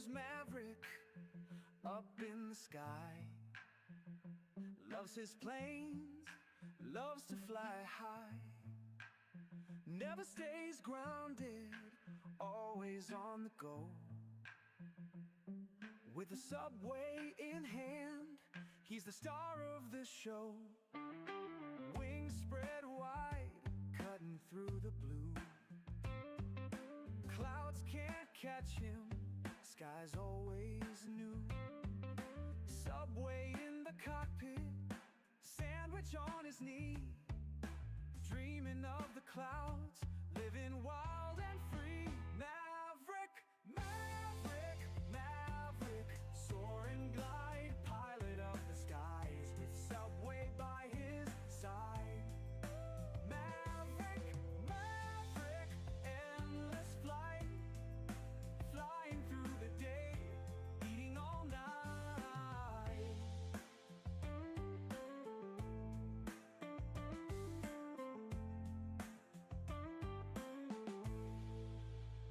is Maverick up in the sky. Loves his planes, loves to fly high. Never stays grounded, always on the go. With the subway in hand, he's the star of the show. Wings spread wide, cutting through the blue. Clouds can't catch him, sky's always new. Subway in the cockpit, sandwich on his knee. Dreaming of the clouds, living wild and free. Maverick, Maverick, Maverick, soar and glide, pilot of the skies, with subway by his side. Maverick, Maverick, endless flight, flying through the day, eating all night.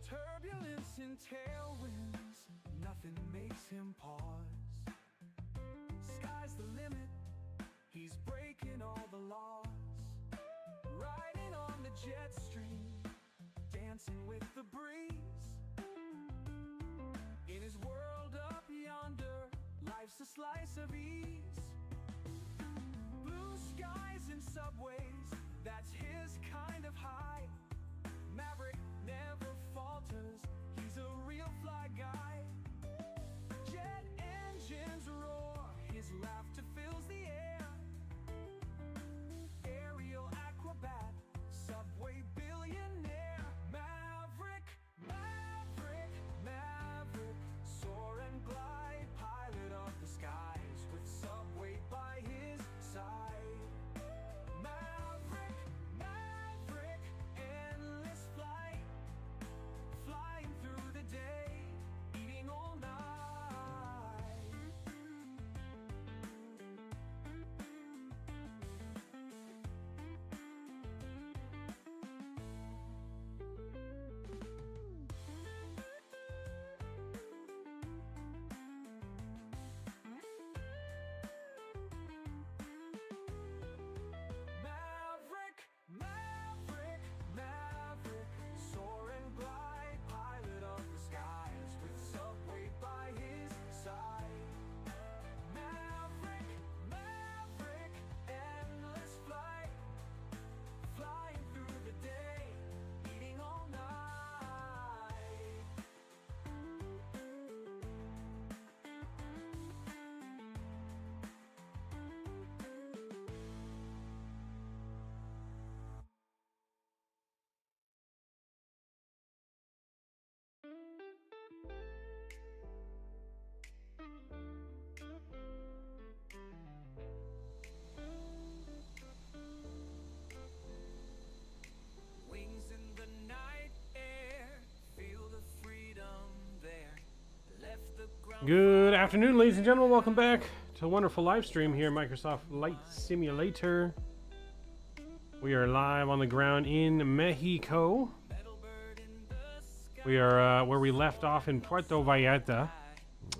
Turbulence and tailwinds, nothing makes him pause. Sky's the limit, he's breaking all the laws. Riding on the jet stream, dancing with the breeze. In his world up yonder, life's a slice of ease. Blue skies and subways, that's his kind of high. Maverick never falters, he's a real fly guy. Jet engines roar, his laughter fills the air. Aerial acrobat, subway billionaire. Maverick, Maverick, Maverick, soar and glide, pilot of the skies, with subway by his side. Maverick, Maverick, endless flight, flying through the day, eating all night. Maverick, Maverick, Maverick, soar and glide, pilot of the skies, with subway by his side. Maverick, Maverick, endless flight, flying through the day, eating all night. Wings in the night air, feel the freedom there. Left the ground. Good afternoon, ladies and gentlemen. Welcome back to a wonderful live stream here, Microsoft Flight Simulator. We are live on the ground in Mexico. We are where we left off in Puerto Vallarta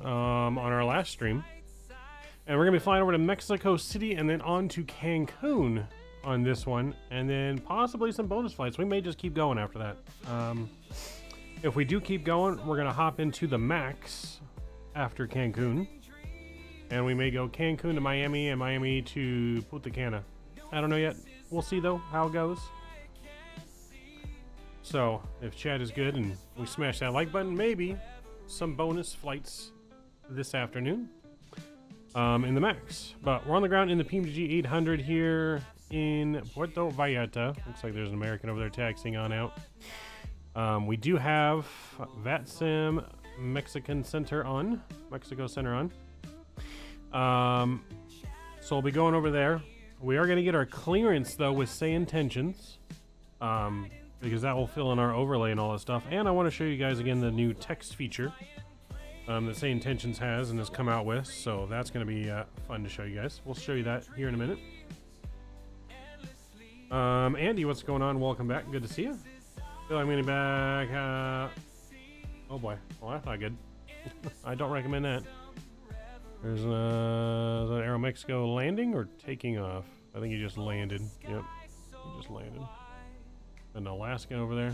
on our last stream. And we're going to be flying over to Mexico City and then on to Cancun on this one. And then possibly some bonus flights. We may just keep going after that. If we do keep going, we're going to hop into the MAX after Cancun. And we may go Cancun to Miami and Miami to Punta Cana. I don't know yet. We'll see, though, how it goes. So, if chat is good and we smash that like button, maybe some bonus flights this afternoon in the MAX. But we're on the ground in the PMDG 800 here in Puerto Vallarta. Looks like there's an American over there taxiing on out. We do have VATSIM Mexico Center on. So we'll be going over there. We are going to get our clearance, though, with Sayintentions, because that will fill in our overlay and all that stuff. And I want to show you guys, again, the new text feature that Sayintentions has and has come out with. So that's going to be fun to show you guys. We'll show you that here in a minute. Andy, what's going on? Welcome back. Good to see you. Feel like I'm getting back. Oh, boy. Well, that's not good. I don't recommend that. There's an Aeromexico landing or taking off. I think he just landed. Yep, he just landed. An Alaskan over there.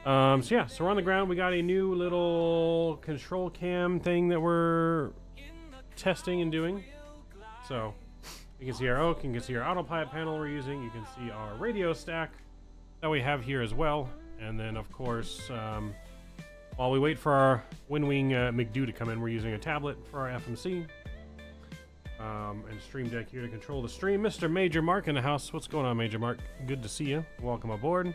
So yeah, so we're on the ground. We got a new little control cam thing that we're testing and doing. So you can see our oak, you can see our autopilot panel we're using, you can see our radio stack that we have here as well. And then of course, while we wait for our Windwing McDo to come in, we're using a tablet for our FMC. And Stream Deck here to control the stream. Mr. Major Mark in the house. What's going on, Major Mark? Good to see you. Welcome aboard.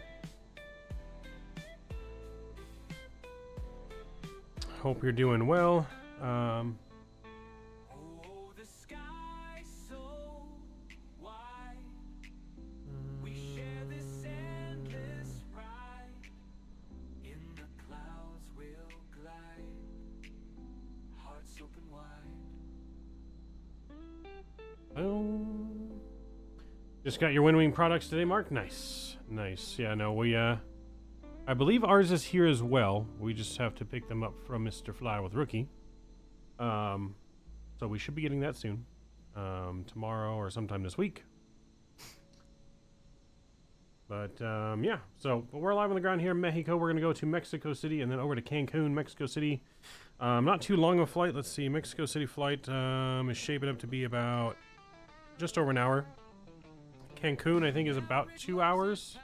Hope you're doing well. Just got your Windwing products today, Mark. Nice, nice. Yeah, no, we I believe ours is here as well. We just have to pick them up from Mr. Fly with Rookie. So we should be getting that soon, tomorrow or sometime this week. But yeah, so we're live on the ground here in Mexico. We're gonna go to Mexico City and then over to Cancun, Mexico City. Not too long a flight. Let's see, Mexico City flight is shaping up to be about just over an hour. Cancun, I think, is about 2 hours.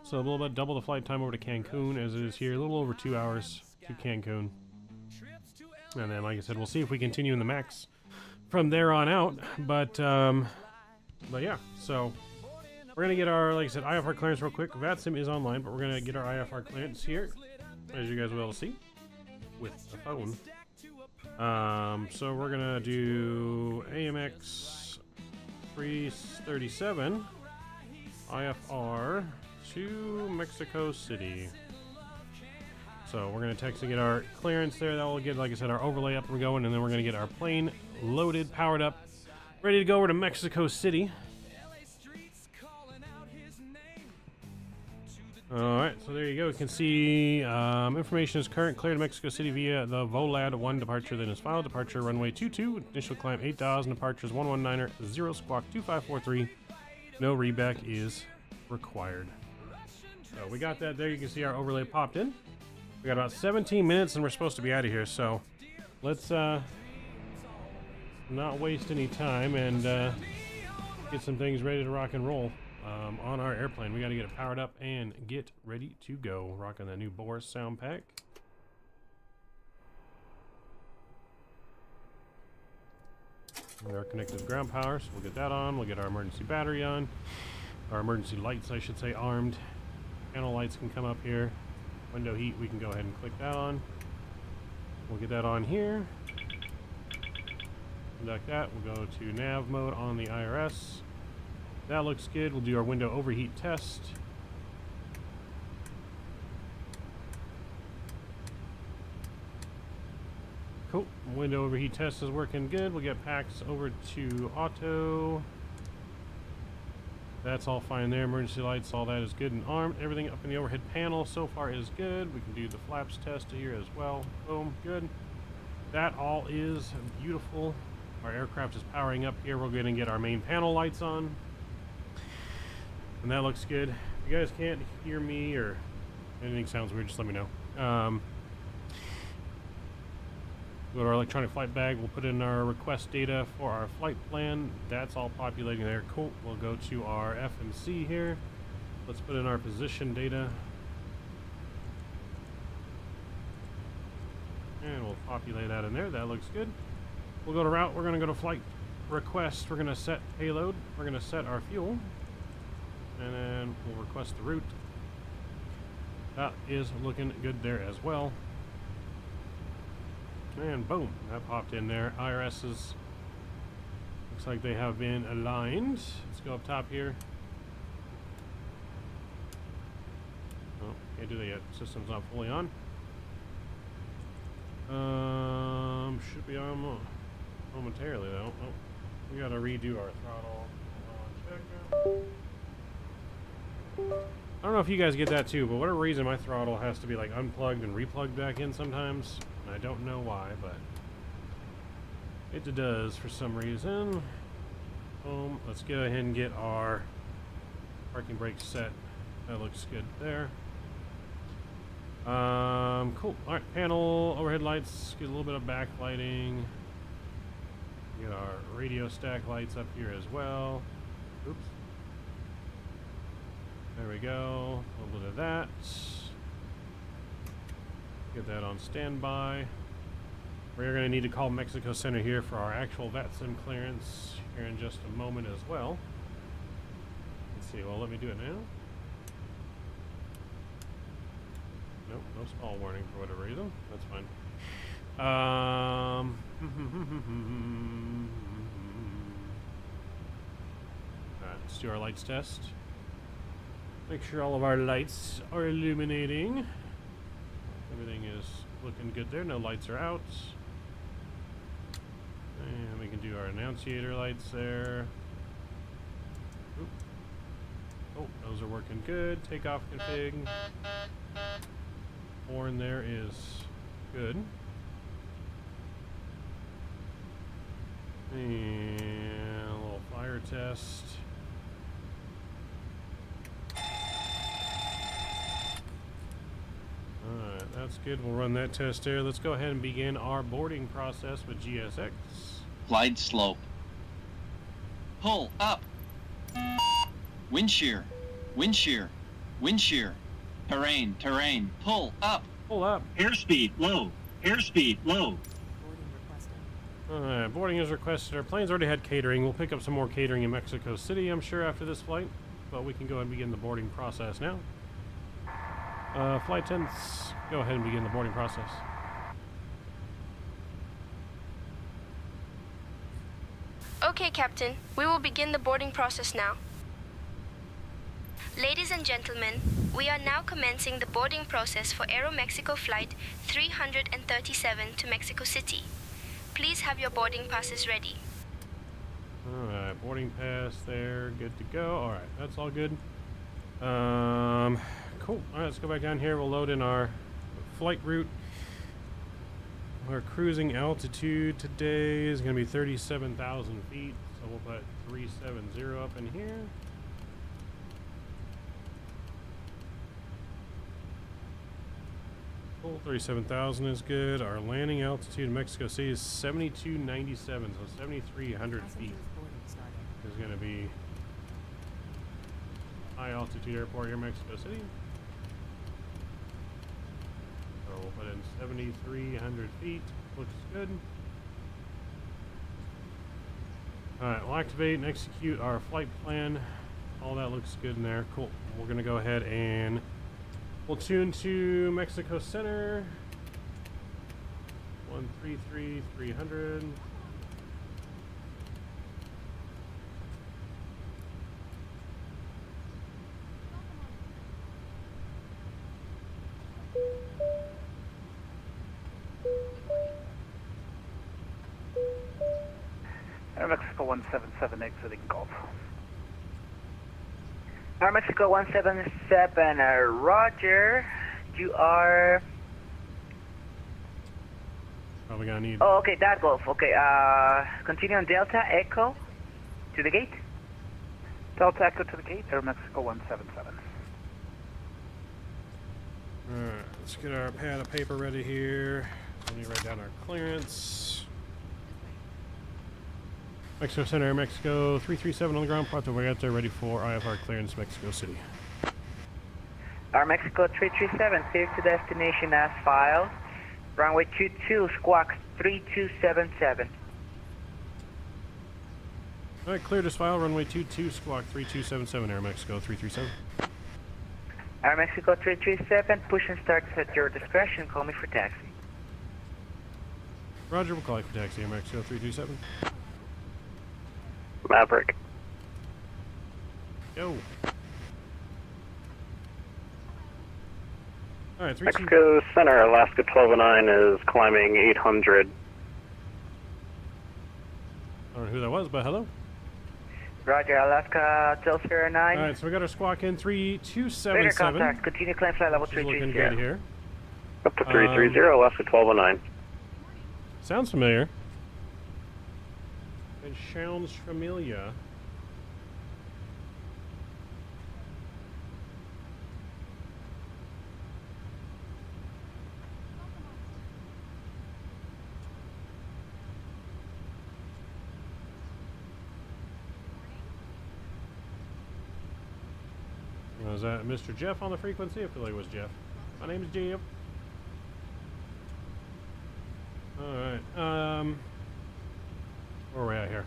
So a little bit double the flight time over to Cancun as it is here. A little over 2 hours to Cancun. And then, like I said, we'll see if we continue in the max from there on out. But yeah, so we're going to get our, like I said, IFR clearance real quick. VATSIM is online, but we're going to get our IFR clearance here, as you guys will be able to see with the phone. So we're going to do AMX 337 IFR to Mexico City. So we're going to text to get our clearance there. That will get, like I said, our overlay up and going, and then we're going to get our plane loaded, powered up, ready to go over to Mexico City. Alright, so there you go. You can see information is current, clear to Mexico City via the VOLAD 1 departure, then is final departure, runway 22, initial climb 8,000, departures 119er, 0 squawk 2543. No reback is required. So we got that there. You can see our overlay popped in. We got about 17 minutes and we're supposed to be out of here, so let's not waste any time and get some things ready to rock and roll. On our airplane. We got to get it powered up and get ready to go. Rocking that new Boris sound pack. We are connected to ground power, so we'll get that on. We'll get our emergency battery on. Our emergency lights, I should say, armed. Panel lights can come up here. Window heat, we can go ahead and click that on. We'll get that on here. Conduct that. We'll go to nav mode on the IRS. That looks good. We'll do our window overheat test. Cool. Window overheat test is working good. We'll get packs over to auto. That's all fine there. Emergency lights, all that is good and armed. Everything up in the overhead panel so far is good. We can do the flaps test here as well. Boom, good. That all is beautiful. Our aircraft is powering up here. We're going to get our main panel lights on. And that looks good. If you guys can't hear me or anything sounds weird, just let me know. Go to our electronic flight bag. We'll put in our request data for our flight plan. That's all populating there. Cool. We'll go to our FMC here. Let's put in our position data. And we'll populate that in there. That looks good. We'll go to route. We're going to go to flight request. We're going to set payload. We're going to set our fuel. And then we'll request the route. That is looking good there as well. And boom, that popped in there. IRS's looks like they have been aligned. Let's go up top here. Oh, can't do that yet. System's not fully on. Should be on momentarily though. Oh, we gotta redo our throttle. Hold on, check. I don't know if you guys get that too, but whatever reason my throttle has to be like unplugged and replugged back in sometimes. And I don't know why, but it does for some reason. Boom. Let's go ahead and get our parking brake set. That looks good there. Cool. Alright, panel, overhead lights, get a little bit of backlighting. Get our radio stack lights up here as well. Oops. There we go. A little bit of that. Get that on standby. We're going to need to call Mexico Center here for our actual VATSIM clearance here in just a moment as well. Let's see. Well, let me do it now. Nope, no stall warning for whatever reason. That's fine. Alright, let's do our lights test. Make sure all of our lights are illuminating. Everything is looking good there. No lights are out. And we can do our annunciator lights there. Oop. Oh, those are working good. Takeoff config. Horn there is good. And a little fire test. Alright, that's good. We'll run that test there. Let's go ahead and begin our boarding process with GSX. Glide slope. Pull up. Wind shear. Wind shear. Wind shear. Terrain. Terrain. Pull up. Pull up. Airspeed low. Airspeed low. Alright, boarding is requested. Our plane's already had catering. We'll pick up some more catering in Mexico City, I'm sure, after this flight. But we can go ahead and begin the boarding process now. Flight attendants, go ahead and begin the boarding process. Okay, Captain. We will begin the boarding process now. Ladies and gentlemen, we are now commencing the boarding process for Aeromexico Flight 337 to Mexico City. Please have your boarding passes ready. Alright, boarding pass there, good to go. Alright, that's all good. Cool. Alright, let's go back down here. We'll load in our flight route. Our cruising altitude today is going to be 37,000 feet. So we'll put 370 up in here. Cool, 37,000 is good. Our landing altitude in Mexico City is 7297, so 7,300 feet is going to be high altitude airport here in Mexico City. So we'll put in 7,300 feet. Looks good. Alright, we'll activate and execute our flight plan. All that looks good in there. Cool. We're going to go ahead and we'll tune to Mexico Center. 133,300. Aeromexico 177 exiting Gulf. Aeromexico 177, Roger. You are... Probably gonna need... Oh, okay, that Gulf. Okay, continue on Delta, Echo, to the gate. Delta Echo to the gate, Aeromexico 177. Alright, let's get our pad of paper ready here. Let me write down our clearance. Mexico Center, Mexico 337 on the ground. Puerto Vallarta, ready for IFR clearance, Mexico City. Aeromexico 337, clear to destination as filed. Runway 22, squawk 3277. Alright, cleared as file. Runway 22, squawk 3277, Aeromexico 337. Aeromexico 337, push and start at your discretion. Call me for taxi. Roger, we'll call you for taxi, Aeromexico 337. Maverick. Go. Alright, 32. Mexico Center, Alaska 1209 is climbing 800. I don't know who that was, but hello. Roger, Alaska 1209. All right, so we got our squawk in Radar 3277. contact, continue climb flight level Which is looking 330. good here. Up to 330, Alaska 1209. Sounds familiar. It sounds familiar. Was that Mr. Jeff on the frequency? I feel like it was Jeff. My name is Jeff. Alright, where are we at here?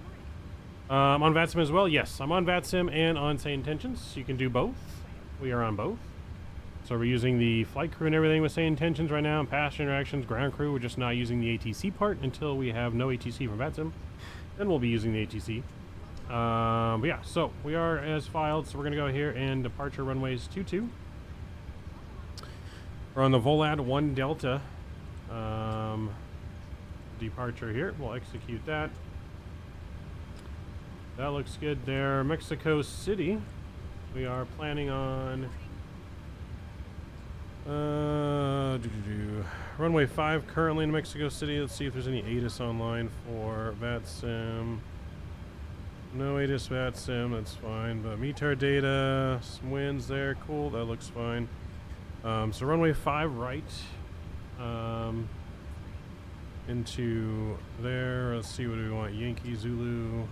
On VATSIM as well? Yes, I'm on VATSIM and on Sayintentions. You can do both. We are on both. So we're using the flight crew and everything with Sayintentions right now, and passenger interactions, ground crew. We're just not using the ATC part until we have no ATC from VATSIM. Then we'll be using the ATC. But yeah, so we are as filed, so we're going to go here and departure runways 22. We're on the Volad 1 Delta. Departure here. We'll execute that. That looks good there. Mexico City. We are planning on runway 5 currently in Mexico City. Let's see if there's any ATIS online for VATSIM. No ATIS VATSIM, that's fine. But METAR data, some winds there, cool, that looks fine. So runway 5 right. Into there. Let's see, what do we want? Yankee Zulu.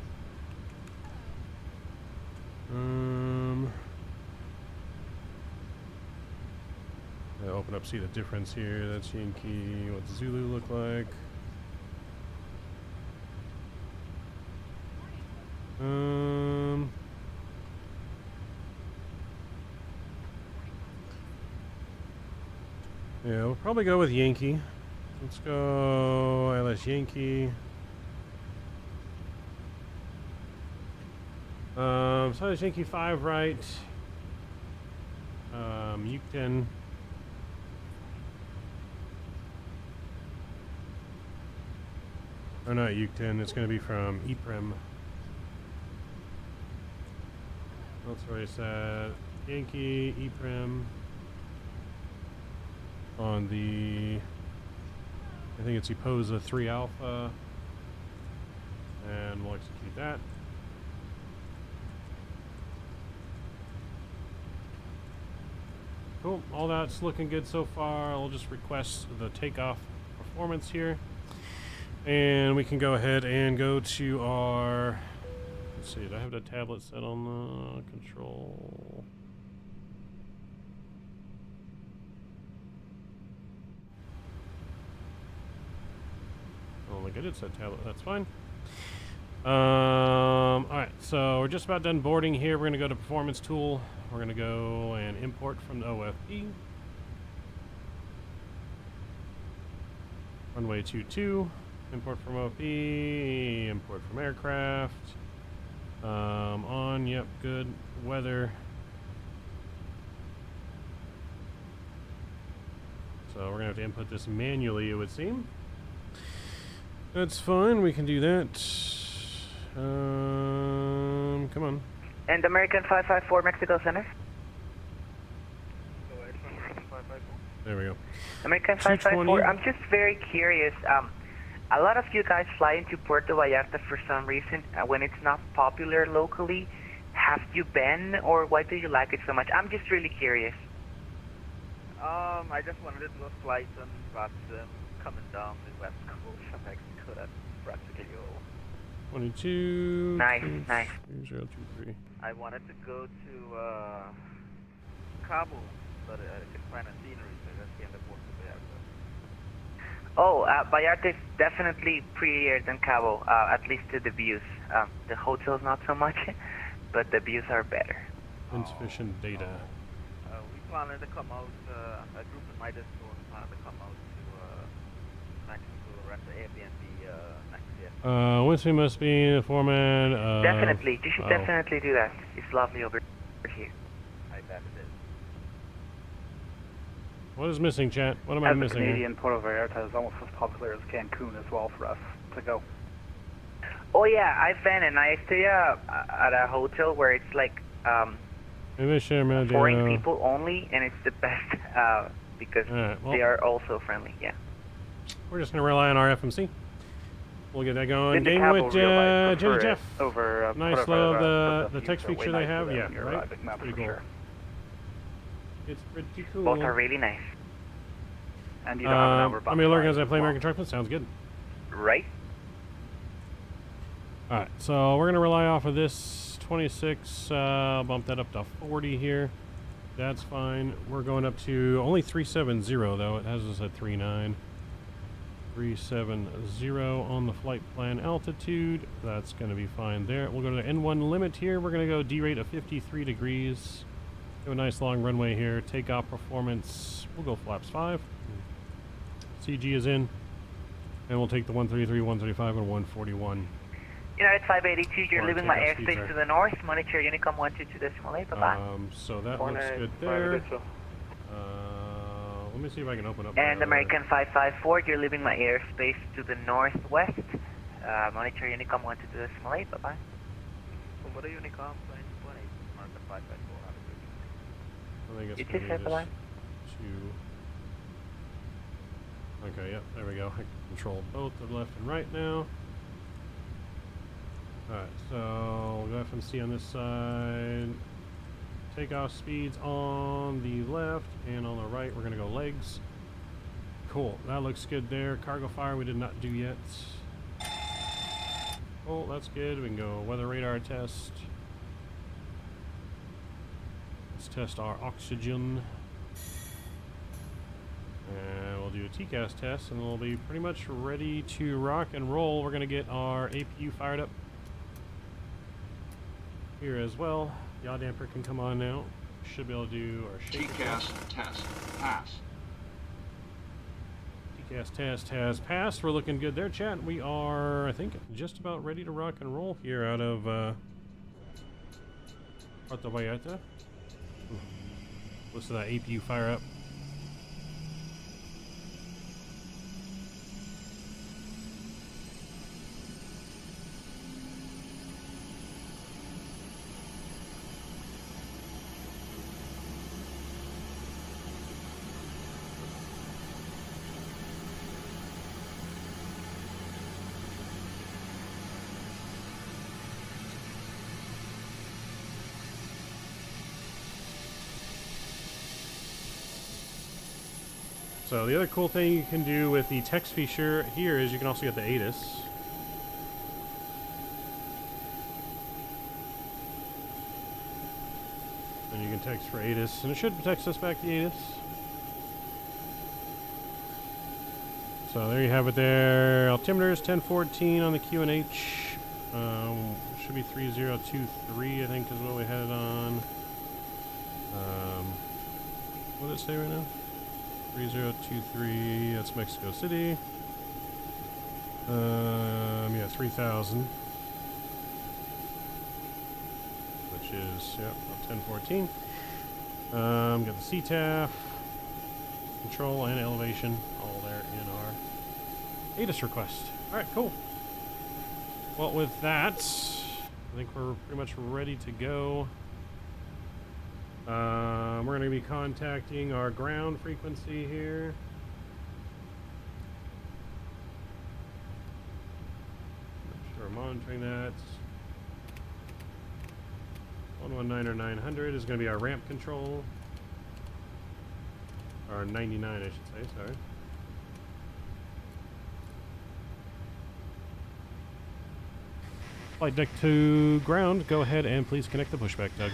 I'll open up, see the difference here. That's Yankee. What does Zulu look like? Yeah, we'll probably go with Yankee. Let's go LS Yankee. So there's Yankee 5 right. Yukon. Or not Yukon, it's going to be from EPREM. That's where I said Yankee, EPREM. On the, I think it's EPOSA 3 Alpha. And we'll execute that. Cool, all that's looking good so far. I'll just request the takeoff performance here. And we can go ahead and go to our, let's see, do I have the tablet set on the control? Oh, look at it, set tablet, that's fine. Alright, so we're just about done boarding here. We're going to go to performance tool. We're going to go and import from the OFP. Runway 22. Import from OFP. Import from aircraft. On, yep, good. Weather. So we're going to have to input this manually, it would seem. That's fine, we can do that. Come on. And American 554 Mexico Center. There we go. American 554. I'm just very curious. A lot of you guys fly into Puerto Vallarta for some reason when it's not popular locally. Have you been, or why do you like it so much? I'm just really curious. I just wanted to do a flight on VATSIM coming down the west coast of Mexico. That's practically all. 22. Nice, nice. 023. I wanted to go to Cabo, but I could find a scenery, so I just came to Puerto Vallarta. Oh, Vallarta is definitely prettier than Cabo, at least to the views. The hotels not so much, but the views are better. Insufficient data. We planned to come out, a group of my disco planned to come out to Mexico, rent the Airbnb next year. Winston must be the foreman of... Definitely, you should definitely do that. It's lovely over here. I bet it is. What is missing, chat? What am I missing Canadian, Puerto Vallarta is almost as popular as Cancun as well for us to go. Oh yeah, I've been, and I stay at a hotel where it's like foreign people only, and it's the best because they are also friendly. Yeah. We're just gonna rely on our FMC. We'll get that going. Did the Game with cavalry Jenny prefer Jeff. it over Nice whatever love the text future feature way they nicer have. than Yeah, your right. arriving map Pretty for cool. sure. It's pretty cool. Both are really nice. And you don't have an hour I mean, lurking as I play well. American Truckman sounds good. Right? Alright, so we're going to rely off of this 26, bump that up to 40 here. That's fine. We're going up to only 370 though. It has us at 39. 370 on the flight plan altitude. That's going to be fine there. We'll go to the N1 limit here. We're going to go D rate of 53 degrees. Have a nice long runway here. Takeoff performance. We'll go flaps 5. CG is in. And we'll take the 133, 135, and 141. United 582, you're Or leaving my takeoff speeds airspace there. to the north. Monitor Unicom 122.8. Bye-bye. So that looks good there. Let me see if I can open up. And my American 554, you're leaving my airspace to the northwest. Monitor Unicom 122.8. Bye-bye. So what are Unicom flying 20? American 554, have a good I think it's It gonna just be said bye-bye. Okay, yep, there we go. I can control both the left and right now. Alright, so we'll go FMC on this side. Takeoff speeds on the left, and on the right we're going to go legs. Cool, that looks good there. Cargo fire we did not do yet. Oh, that's good. We can go weather radar test. Let's test our oxygen. And we'll do a TCAS test, and we'll be pretty much ready to rock and roll. We're going to get our APU fired up here as well. Yaw damper can come on now. Should be able to do our shaker TCAS test pass. TCAS test has passed. We're looking good there, chat. We are, I think, just about ready to rock and roll here out of Puerto Vallarta. Listen to that APU fire up. So the other cool thing you can do with the text feature here is you can also get the ATIS. And you can text for ATIS, and it should text us back the ATIS. So there you have it there. Altimeters 1014 on the QNH. Should be 3023, I think, is what we had it on. What does it say right now? 3023, that's Mexico City. Yeah, 3000. Which is, yep, 1014. Got the CTAF, control and elevation, all there in our ATIS request. Alright, cool. Well, with that, I think we're pretty much ready to go. We're going to be contacting our ground frequency here. Make sure we're monitoring that. 119 or 900 is going to be our ramp control. Or 99, I should say, sorry. Flight deck to ground, go ahead and please connect the pushback, Doug.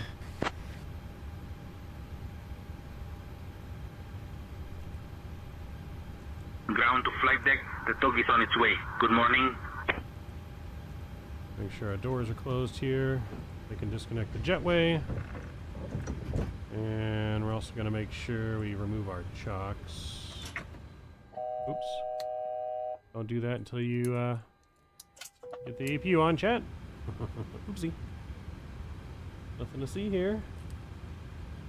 Ground to flight deck, the tug is on its way. Good morning. Make sure our doors are closed here. We can disconnect the jetway. And we're also going to make sure we remove our chocks. Oops. Don't do that until you get the APU on, chat. Oopsie. Nothing to see here.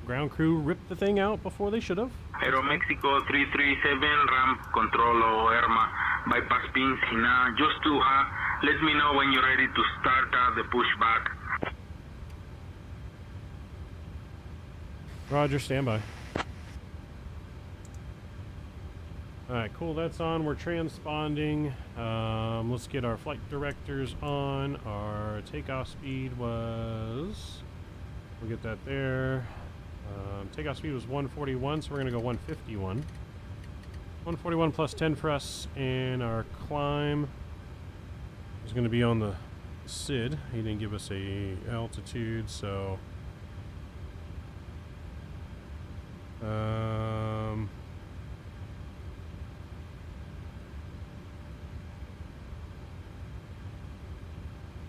Ground crew ripped the thing out before they should have. Aeromexico 337, ramp control o Irma, bypass pins, just to let me know when you're ready to start the pushback. Roger, standby. Alright, cool, that's on. We're transponding. Let's get our flight directors on. Our takeoff speed was... We'll get that there. Takeoff speed was 141, so we're going to go 151. 141 plus 10 for us, and our climb is going to be on the SID. He didn't give us a altitude, so...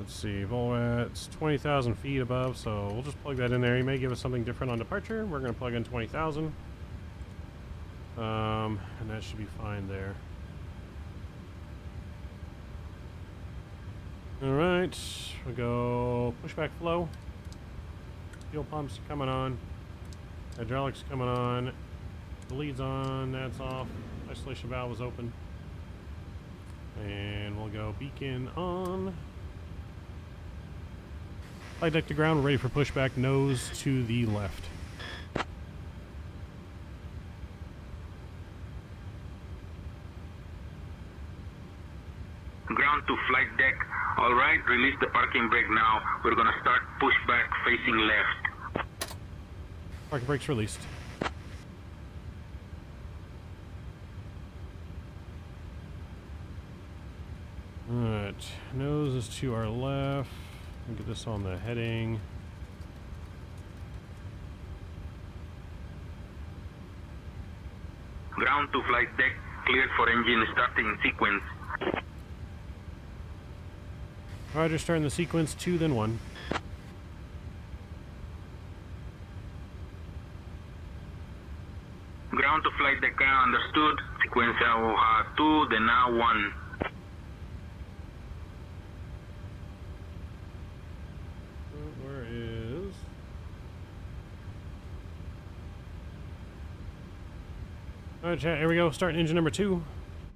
let's see, VOLAT's 20,000 feet above, so we'll just plug that in there. He may give us something different on departure. We're going to plug in 20,000. And that should be fine there. Alright, we'll go pushback flow. Fuel pumps coming on. Hydraulics coming on. The lead's on, that's off. Isolation valve is open. And we'll go beacon on. Flight deck to ground, ready for pushback, nose to the left. Ground to flight deck. Alright, release the parking brake now. We're gonna start pushback facing left. Parking brake's released. Alright, nose is to our left. Get this on the heading. Ground to flight deck, cleared for engine starting sequence. Roger, starting the sequence 2, then 1. Ground to flight deck, understood. Sequence 2, then now 1. Where is... Alright, chat, here we go. Starting engine number 2.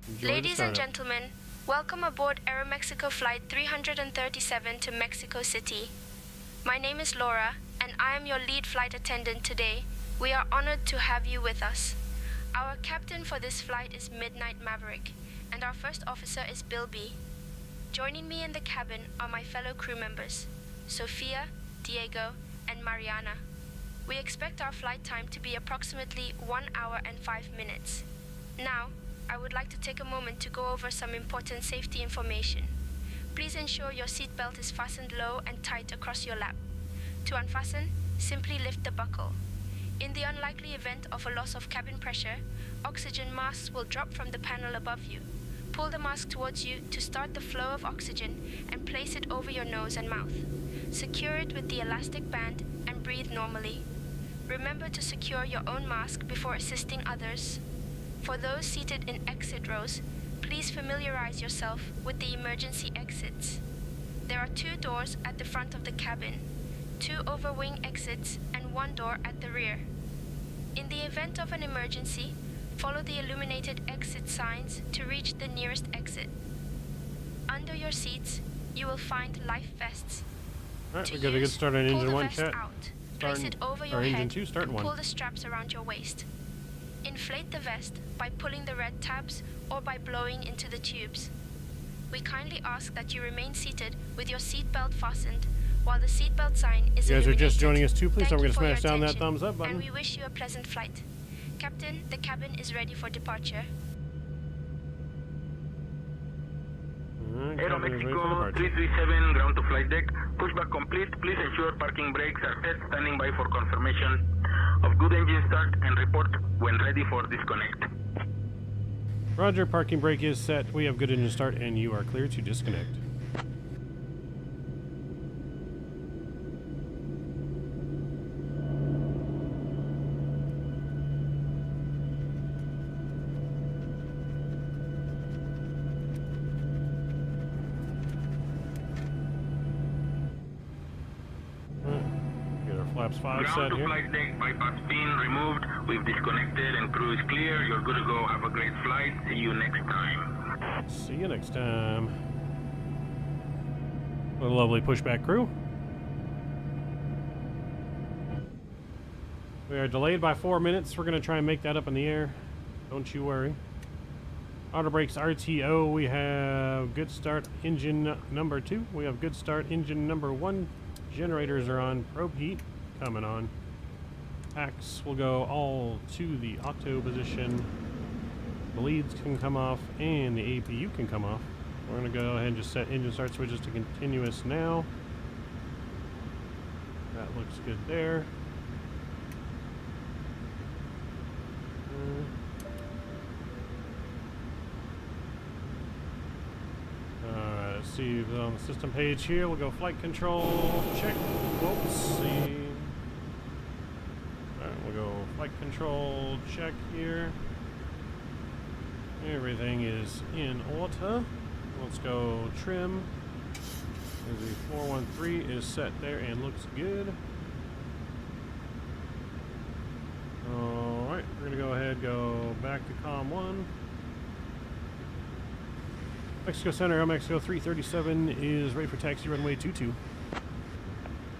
Enjoy the Ladies and startup. gentlemen, welcome aboard Aeromexico Flight 337 to Mexico City. My name is Laura, and I am your lead flight attendant today. We are honored to have you with us. Our captain for this flight is Midnight Maverick, and our first officer is Bill B. Joining me in the cabin are my fellow crew members, Sophia, Diego, and Mariana. We expect our flight time to be approximately 1 hour and 5 minutes. Now, I would like to take a moment to go over some important safety information. Please ensure your seatbelt is fastened low and tight across your lap. To unfasten, simply lift the buckle. In the unlikely event of a loss of cabin pressure, oxygen masks will drop from the panel above you. Pull the mask towards you to start the flow of oxygen and place it over your nose and mouth. Secure it with the elastic band and breathe normally. Remember to secure your own mask before assisting others. For those seated in exit rows, please familiarize yourself with the emergency exits. There are 2 doors at the front of the cabin, 2 overwing exits, and 1 door at the rear. In the event of an emergency, follow the illuminated exit signs to reach the nearest exit. Under your seats, you will find life vests. Alright, we got a good start on engine 1, chat. Place it over your engine head 2, start and 1. pull the straps around your waist. Inflate the vest by pulling the red tabs or by blowing into the tubes. We kindly ask that you remain seated with your seatbelt fastened while the seatbelt sign is illuminated. You guys are just joining us too, please don't forget to smash down that attention, thumbs up button. And we wish you a pleasant flight. Captain, the cabin is ready for departure. Aeromexico 337, ground to flight deck. Pushback complete. Please ensure parking brakes are set. Standing by for confirmation of good engine start and report when ready for disconnect. Roger, parking brake is set. We have good engine start and you are clear to disconnect. Flaps 5 Ground set to here. flight deck, bypass pin removed. We've disconnected and crew is clear. You're good to go. Have a great flight. See you next time. See you next time. What a lovely pushback crew. We are delayed by 4 minutes. We're going to try and make that up in the air. Don't you worry. Auto brakes RTO. We have good start engine number 2. We have good start engine number 1. Generators are on. Probe heat coming on. Packs will go all to the auto position. The leads can come off and the APU can come off. We're going to go ahead and just set engine start switches to continuous now. That looks good there. Alright, let's see on the system page here. We'll go flight control, check. Whoops, see. Alright, we'll go flight control, check here. Everything is in order. Let's go trim. The 413 is set there and looks good. Alright, we're going to go ahead go back to COM 1. Mexico Center, Aeromexico 337 is ready for taxi runway 22.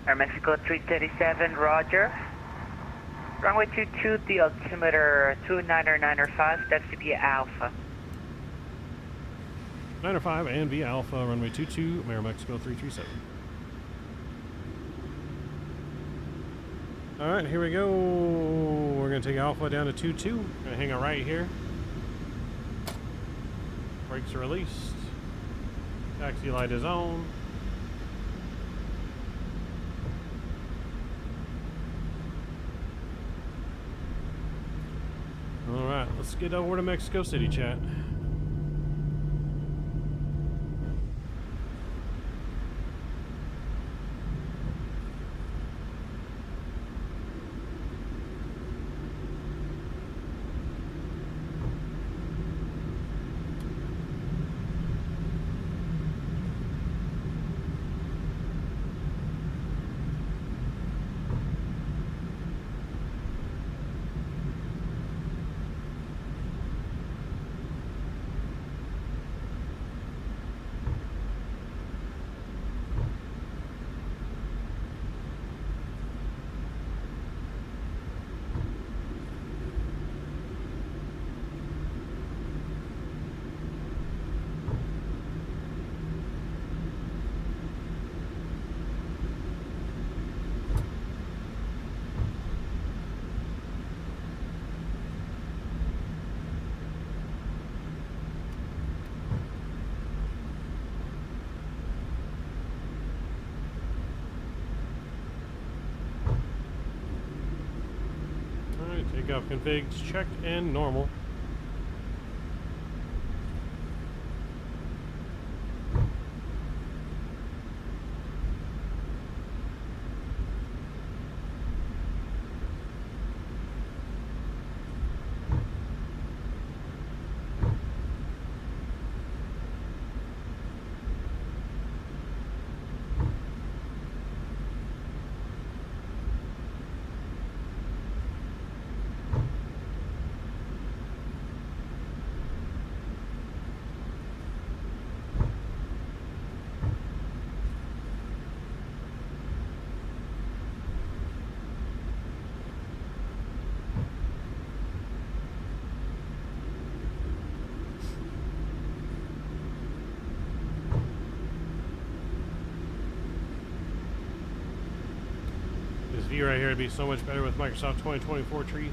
Aeromexico 337, roger. Runway 22, the altimeter 29905, that's to be Alpha. 905 and via Alpha, runway 22, Aeromexico 337. Alright, here we go. We're going to take Alpha down to 22. Going to hang it right here. Brakes are released. Taxi light is on. Alright, let's get over to Mexico City, chat. Takeoff configs checked and normal. View right here would be so much better with Microsoft 2024 trees.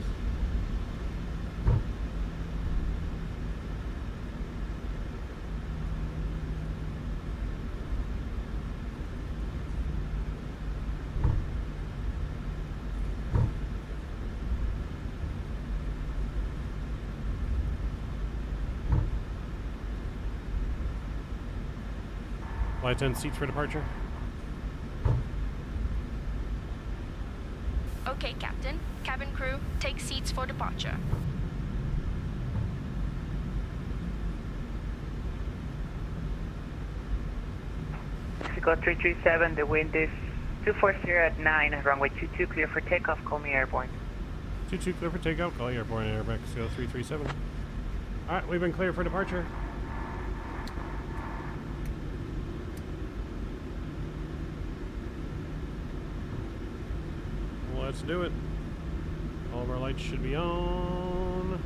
Flight 10 seats for departure. Okay, Captain. Cabin crew, take seats for departure. Mexico 337, the wind is 240 at 9, runway 22, clear for takeoff, call me airborne. 22 clear for takeoff, call airborne, Aeromexico 337. Alright, we've been cleared for departure. let's do it. All of our lights should be on.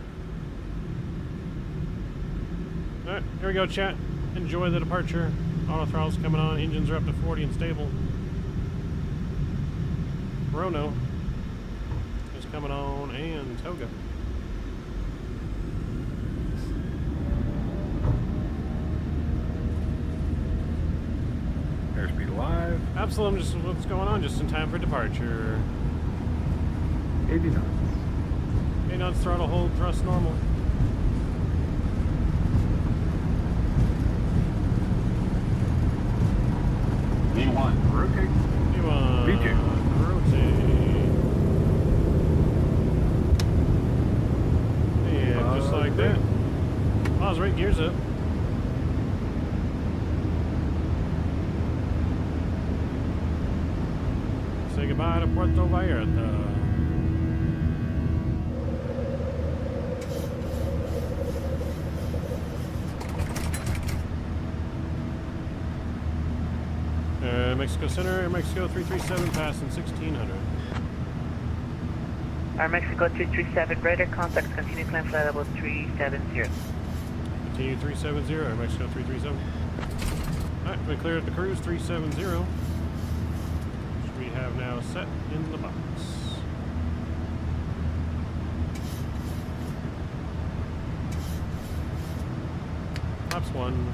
Alright, here we go, chat. Enjoy the departure. Auto throttle's coming on. Engines are up to 40 and stable. Rono is coming on, and Toga. Airspeed alive. Absalom, just what's going on? Just in time for departure. 80 knots. 8 knots, throttle hold, thrust normal. V1, rotate. V1, V2. rotate. And just like that. Pause, right, gears up. Say goodbye to Puerto Vallarta. Mexico Center, Aeromexico 337, passing 1600. Aeromexico 337, radar contact, continue climb flight level 370. Continue 370, Aeromexico 337. Alright, we cleared the cruise 370. Which we have now set in the box. Flaps 1.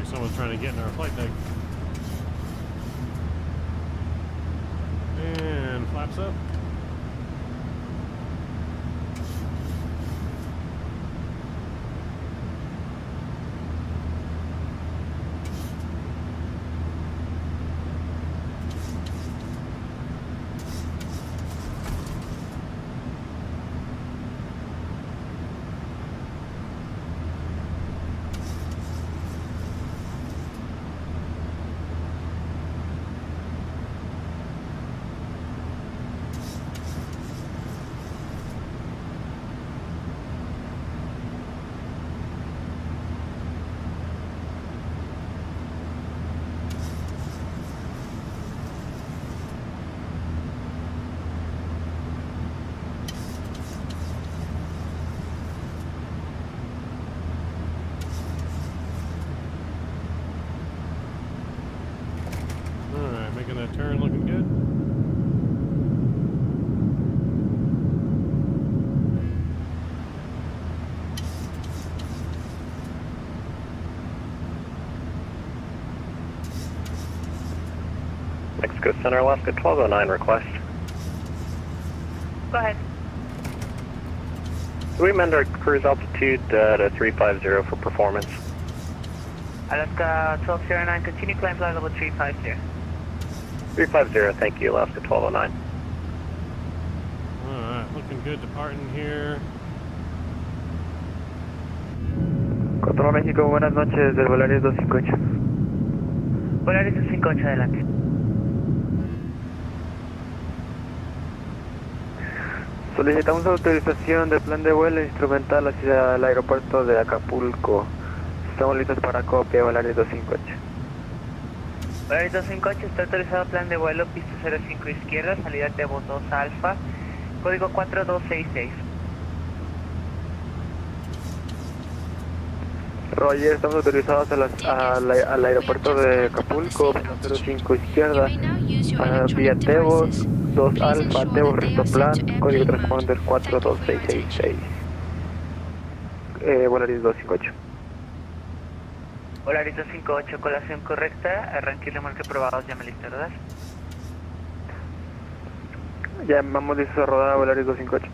Someone's trying to get in our flight deck. And flaps up. Making that turn looking good. Mexico Center, Alaska 1209 request. Go ahead. Do we amend our cruise altitude to 350 for performance? Alaska 1209, continue climb flight level 350. 350, thank you, Alaska 1209. Alright, looking good departing here. Control México, buenas noches, del Volaris 258. Volaris 258, adelante. Solicitamos autorización del plan de vuelo instrumental hacia el aeropuerto de Acapulco. Estamos listos para copia, Volaris 258. Volaris 258, está autorizado plan de vuelo, pista 05 izquierda, salida de Voz 2 Alfa, código 4266. Roger, estamos autorizados al aeropuerto de Acapulco, 05 izquierda, vía Tebos, 2 Alfa, Tebos Restoplan, código transponder 42666. Volaris 258. Volaris 258, colación correcta, arranque y remolque probados, ya me listo, ¿verdad? Ya vamos listos a rodar a Volaris 258.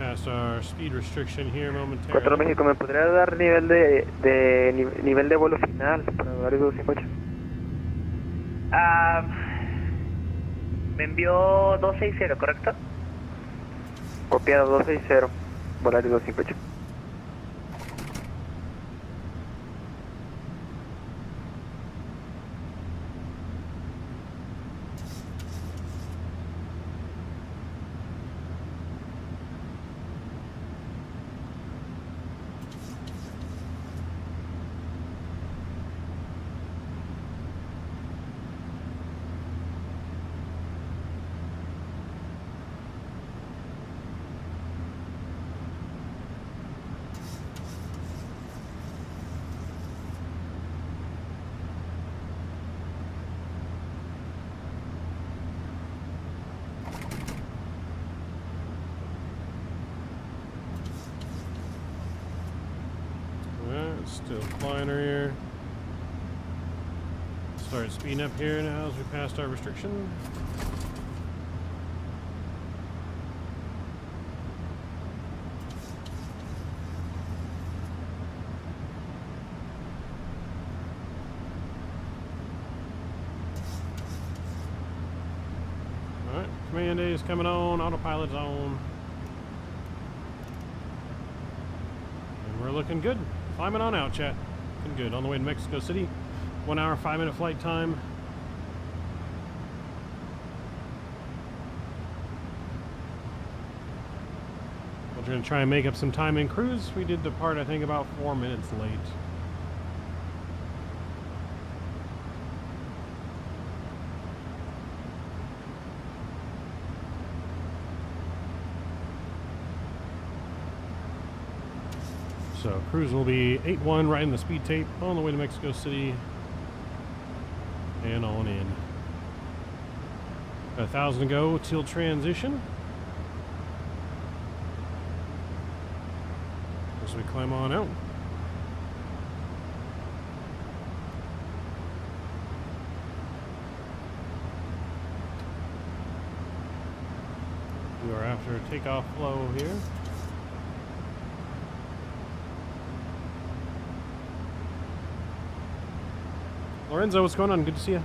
past our speed restriction here 4 momentarily. México, ¿me podría dar nivel de vuelo final para Volaris 258? Me envió 260, ¿correcto? Copiado 260, Volaris 258. Still flying her here. Start speeding up here now as we passed our restriction. Alright, command A is coming on, autopilot's on. And we're looking good. Climbing on out, chat. Looking good. On the way to Mexico City. 1 hour, 5-minute flight time. We're going to try and make up some time in cruise. We did depart, I think, about 4 minutes late. So cruise will be 8-1 right in the speed tape on the way to Mexico City and on in. Got 1,000 to go till transition. As we climb on out. We are after a takeoff flow here. Lorenzo, what's going on? Good to see you.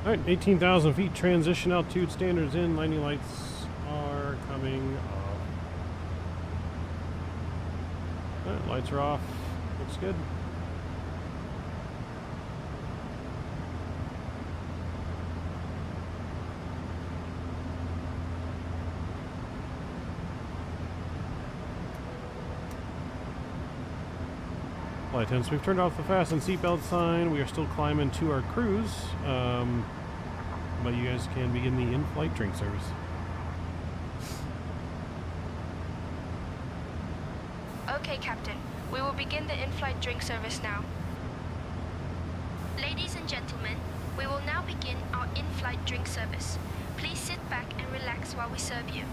Alright, 18,000 feet, transition altitude, standards in, landing lights are coming off. Alright, lights are off. Looks good. Flight attendants, we've turned off the fasten seatbelt sign. We are still climbing to our cruise, but you guys can begin the in-flight drink service. Okay, Captain. We will begin the in-flight drink service now. Ladies and gentlemen, we will now begin our in-flight drink service. Please sit back and relax while we serve you.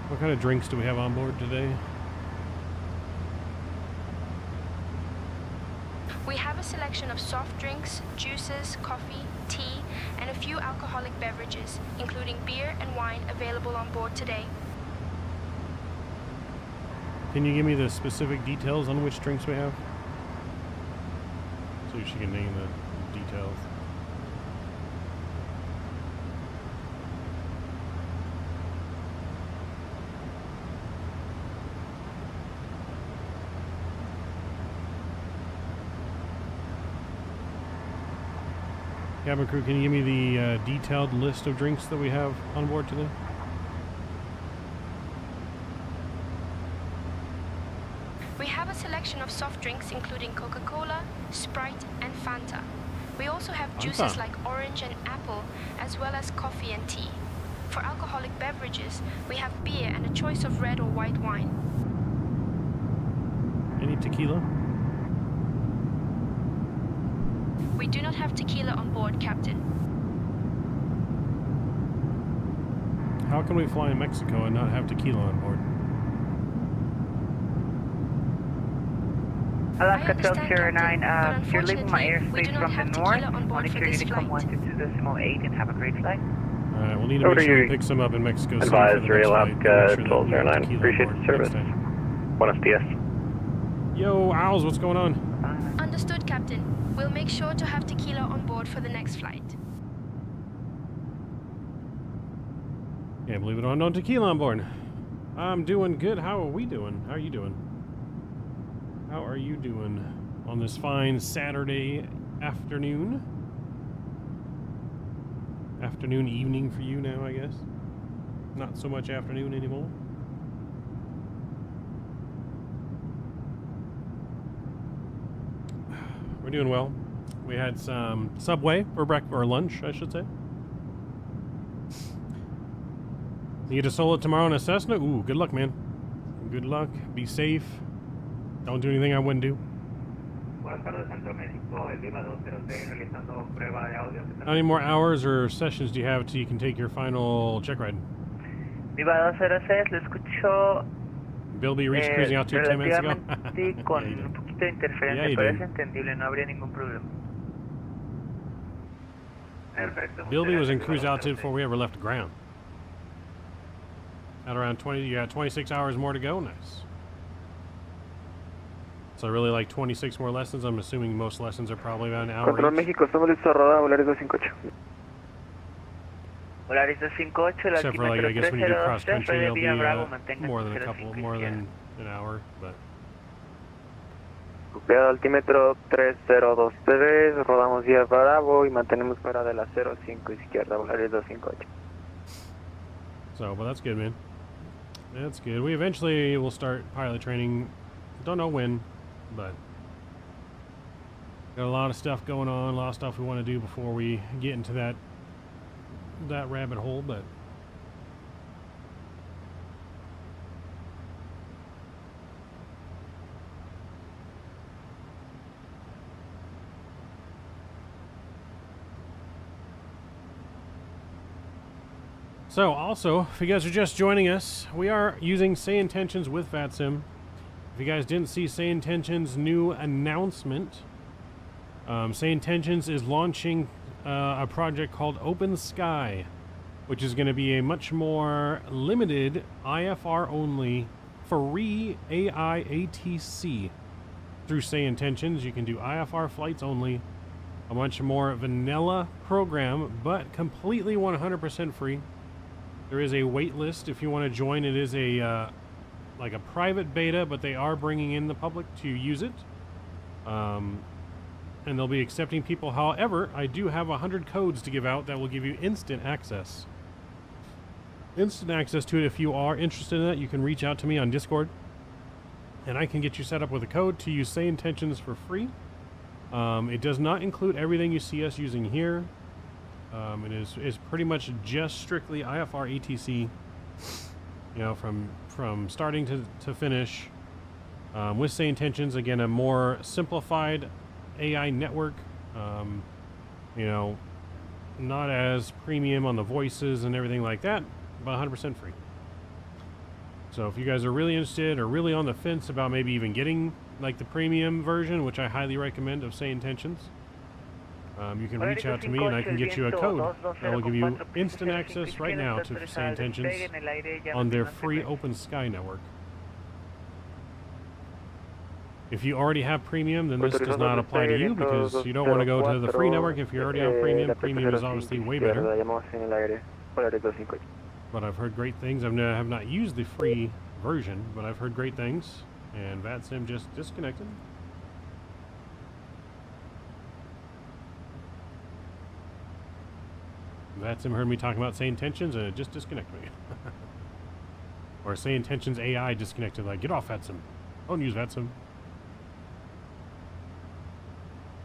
What kind of drinks do we have on board today? We have a selection of soft drinks, juices, coffee, tea, and a few alcoholic beverages, including beer and wine available on board today. Can you give me the specific details on which drinks we have? So she can name the details. Cabin crew, can you give me the detailed list of drinks that we have on board today? We have a selection of soft drinks including Coca-Cola, Sprite, and Fanta. We also have juices like orange and apple, as well as coffee and tea. For alcoholic beverages, we have beer and a choice of red or white wine. Any tequila? We do not have tequila on board, Captain. How can we fly in Mexico and not have tequila on board? Alaska understand, 1209, Captain, but you're leaving my unfortunately, we airspace do not from the have north. tequila on board for Monitor this you to come flight. 122.8 and have a great flight. Alright, we'll need to make sure we pick some up in Mexico City for the Advisory next flight. Alaska Make sure that we have 1209. tequila on Appreciate board the service. next time. Buenos dias. Yo, Owls, what's going on? Understood, Captain. We'll make sure to have tequila on board for the next flight. Can't believe it, no tequila on board. I'm doing good. How are we doing? How are you doing? How are you doing on this fine Saturday afternoon? Afternoon, evening for you now, I guess. Not so much afternoon anymore. We're doing well. We had some Subway for breakfast, or lunch, I should say. You get to solo tomorrow in a Cessna? Ooh, good luck, man. Good luck. Be safe. Don't do anything I wouldn't do. How many more hours or sessions do you have till you can take your final check ride? Viva 206, lo escucho Bilby reached cruising altitude 10 minutes ago. relativamente con un poquito de interferencia, Yeah, you pero did. es entendible, no habría ningún problema. Bilby was in cruise altitude before we ever left the ground. At around 20, you got 26 hours more to go. Nice. So really like 26 more lessons. I'm assuming most lessons are probably about an hour Control each. México, estamos listos a rodar, Volaris 258. Volaris 258, la Except for like, I guess when you do cross country, it'll be Bravo, mantenga more than a 05 couple, more than an hour, but. Cuidado altímetro 3023, rodamos vía Bravo y mantenemos fuera de la 05 izquierda, Volaris 258. So, but that's good, man. That's good. We eventually will start pilot training. Don't know when, but got a lot of stuff going on, a lot of stuff we want to do before we get into that rabbit hole, but so, also, if you guys are just joining us, we are using Sayintentions with VATSIM. If you guys didn't see Sayintentions' new announcement, Sayintentions is launching a project called Open Sky, which is going to be a much more limited IFR-only free AI ATC through Sayintentions. You can do IFR flights only, a much more vanilla program, but completely 100% free. There is a wait list if you want to join. It is a like a private beta, but they are bringing in the public to use it. And they'll be accepting people. However, I do have 100 codes to give out that will give you instant access. Instant access to it. If you are interested in that, you can reach out to me on Discord, and I can get you set up with a code to use Sayintentions for free. It does not include everything you see us using here. It is pretty much just strictly IFR ATC, you know, from starting to finish. With Sayintentions, again, a more simplified AI network. You know, not as premium on the voices and everything like that, but 100% free. So if you guys are really interested or really on the fence about maybe even getting like the premium version, which I highly recommend of Sayintentions, you can reach out to me and I can get you a code that will give you instant access right now to Sayintentions on their free Open Sky network. If you already have premium, then this does not apply to you because you don't want to go to the free network if you already have premium. Premium is obviously way better. But I've heard great things. I have not used the free version, but I've heard great things. And VATSIM just disconnected. VATSIM heard me talking about Sayintentions and it just disconnected me. Or Sayintentions AI disconnected, like, get off VATSIM. Don't use VATSIM.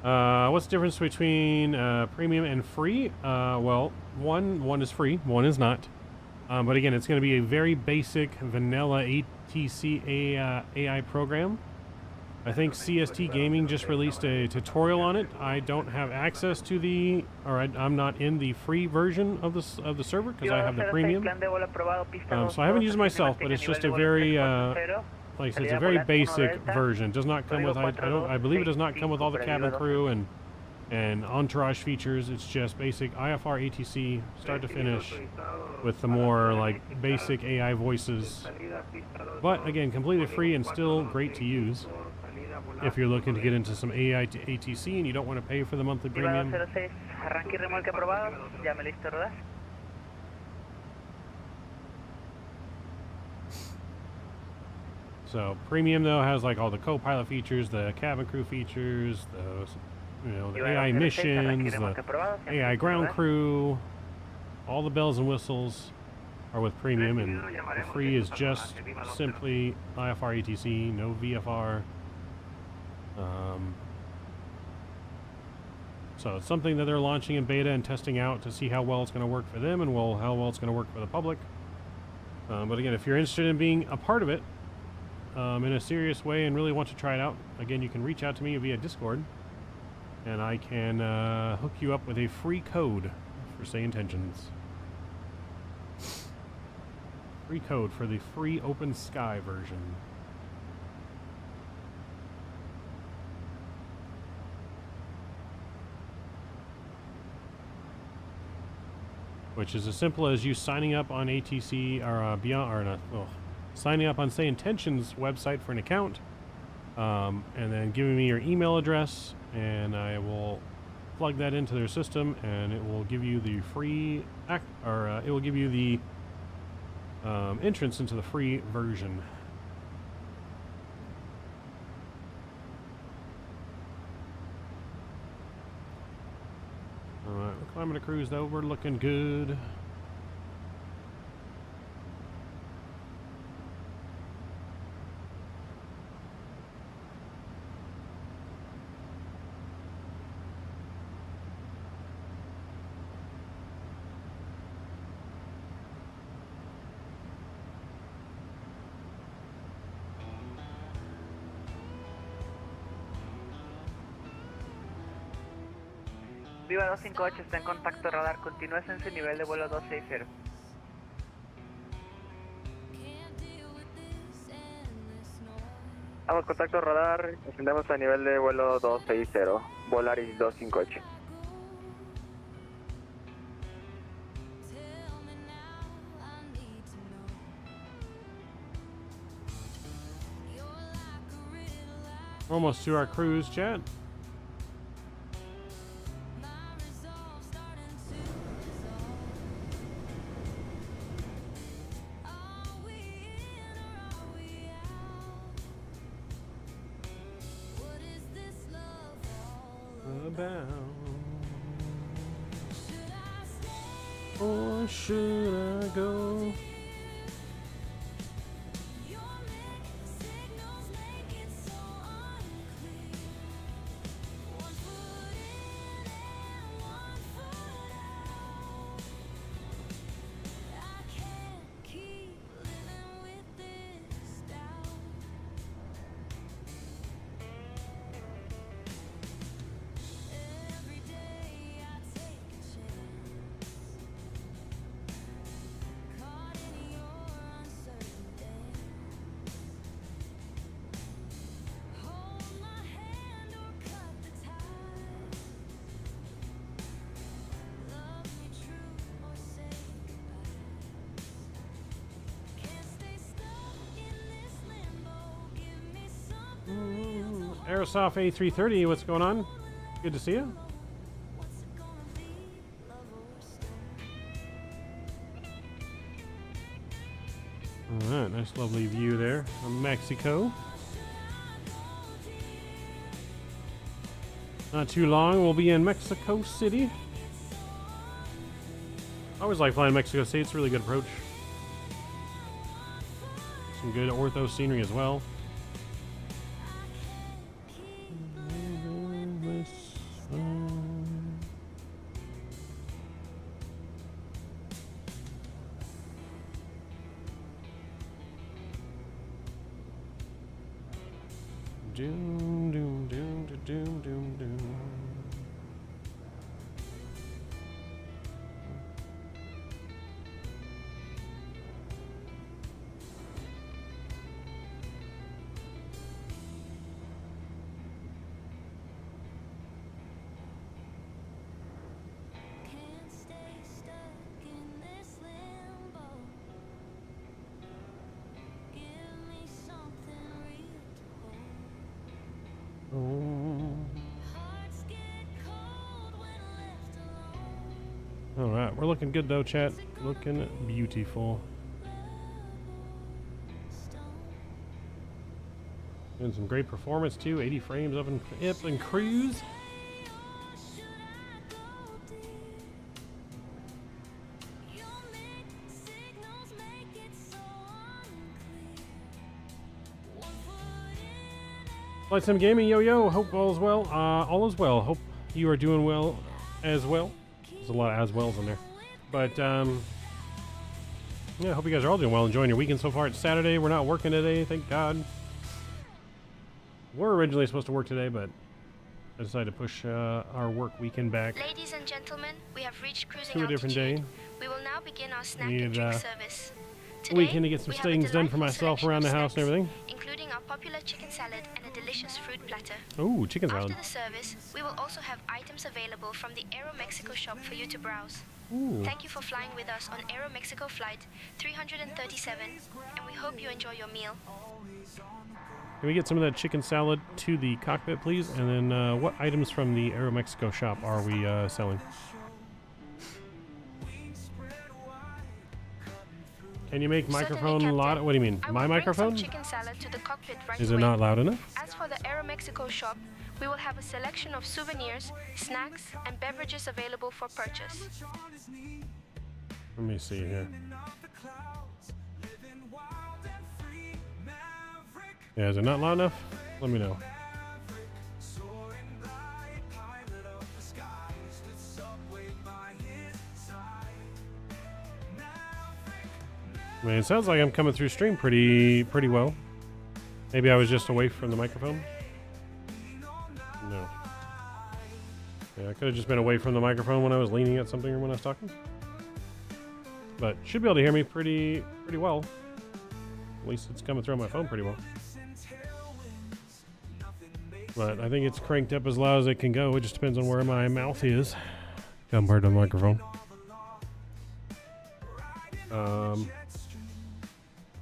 What's the difference between premium and free? Well, one is free, one is not. But again, it's going to be a very basic vanilla ATC AI program. I think CST Gaming just released a tutorial on it. I don't have access to the, or I'm not in the free version of the server because I have the premium. So I haven't used it myself, but it's just a very like I said, it's a very basic version. It does not come with, I believe it does not come with all the cabin crew and entourage features. It's just basic IFR ATC, start to finish, with the more like basic AI voices. But again, completely free and still great to use if you're looking to get into some AI to ATC and you don't want to pay for the monthly premium. So premium though has like all the co-pilot features, the cabin crew features, the AI missions, the AI ground crew, all the bells and whistles are with premium, and the free is just simply IFR ATC, no VFR. So it's something that they're launching in beta and testing out to see how well it's going to work for them and how well it's going to work for the public. But again, if you're interested in being a part of it in a serious way and really want to try it out, again, you can reach out to me via Discord, and I can hook you up with a free code for Sayintentions. Free code for the free Open Sky version. Which is as simple as you signing up on ATC or signing up on Sayintentions website for an account, and then giving me your email address, and I will plug that into their system, and it will give you the free it will give you the entrance into the free version. Alright, we're climbing a cruise though, we're looking good. Viva 258, está en contacto radar, continúes en su nivel de vuelo 260. Vamos, contacto radar, ascendemos a nivel de vuelo 260, Volaris 258. We're almost to our cruise, chat. Or should I go? Aerosoft A330, what's going on? Good to see you. Alright, nice lovely view there of Mexico. Not too long, we'll be in Mexico City. I always like flying Mexico City, it's a really good approach. Some good ortho scenery as well. Doom, doom, doom, doom, doom, doom. Alright, we're looking good though, chat. Looking beautiful. Doing some great performance too. 80 frames up in cruise. Flight Sim Gaming, yo, hope all is well. All is well. Hope you are doing well as well. There's a lot of as wells in there. But, yeah, I hope you guys are all doing well, enjoying your weekend so far. It's Saturday. We're not working today, thank God. We're originally supposed to work today, but I decided to push our work weekend back. Ladies and gentlemen, we have reached cruising to a different day. We will now begin our snack Need, and drink service. Today, weekend to get some things done for myself around the house and everything. Including our popular chicken salad and a delicious fruit platter. Oh, chicken salad. After the service, we will also have items available from the Aeromexico shop for you to browse. Ooh. Thank you for flying with us on Aeromexico flight 337, and we hope you enjoy your meal. Can we get some of that chicken salad to the cockpit, please? And then what items from the Aeromexico shop are we selling? Can you make microphone loud? What do you mean? My microphone? Chicken salad to the cockpit right Is it not loud enough? As for the Aeromexico shop, we will have a selection of souvenirs, snacks, and beverages available for purchase. Let me see here. Yeah, is it not loud enough? Let me know. I mean, it sounds like I'm coming through stream pretty well. Maybe I was just away from the microphone. No. Yeah, I could have just been away from the microphone when I was leaning at something or when I was talking. But should be able to hear me pretty well. At least it's coming through on my phone pretty well. But I think it's cranked up as loud as it can go. It just depends on where my mouth is compared to the microphone.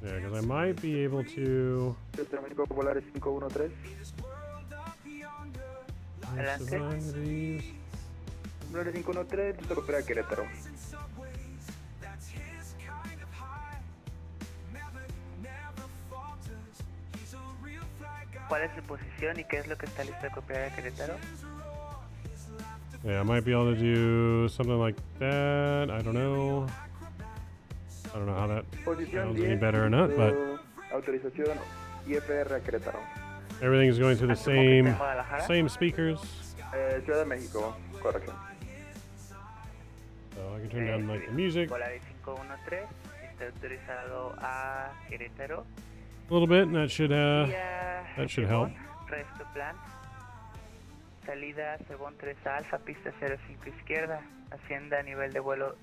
Yeah, because I might be able to. ¿Cuál es su posición y qué es lo que está listo de copiar a Querétaro? Yeah, I might be able to do something like that. I don't know. I don't know how that sounds any better or not, but Autorización IFR a Querétaro. everything's going through the same speakers. Ciudad de México, correcto. So I can turn down like the music Volaris 513, está autorizado a Querétaro. a little bit, and that should help. Resto plan. Salida Cebón 3 Alfa, pista 05 izquierda, hacienda nivel de vuelo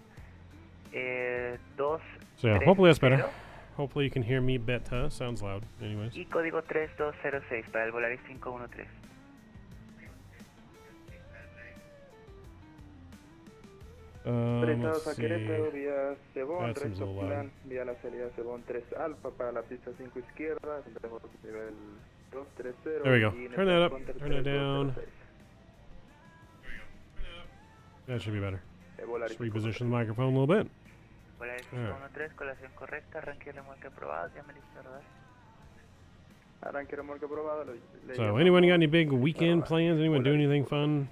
2. So yeah, hopefully that's better. Hopefully you can hear me better. Sounds loud, anyways. Y código 3206 para el Volaris 513. Autorizados a Let's Querétaro see. vía Cebón, That seems a resto little plan, loud. vía la salida Cebón 3 Alfa para la pista 5 izquierda, tenemos nivel 230. There we go. y Turn that up, Counter turn it down. 3206. That should be better. Volaris Just reposition the microphone a little bit. Volaris Alright. 513, colación correcta, arranque y remolque aprobado, ya me listo, ¿verdad? Arranque remolque aprobado. So anyone got any big weekend plans? Anyone do anything fun?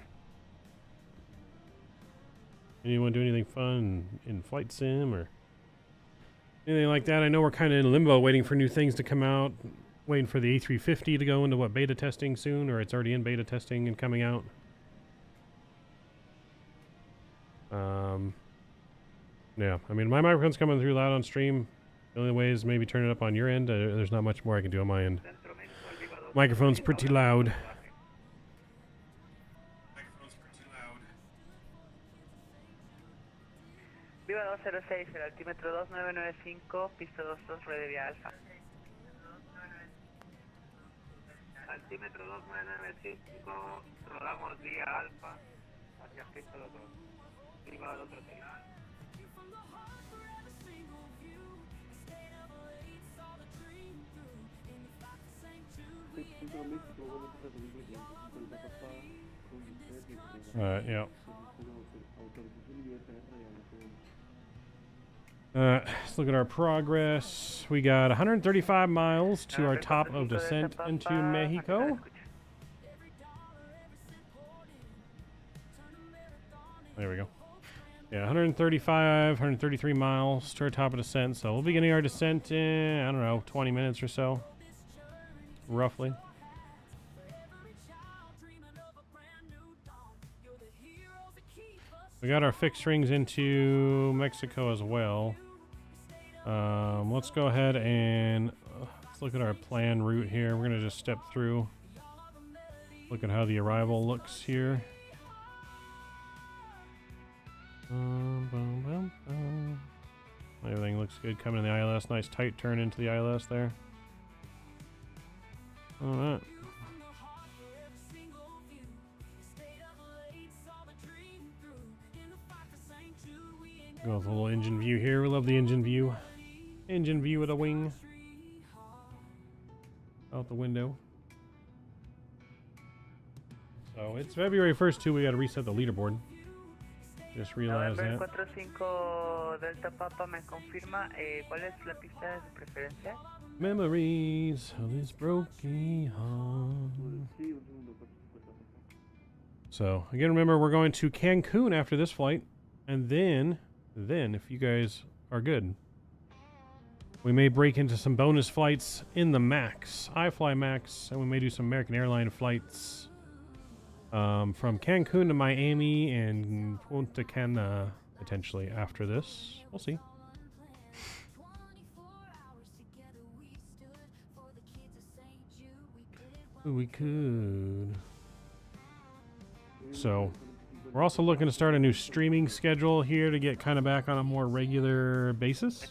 Anyone do anything fun in Flight Sim or anything like that? I know we're kind of in limbo waiting for new things to come out. Waiting for the A350 to go into what, beta testing soon, or it's already in beta testing and coming out. Yeah, I mean, my microphone's coming through loud on stream. The only way is maybe turn it up on your end. There's not much more I can do on my end. Microphone's pretty loud. Viva 206, el altímetro 2995, pista 22, red vía alfa. Altímetro 2995, rodamos vía alfa, hacia pista 22, Viva 206. Yeah. Let's look at our progress. We got 135 miles to our top of descent into Mexico. There we go. Yeah, 135, 133 miles to our top of descent. So we'll be getting our descent in, I don't know, 20 minutes or so. Roughly. We got our fixed rings into Mexico as well. Let's go ahead and let's look at our planned route here. We're going to just step through. Look at how the arrival looks here. Everything looks good coming in the ILS. Nice tight turn into the ILS there. Alright. Go with a little engine view here. We love the engine view. Engine view with a wing. Out the window. So it's February 1st too. We got to reset the leaderboard. Just realized that. 45 Delta Papa me confirma, ¿cuál es la pista de su preferencia? Memories of this broken heart. So again, remember we're going to Cancun after this flight, and then if you guys are good, we may break into some bonus flights in the Max. I fly Max, and we may do some American Airlines flights from Cancun to Miami and Punta Cana potentially after this. We'll see. We could. So we're also looking to start a new streaming schedule here to get kind of back on a more regular basis.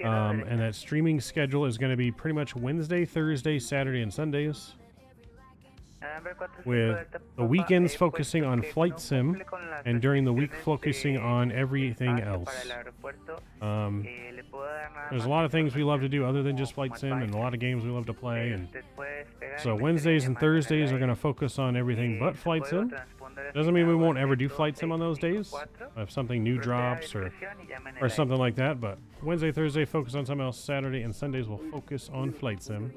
And that streaming schedule is going to be pretty much Wednesday, Thursday, Saturday, and Sundays, with the weekends focusing on flight sim and during the week focusing on everything else. There's a lot of things we love to do other than just flight sim, and a lot of games we love to play, and so Wednesdays and Thursdays are going to focus on everything but flight sim. Doesn't mean we won't ever do flight sim on those days if something new drops or something like that, but Wednesday, Thursday focus on something else. Saturday and Sundays will focus on flight sim,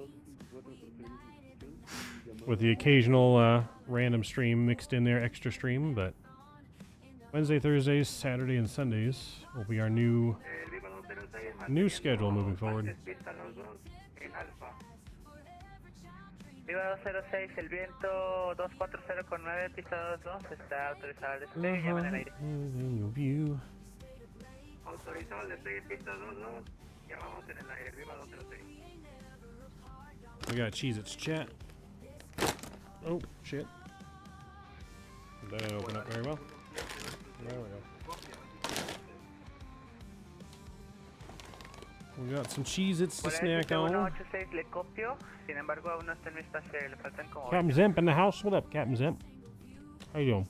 with the occasional random stream mixed in there, extra stream. But Wednesday, Thursdays, Saturday, and Sundays will be our new schedule moving forward. Viva 206, el viento 240 con 9, pista 22, está autorizado el despegue, llamen al aire. Autorizado el despegue, pista 22, llamamos en el aire, viva 206. We got Cheez-Its chat. Oh, shit. That didn't open up very well. There we go. We got some Cheez-Its to snack on. Captain Zemp in the house. What up, Captain Zemp? How you doing?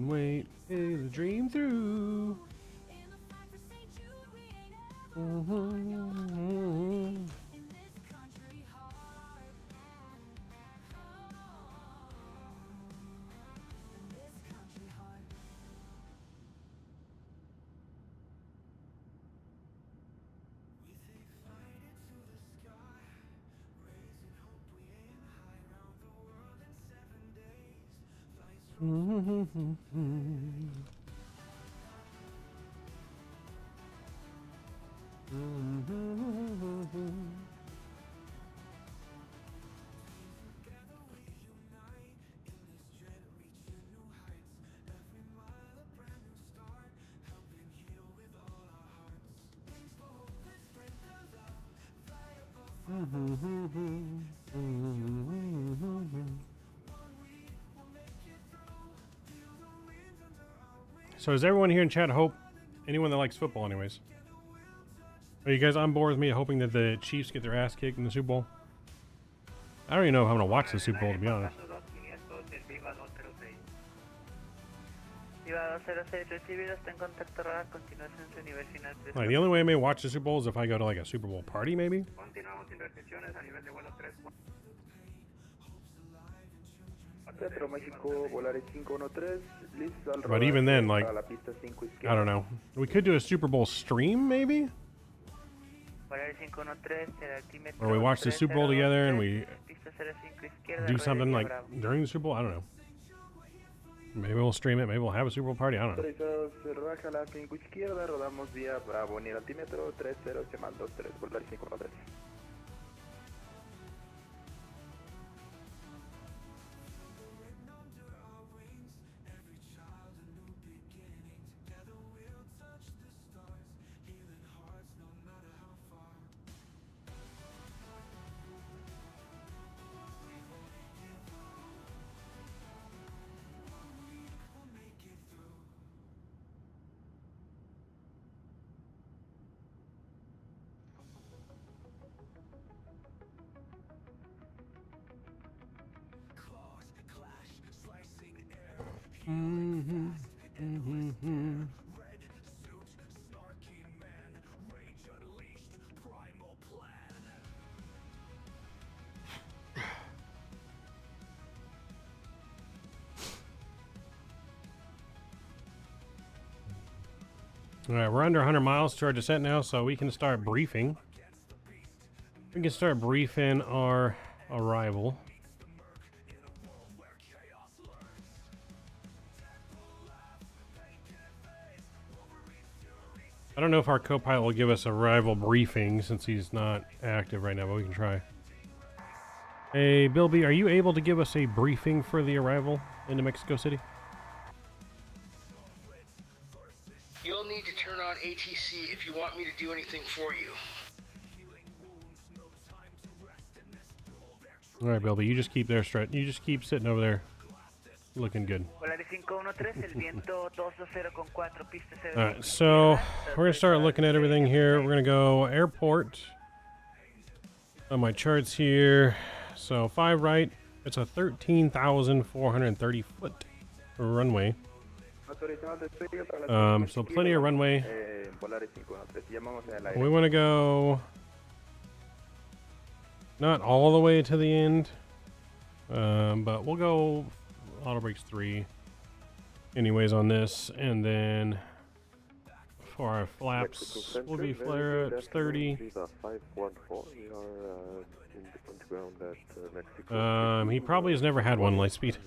Wait, is a dream through. So is everyone here in chat hope? Anyone that likes football anyways? Are you guys on board with me hoping that the Chiefs get their ass kicked in the Super Bowl? I don't even know if I'm going to watch the Super Bowl, to be honest. Like, the only way I may watch the Super Bowl is if I go to like a Super Bowl party, maybe. But even then, like, I don't know. We could do a Super Bowl stream, maybe? Or we watch the Super Bowl together and we do something like during the Super Bowl. I don't know. Maybe we'll stream it. Maybe we'll have a Super Bowl party. I don't know. All right, we're under 100 miles to our descent now, so we can start briefing. We can start briefing our arrival. I don't know if our co-pilot will give us a arrival briefing since he's not active right now, but we can try. Hey, Bilby, are you able to give us a briefing for the arrival into Mexico City? You'll need to turn on ATC if you want me to do anything for you. All right, Bilby, you just keep there straight. You just keep sitting over there, looking good. All right, so we're gonna start looking at everything here. We're gonna go airport. On my charts here, so 5 right. It's a 13,430 foot runway. So plenty of runway. We want to go not all the way to the end, but we'll go auto brakes 3 anyways on this, and then for our flaps we'll be flare at 30. He probably has never had one light speed.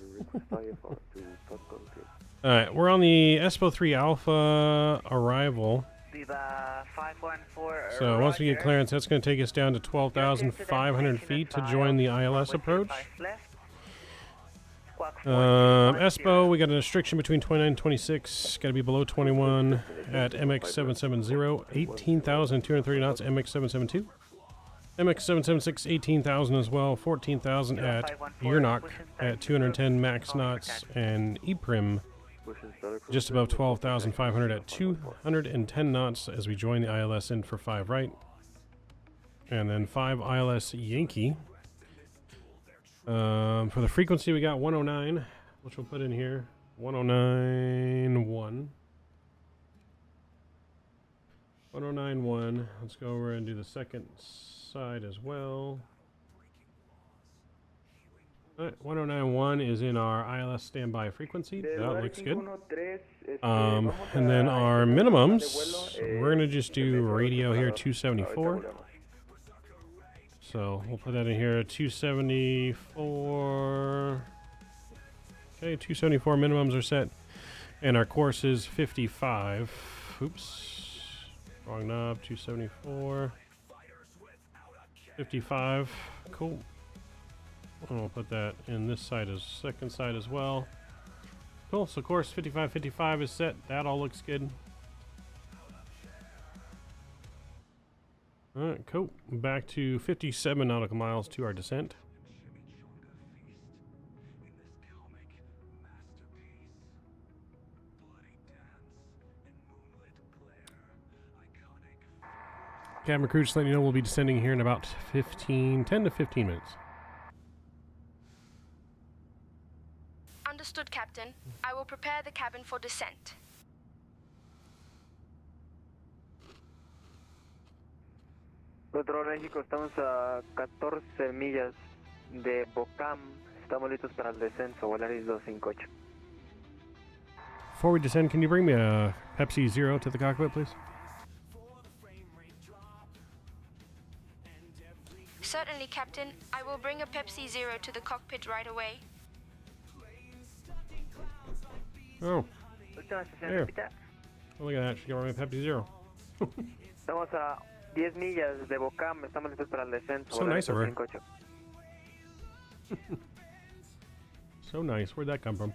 Alright, we're on the Espo 3 Alpha arrival. So once we get clearance, that's going to take us down to 12,500 feet to join the ILS approach. Espo, we got a restriction between 29 and 26. Got to be below 21 at MX770, 18,230 knots, MX772. MX776, 18,000 as well, 14,000 at Yernok at 210 max knots, and EPRIM just above 12,500 at 210 knots as we join the ILS in for 5 right. And then 5 ILS Yankee. For the frequency, we got 109, which we'll put in here. 109.1. 109.1. Let's go over and do the second side as well. Alright, 109.1 is in our ILS standby frequency. That looks good. And then our minimums, we're going to just do radio here, 274. So we'll put that in here, 274. Okay, 274 minimums are set. And our course is 55. Oops. Wrong knob, 274. 55. Cool. And we'll put that in this side as second side as well. Cool, so course 55 is set. That all looks good. Alright, cool. Back to 57 nautical miles to our descent. Cabin crew, just letting you know we'll be descending here in about 10 to 15 minutes. Understood, Captain. I will prepare the cabin for descent. Control México, estamos a 14 millas de Bocam. Estamos listos para el descenso, Volaris 258. Before we descend, can you bring me a Pepsi Zero to the cockpit, please? Certainly, Captain. I will bring a Pepsi Zero to the cockpit right away. Oh, Última estación, there. repita. Oh, look at that. She got me a Pepsi Zero. Estamos a 10 millas de Bocam. Estamos listos para el descenso, So Volaris nice of her. 258. So nice. Where'd that come from?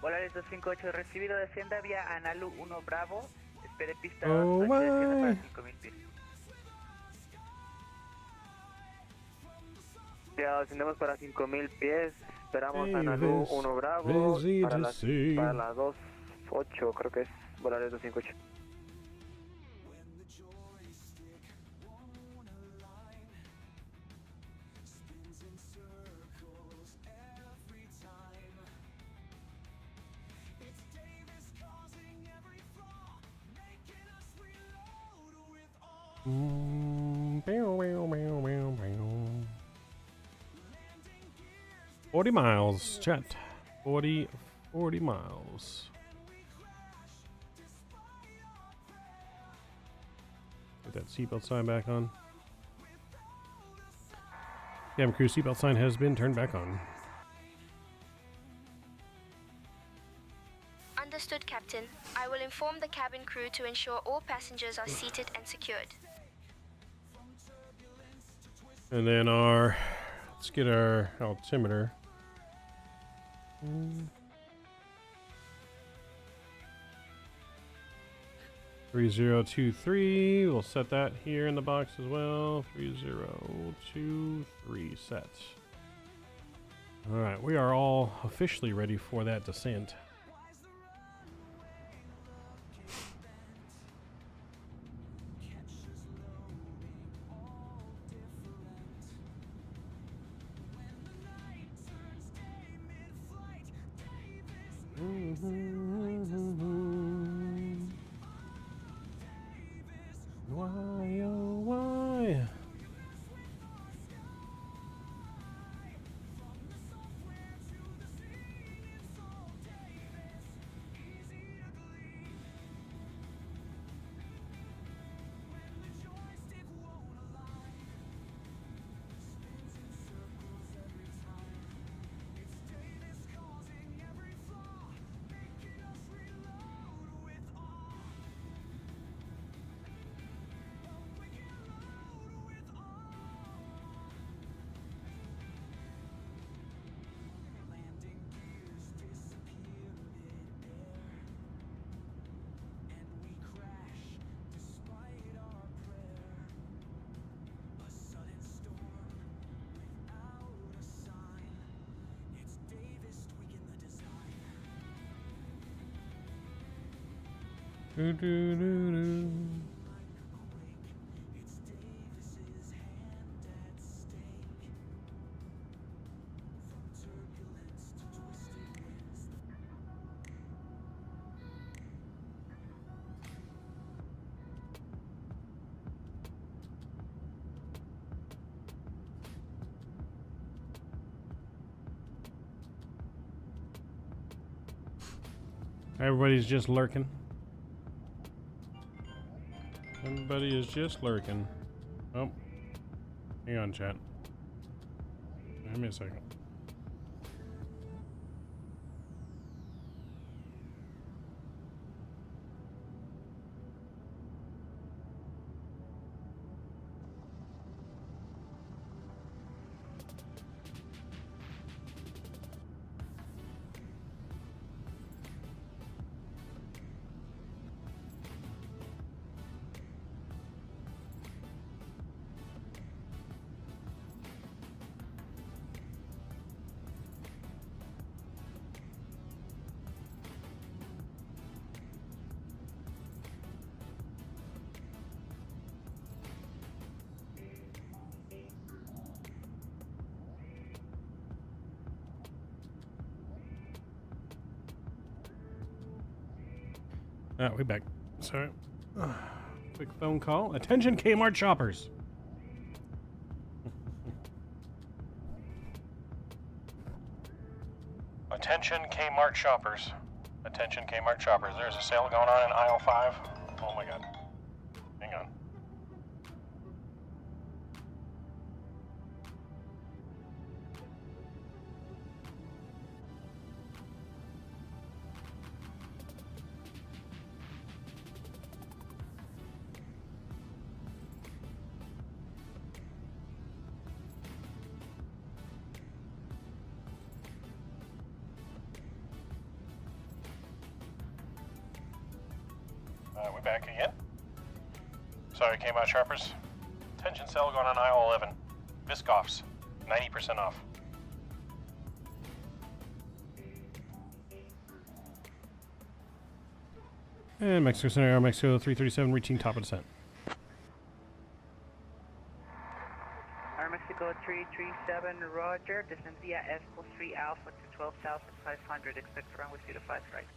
Volaris 258 recibido, descienda vía Analu 1 Bravo. Espere pista Oh, 8, descienda para my. 5000 pies. Ya ascendemos para 5000 pies. Esperamos a Davis, Analu 1 Bravo busy para to la see. 28, creo que es Volaris 258. Bow, bow, bow, bow, bow. 40 miles, chat. 40 miles. Get that seatbelt sign back on. Cabin crew seatbelt sign has been turned back on. Understood, Captain. I will inform the cabin crew to ensure all passengers are seated and secured. And then let's get our altimeter. 3023. We'll set that here in the box as well. 3023 set. All right, we are all officially ready for that descent. Why, oh, why? Do, do, do, do. Everybody's just lurking. Everybody is just lurking. Oh. Hang on, chat. Give me a second. We back. Sorry. Quick phone call. Attention Kmart shoppers. Attention Kmart shoppers. Attention Kmart shoppers. There's a sale going on in aisle 5. Oh my god. Hang on. We're back again. Sorry, Kmart shoppers. Attention sale going on aisle 11. Viscoffs, 90% off. And Mexico Center, Aeromexico 337 reaching top of descent. Aeromexico 337, roger. Descend via S+3 Alpha to 12,500. Expect runway 05 right.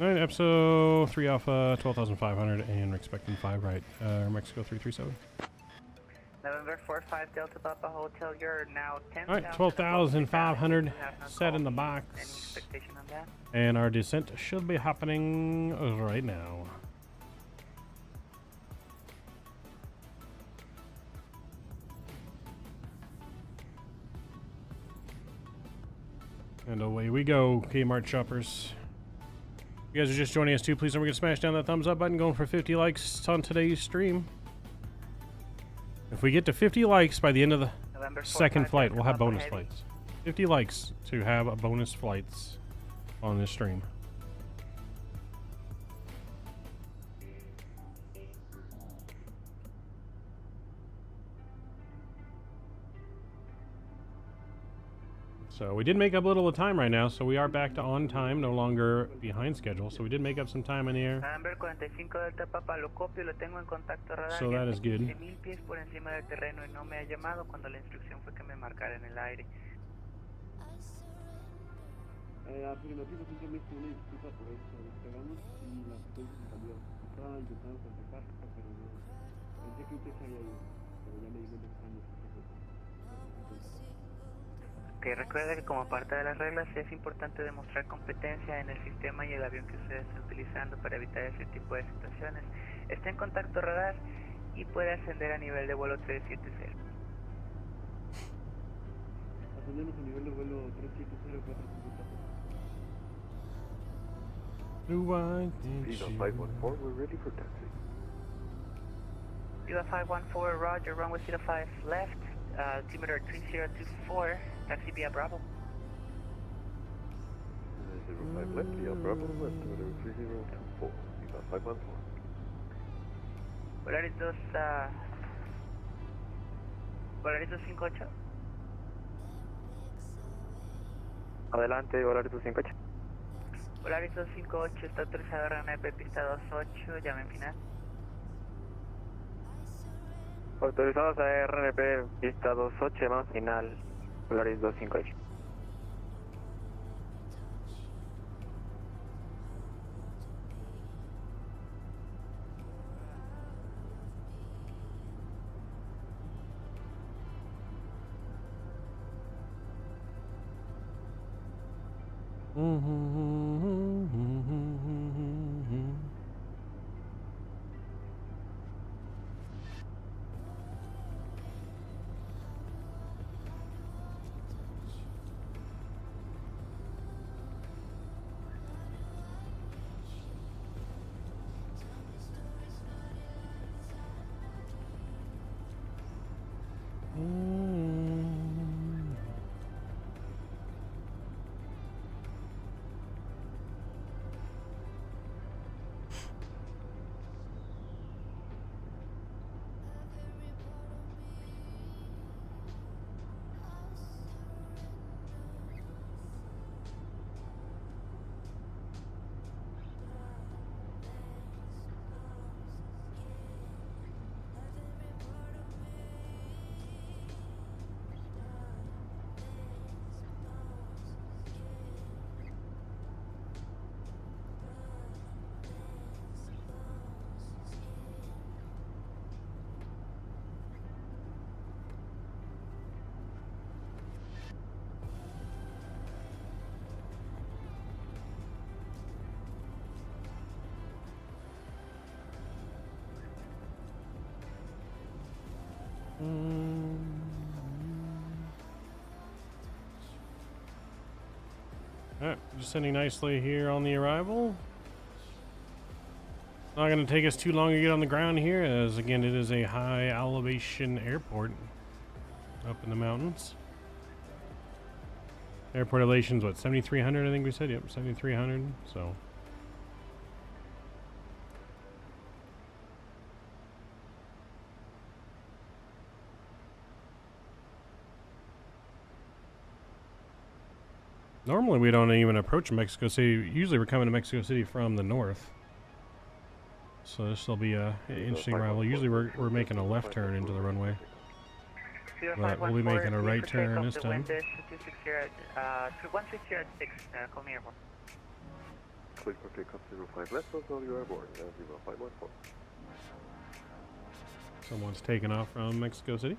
Alright, episode 3 Alpha, 12,500, and we're expecting 5 right. Mexico 337. November 45 Delta Papa Hotel, you're now 10,000. Alright, 12,500 set in the Any box. expectation on that? And our descent should be happening right now. And away we go, Kmart shoppers. If you guys are just joining us too, please don't forget to smash down that thumbs up button. Going for 50 likes on today's stream. If we get to 50 likes by the end of the second flight, we'll have bonus flights. 50 likes to have bonus flights on this stream. So we did make up a little of time right now, so we are back to on time, no longer behind schedule. So we did make up some time in the air. So that is good. Afirmativo, simplemente una disculpa por eso. Despegamos y la secuencia se cambió. Estaba intentando contactar, pero no. Pensé que usted se había ido, pero ya me di cuenta que estaban Que recuerde que como parte de las reglas es importante demostrar competencia en el sistema y el avión que usted está utilizando para evitar ese tipo de situaciones. Está en contacto radar y puede ascender a nivel de vuelo 370. Ascendemos a nivel de vuelo 370-450. Viva 514, we're ready for taxi. Viva 514, roger, runway 05 left, altimeter 3024, taxi via Bravo. 05 left, via Bravo, altimeter 3024, Viva 514. Volaris 258. Adelante, Volaris 258. Volaris 258 está autorizado a RNP pista 28, llame final. Autorizados a RNP pista 28, llama final, Volaris 258. Alright, descending nicely here on the arrival. Not going to take us too long to get on the ground here, as again it is a high elevation airport up in the mountains. Airport elevation's what, 7,300 I think we said? Yep, 7,300, so. Normally we don't even approach Mexico City. Usually we're coming to Mexico City from the north. So this will be an interesting arrival. Usually we're making a left turn into the runway. But we'll be making a right turn this time. 1606, call me airport. Clear for takeoff 05 left, so you are aboard, 0514. Someone's taking off from Mexico City.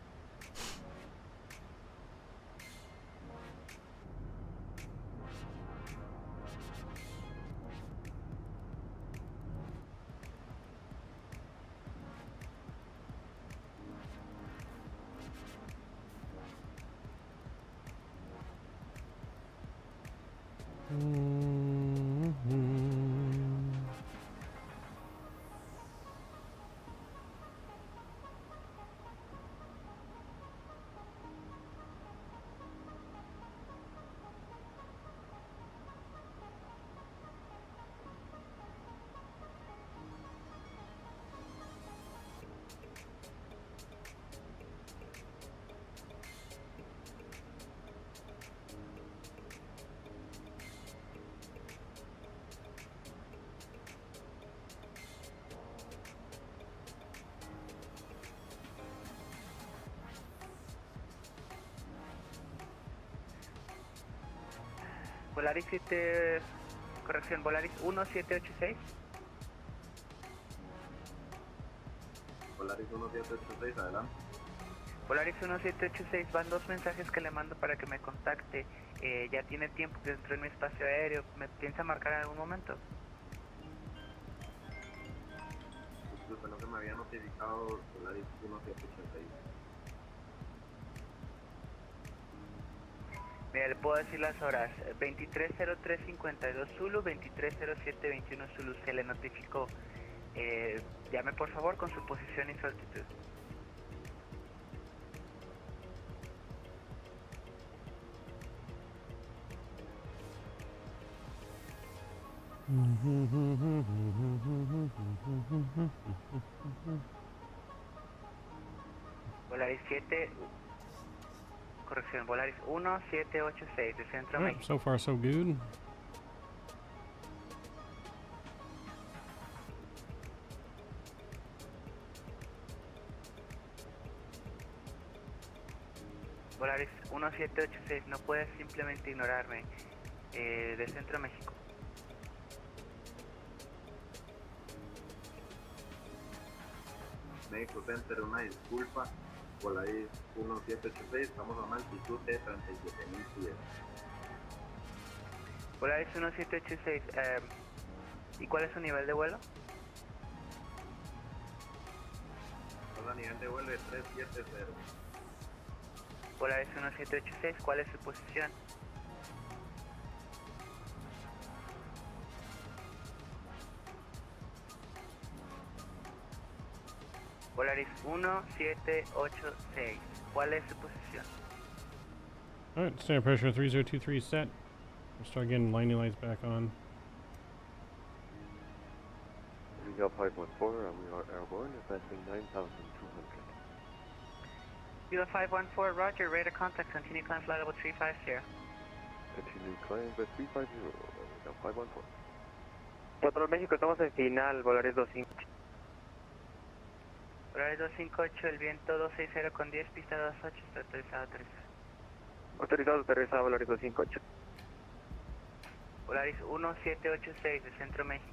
Volaris 7, corrección, Volaris 1786. Volaris 1786, adelante. Volaris 1786, van dos mensajes que le mando para que me contacte. Ya tiene tiempo que entró en mi espacio aéreo. ¿Me piensa marcar en algún momento? Disculpe, no se me había notificado Volaris 1786. Mira, le puedo decir las horas. 23:03:52 Zulu, 23:07:21 Zulu. Se le notificó. Llame por favor con su posición y su altitud. Volaris 7, corrección, Volaris 1786 de Centro México. So far so good. Volaris 1786, no puedes simplemente ignorarme. De Centro México. México Center, una disculpa. Volaris 1786, estamos a una altitud de 37,000 pies. Volaris 1786, ¿y cuál es su nivel de vuelo? A nivel de vuelo de 370. Volaris 1786, ¿cuál es su posición? Volaris 1786, ¿cuál es su posición? Alright, standard pressure 3023 set. We'll start getting landing lights back on. We got 514 and we are airborne, advancing 9,200. Kilo 514, roger, radar contact, continue climb flight level 350. Continue climb at 350, we got 514. Control México, estamos en final, Volaris 258. Volaris 258, el viento 260 con 10, pista 28, está autorizado aterrizar. Autorizado aterrizado, Volaris 258. Volaris 1786 de Centro México.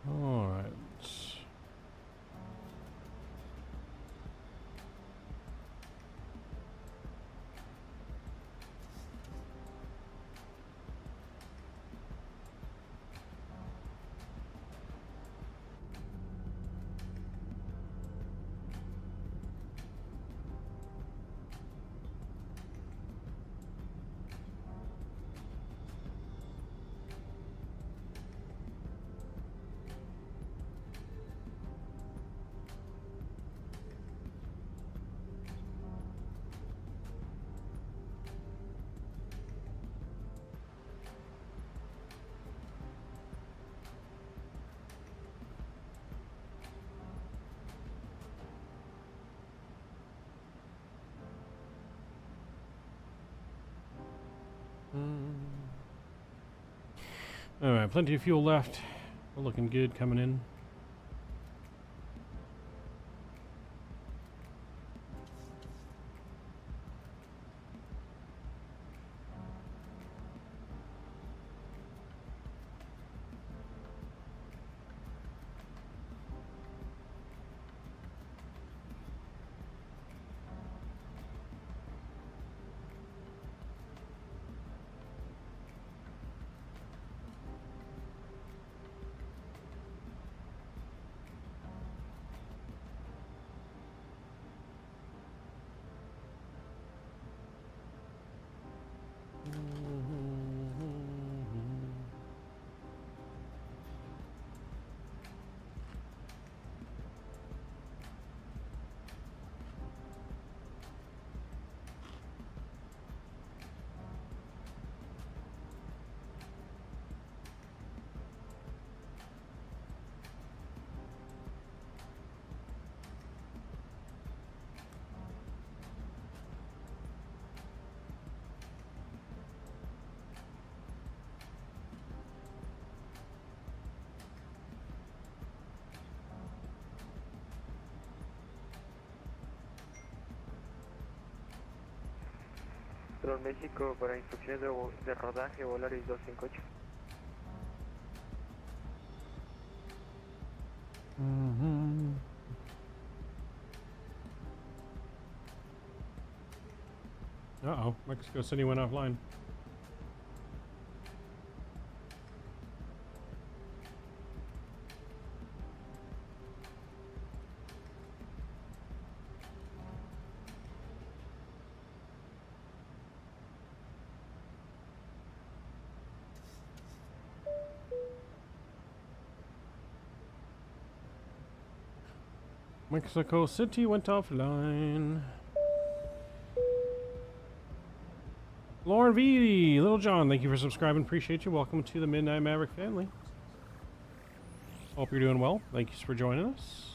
All right. All right, plenty of fuel left. We're looking good coming in. Aeromexico para instrucciones de rodaje, Volaris 258. Uh-oh, Mexico City went offline. Mexico City went offline. Lauren V, Little John, thank you for subscribing. Appreciate you. Welcome to the Midnight Maverick family. Hope you're doing well. Thanks for joining us.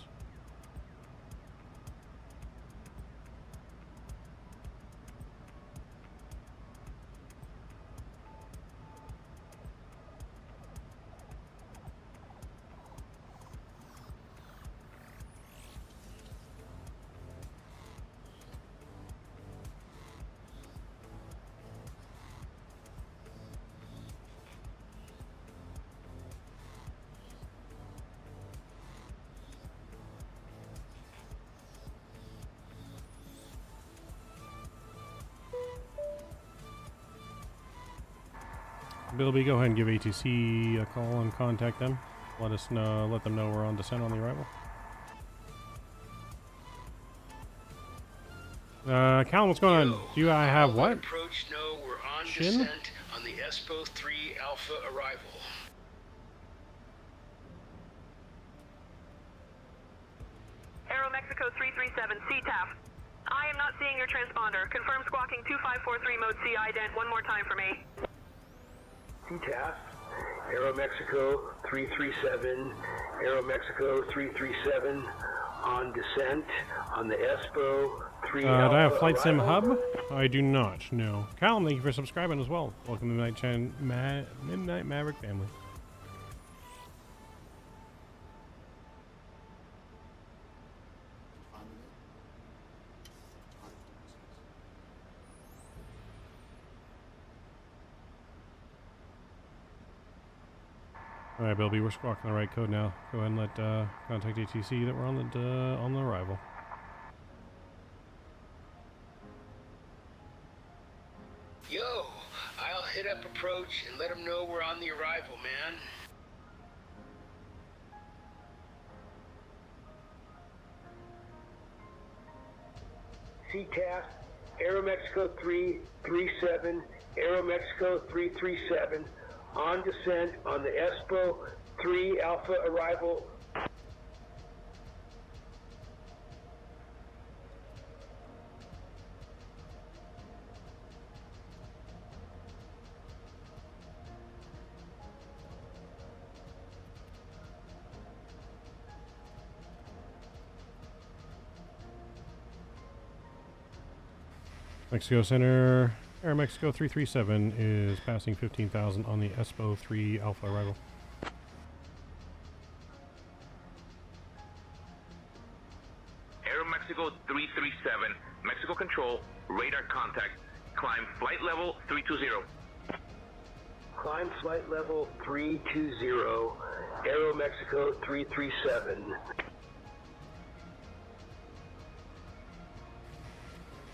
Bilby, go ahead and give ATC a call and contact them. Let us know. Let them know we're on descent on the arrival. Callum, what's going on? Do I have what? Approach, no, we're on Shin? descent on the ESPO 3 Alpha arrival. Aeromexico 337, CTAF. I am not seeing your transponder. Confirm squawking 2543 mode C ident one more time for me. CTAF, Aeromexico 337, Aeromexico 337 on descent on the ESPO 3 do I have Flight Sim Hub? I do not, no. Callum, thank you for subscribing as well. Welcome to the Midnight Maverick family. All right, Bilby, we're squawking the right code now. Go ahead and let contact ATC that we're on the arrival. Yo, I'll hit up approach and let them know we're on the arrival, man. CTAF, Aeromexico 337, Aeromexico 337, on descent on the Expo 3 Alpha arrival. Mexico Center, Aeromexico 337 is passing 15,000 on the Expo 3 Alpha arrival. Aeromexico 337, Mexico Control, radar contact, climb flight level 320. Climb flight level 320, Aeromexico 337.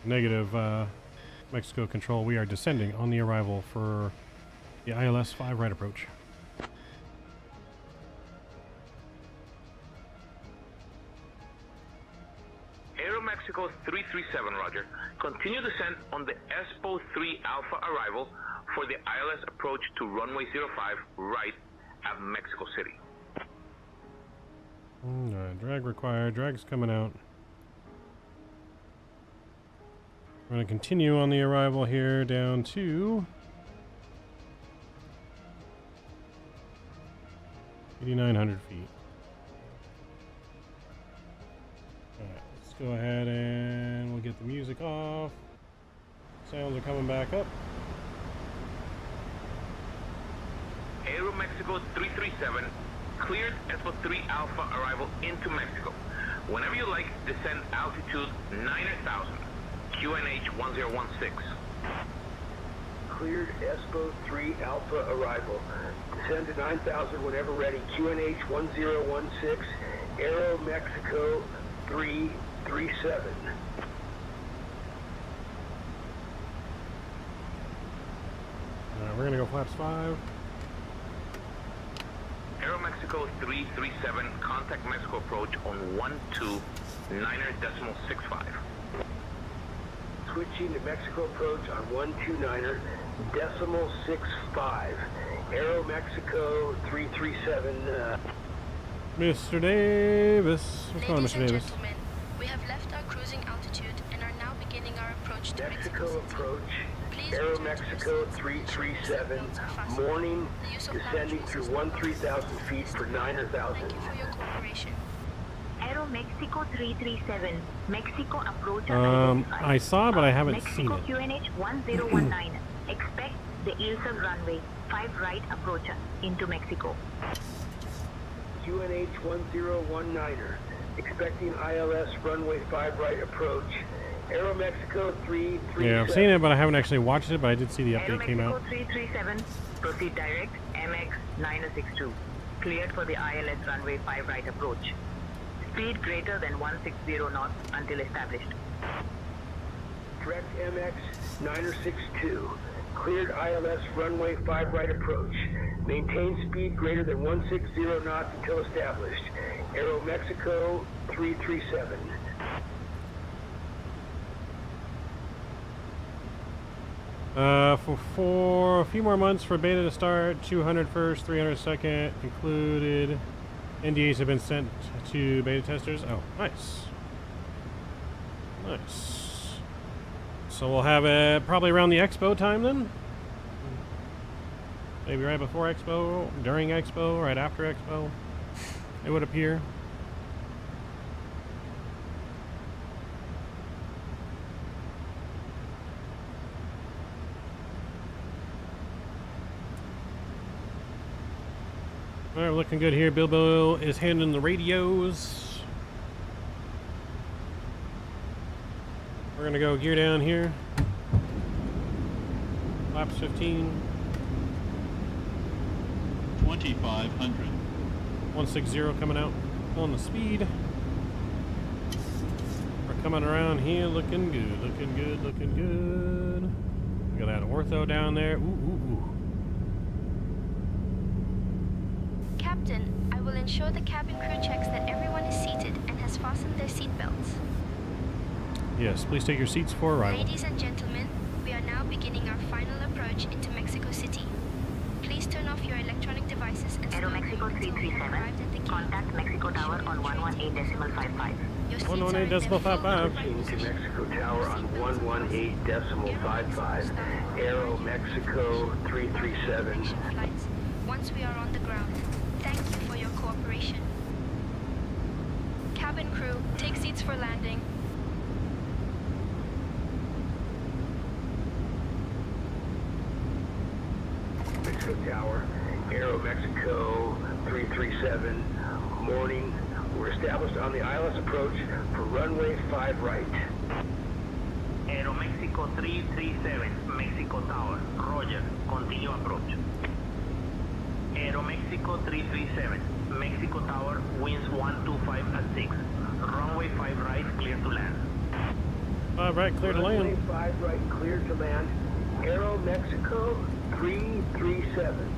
Negative, Mexico Control. We are descending on the arrival for the ILS 5 right approach. Aeromexico 337, roger. Continue descent on the Expo 3 Alpha arrival for the ILS approach to runway 05 right at Mexico City. Drag required. Drag's coming out. We're going to continue on the arrival here down to 8,900 feet. Alright, let's go ahead and we'll get the music off. Sounds are coming back up. Aeromexico 337, cleared Expo 3 Alpha arrival into Mexico. Whenever you like, descend altitude 9,000. QNH 1016. Cleared Expo 3 Alpha arrival. Descend to 9,000 whenever ready. QNH 1016. Aeromexico 337. Alright, we're gonna go flaps 5. Aeromexico 337, contact Mexico approach on 129.65. Switching to Mexico approach on 129.65. Aeromexico 337. Mr. Davis. What's going on, Mr. Davis? Gentlemen, we have left our cruising altitude and are now beginning our approach to Mexico City. approach. Please Aeromexico 337. Morning. Descending through 13,000 feet for 9,000. Thank you for your cooperation. Aeromexico 337, Mexico approach I saw, but I haven't seen it. Mexico QNH 1019. Expect the ILSA runway 5 right approach into Mexico. QNH 1019er. Expecting ILS runway 5 right approach. Aeromexico 337. Yeah, I've seen it, but I haven't actually watched it, but I did see the update came out. Aeromexico 337, proceed direct, MX 962. Cleared for the ILS runway 5 right approach. Speed greater than 160 knots until established. Direct MX 962. Cleared ILS runway 5 right approach. Maintain speed greater than 160 knots until established. Aeromexico 337. For a few more months for beta to start, 200 first, 300 second included. NDAs have been sent to beta testers. Oh, nice. Nice. So we'll have it probably around the Expo time then? Maybe right before Expo, during Expo, right after Expo, it would appear. All right, we're looking good here. Bilbo is handling the radios. We're gonna go gear down here. Laps 15. 2,500. 160 coming out on the speed. We're coming around here looking good, looking good, looking good. Look at that ortho down there. Ooh, ooh, ooh. Captain, I will ensure the cabin crew checks that everyone is seated and has fastened their seatbelts. Yes, please take your seats for arrival. Ladies and gentlemen, we are now beginning our final approach into Mexico City. Please turn off your electronic devices and Aeromexico 337, contact Mexico Tower on 118.55. 118.55. To Mexico Tower on 118.55. Aeromexico 337. Flights once we are on the ground. Thank you for your cooperation. Cabin crew, take seats for landing. Mexico Tower, Aeromexico 337, morning. We're established on the ILS approach for runway 5 right. Aeromexico 337, Mexico Tower. Roger. Continue approach. Aeromexico 337, Mexico Tower, winds 125 at 6. Runway 5 right, clear to land. 5 right, clear to land. Runway 5 right, clear to land. Aeromexico 337.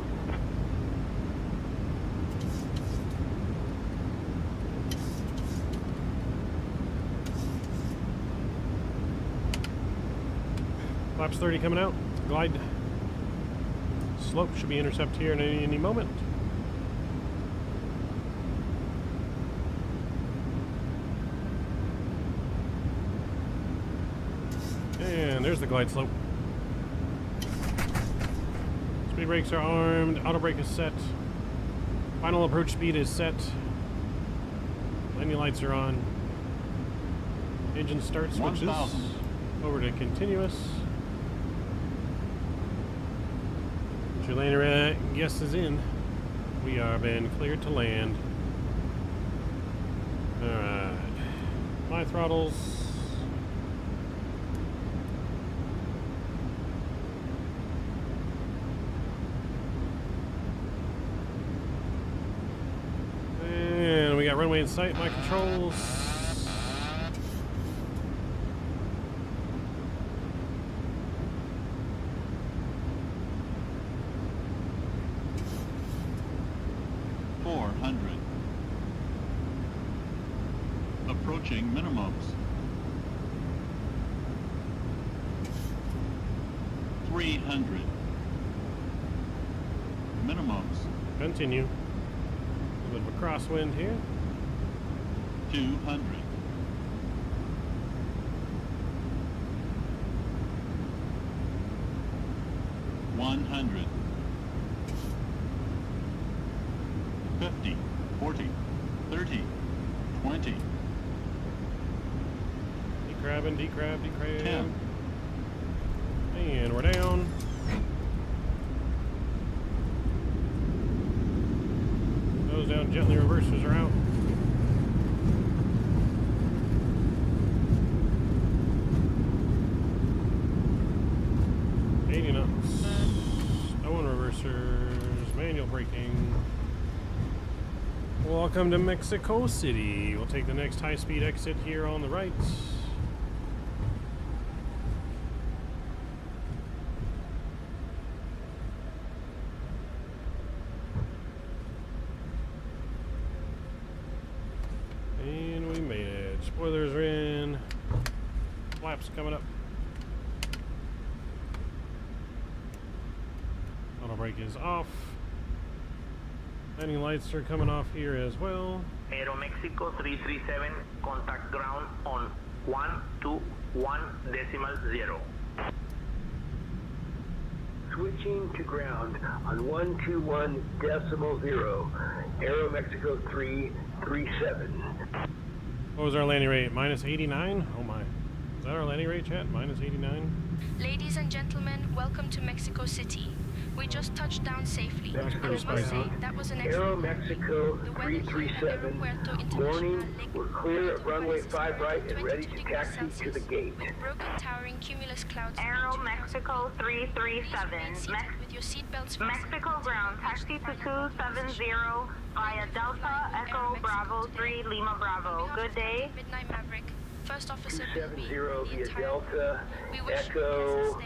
Flaps 30 coming out. Glide slope should be intercept here in any moment. And there's the glide slope. Speed brakes are armed. Auto brake is set. Final approach speed is set. Landing lights are on. Engine start switches 1,000. over to continuous. Your lander guest is in. We are been cleared to land. Alright. My throttles. And we got runway in sight, my controls. Approaching minimums. 300. Minimums. Continue. A little bit of a crosswind here. 200. 100. 50. 40. 30. 20. Decrabbing, decrab, decrab. 10. And we're down. Goes down gently, reverses are out. Stowing reversers, manual braking. Welcome to Mexico City. We'll take the next high-speed exit here on the right. And we made it. Spoilers are in. Flaps coming up. Auto brake is off. Landing lights are coming off here as well. Aeromexico 337, contact ground on 121.0. Switching to ground on 121.0. Aeromexico 337. What was our landing rate? Minus 89? Oh my. Is that our landing rate, chat? Minus 89? Ladies and gentlemen, welcome to Mexico City. We just touched down safely. That's And pretty I must spicy. say, that was an excellent Aeromexico The weather here at 337, Aeropuerto morning, Internacional we're clear at runway 5 right and 22 ready to degrees taxi to the Celsius, gate. with broken towering cumulus clouds. Aeromexico 337, With your seatbelts Mexico ground, taxi to 270 via Delta Echo Bravo 3 Lima Bravo. Good day. Midnight Maverick. First officer 270 via Delta Echo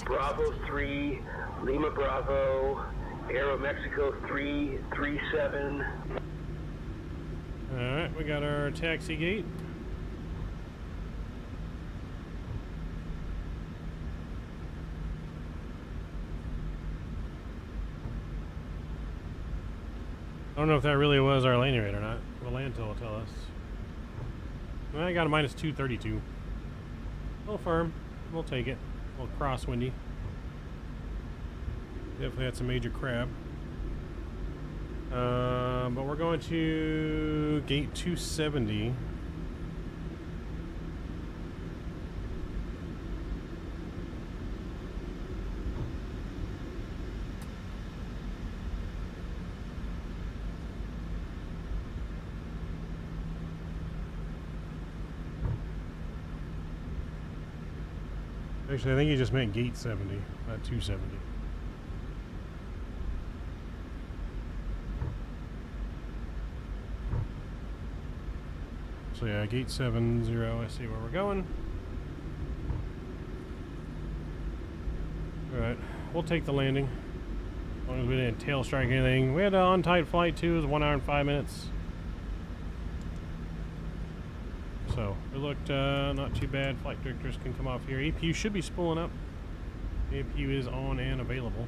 Bravo 3 Lima Bravo Aeromexico 337. Alright, we got our taxi gate. I don't know if that really was our landing rate or not. Volanta will tell us. Well, I got a minus 232. A little firm. We'll take it. A little crosswindy. Definitely had some major crab. But we're going to gate 270. Actually, I think he just meant gate 70, not 270. So yeah, gate 70, I see where we're going. Alright, we'll take the landing. As long as we didn't tail strike anything. We had an on-tight flight too, it was 1 hour and 5 minutes. So, it looked not too bad. Flight directors can come off here. APU should be spooling up. APU is on and available.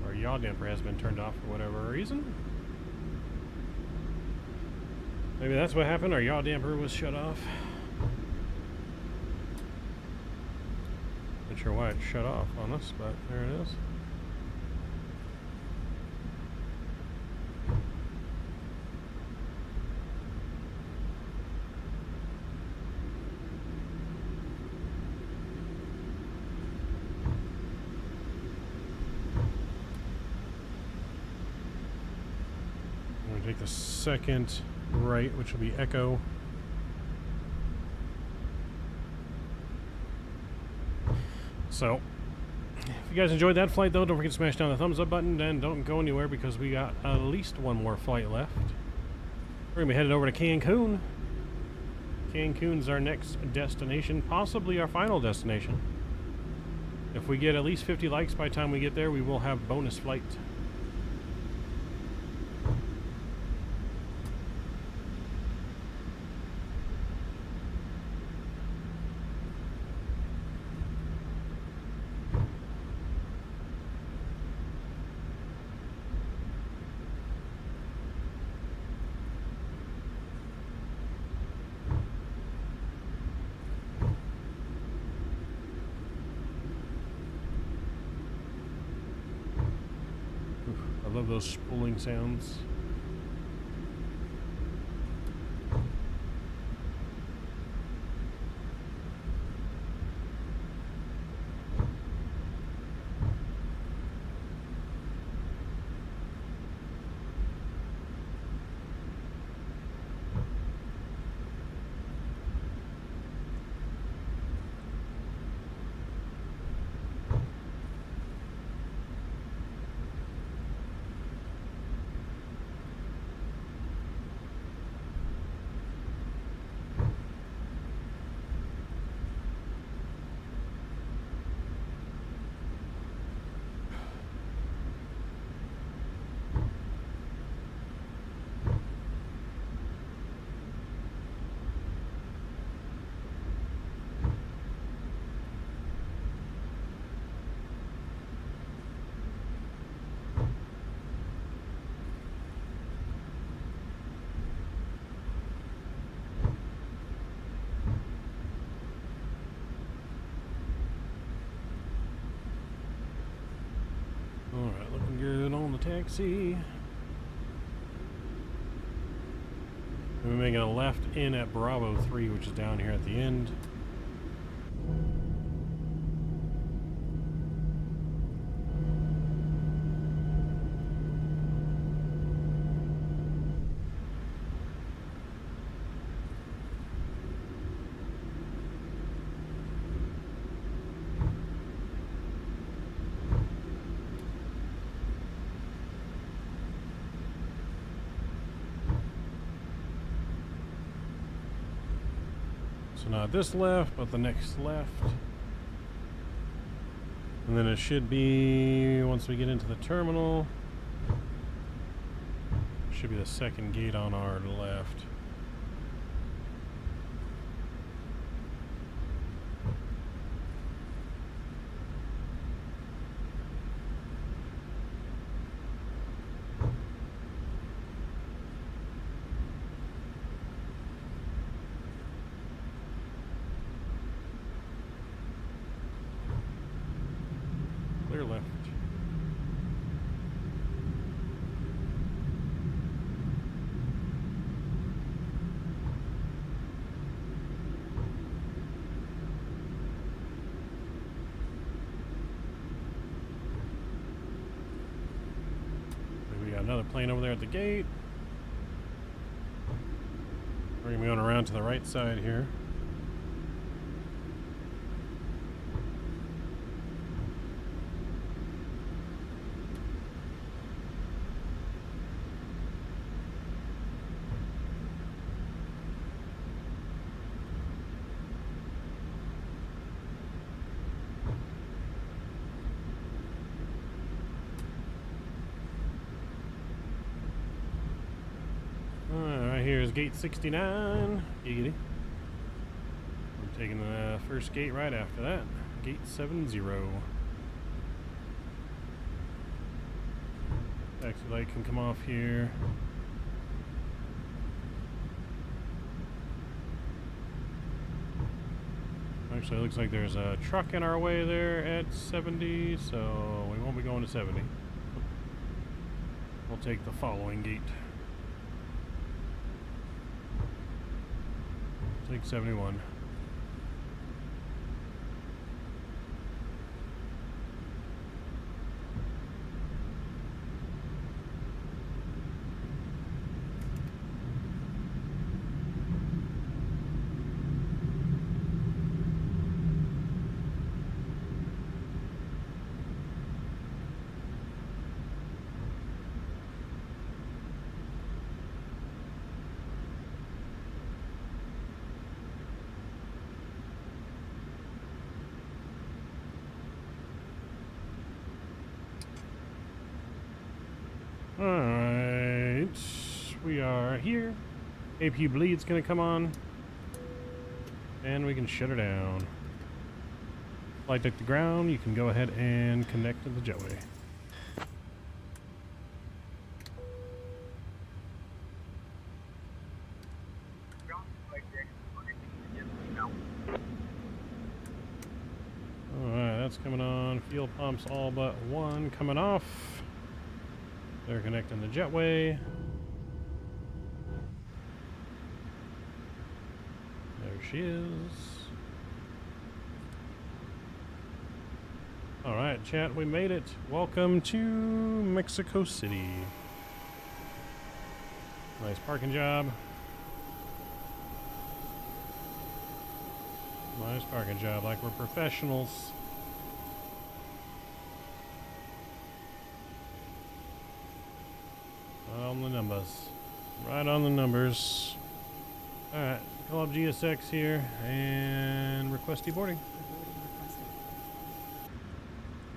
Our yaw damper has been turned off for whatever reason. Maybe that's what happened. Our yaw damper was shut off. Not sure why it shut off on us, but there it is. I'm going to take the second right, which will be Echo. So, if you guys enjoyed that flight though, don't forget to smash down the thumbs up button and don't go anywhere because we got at least one more flight left. We're going to be headed over to Cancun. Cancun's our next destination, possibly our final destination. If we get at least 50 likes by the time we get there, we will have bonus flight. I love those spooling sounds. Alright, looking good on the taxi. We're making a left in at Bravo 3, which is down here at the end. So not this left, but the next left. And then it should be, once we get into the terminal, should be the second gate on our left. Clear left. We got another plane over there at the gate. We're gonna be going around to the right side here. Here's gate 69. Giggity. I'm taking the first gate right after that. Gate 70. Taxi light can come off here. Actually, it looks like there's a truck in our way there at 70, so we won't be going to 70. We'll take the following gate. Take 71. Alright, we are here. AP bleed's gonna come on, and we can shut her down. Flight deck to ground, you can go ahead and connect to the jetway. Alright, that's coming on. Fuel pumps all but one coming off. They're connecting the jetway. There she is. Alright, chat, we made it. Welcome to Mexico City. Nice parking job. Nice parking job, like we're professionals. On the numbers. Right on the numbers. Alright, call up GSX here and request deboarding.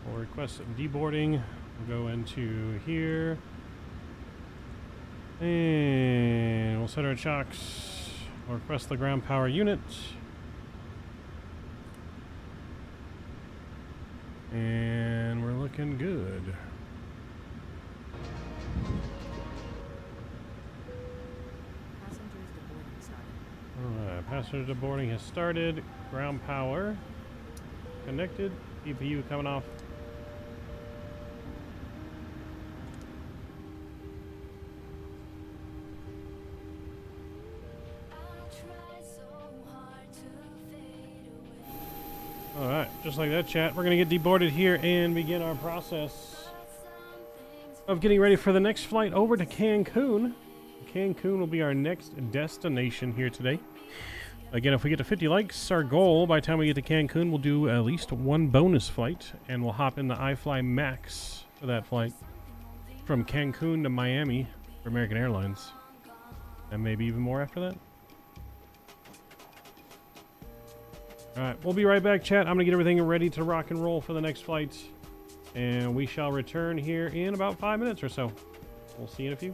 We'll request deboarding. We'll go into here. And we'll set our chocks. We'll request the ground power unit. And we're looking good. Alright, passenger deboarding has started. Ground power connected. EPU coming off. Alright, just like that, chat, we're going to get deboarded here and begin our process of getting ready for the next flight over to Cancun. Cancun will be our next destination here today. Again, if we get to 50 likes, our goal by the time we get to Cancun, we'll do at least one bonus flight, and we'll hop in the iFly Max for that flight from Cancun to Miami for American Airlines, and maybe even more after that. Alright, we'll be right back, chat. I'm going to get everything ready to rock and roll for the next flight. And we shall return here in about 5 minutes or so. We'll see you in a few.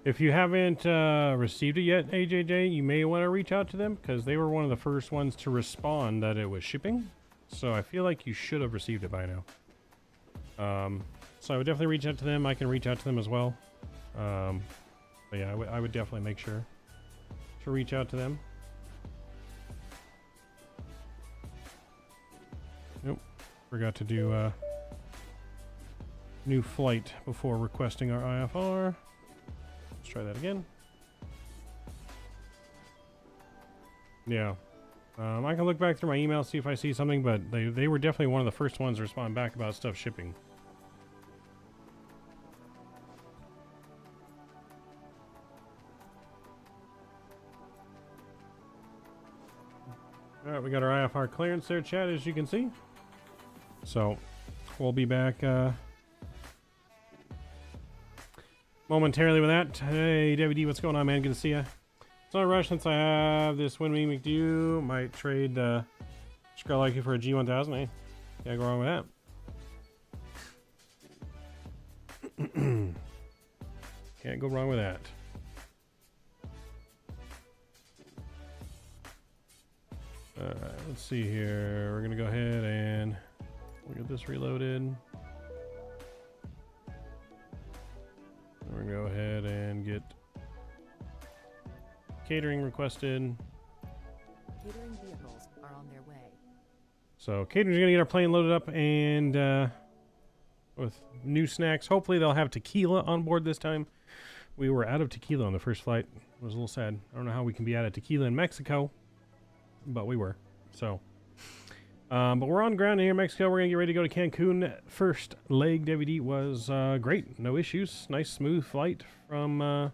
If you haven't received it yet, AJJ, you may want to reach out to them because they were one of the first ones to respond that it was shipping. So I feel like you should have received it by now. So I would definitely reach out to them. I can reach out to them as well. But yeah, I would definitely make sure to reach out to them. Nope. Forgot to do new flight before requesting our IFR. Let's try that again. Yeah. I can look back through my email, see if I see something, but they were definitely one of the first ones to respond back about stuff shipping. Alright, we got our IFR clearance there, chat, as you can see. So, we'll be back momentarily with that. Hey, WD, what's going on, man? Good to see ya. It's not a rush since I have this Winwing McDew. Might trade Scarlucky for a G1000. Hey, can't go wrong with that. Can't go wrong with that. Let's see here. We're gonna go ahead and we'll get this reloaded. We're gonna go ahead and get catering requested. Catering vehicles are on their way. So catering's gonna get our plane loaded up and with new snacks. Hopefully they'll have tequila on board this time. We were out of tequila on the first flight. It was a little sad. I don't know how we can be out of tequila in Mexico, but we were. So, but we're on ground here in Mexico. We're gonna get ready to go to Cancun. First leg, DVD, was great. No issues. Nice, smooth flight from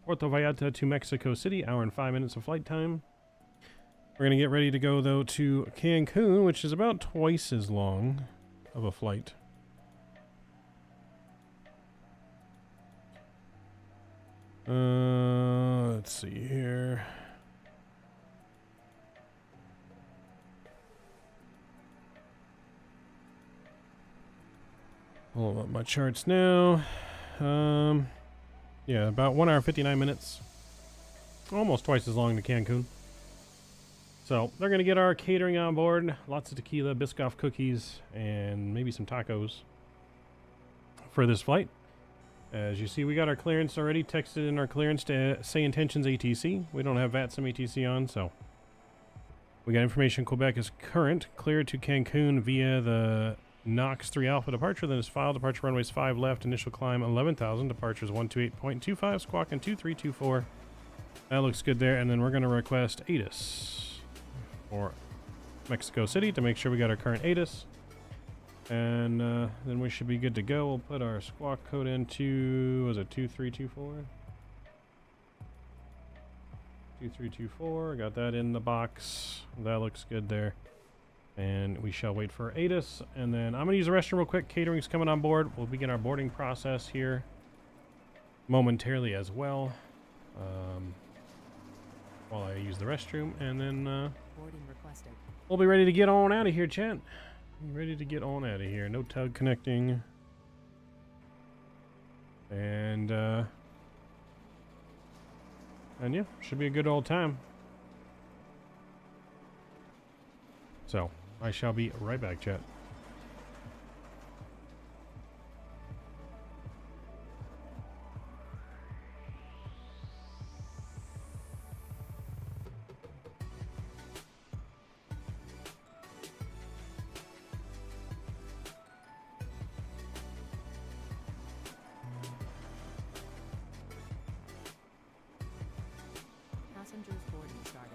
Puerto Vallarta to Mexico City. Hour and 5 minutes of flight time. We're gonna get ready to go though to Cancun, which is about twice as long of a flight. Let's see here. Pull up my charts now. Yeah, about 1 hour 59 minutes. Almost twice as long to Cancun. So they're gonna get our catering on board. Lots of tequila, Biscoff cookies, and maybe some tacos for this flight. As you see, we got our clearance already, texted in our clearance to Sayintentions ATC. We don't have VATSIM ATC on, so we got information Quebec is current, cleared to Cancun via the Knox 3 Alpha departure, then is filed, departure runways 5 left, initial climb 11,000, departures 128.25, squawking 2324. That looks good there, and then we're going to request ATIS for Mexico City to make sure we got our current ATIS. And then we should be good to go. We'll put our squawk code into, was it 2324? 2324, got that in the box. That looks good there. And we shall wait for ATIS. And then I'm going to use the restroom real quick. Catering's coming on board. We'll begin our boarding process here momentarily as well. While I use the restroom. And then Boarding requested. we'll be ready to get on out of here, chat. Ready to get on out of here. No tug connecting. And yeah, should be a good old time. So, I shall be right back, chat. Passengers boarding started.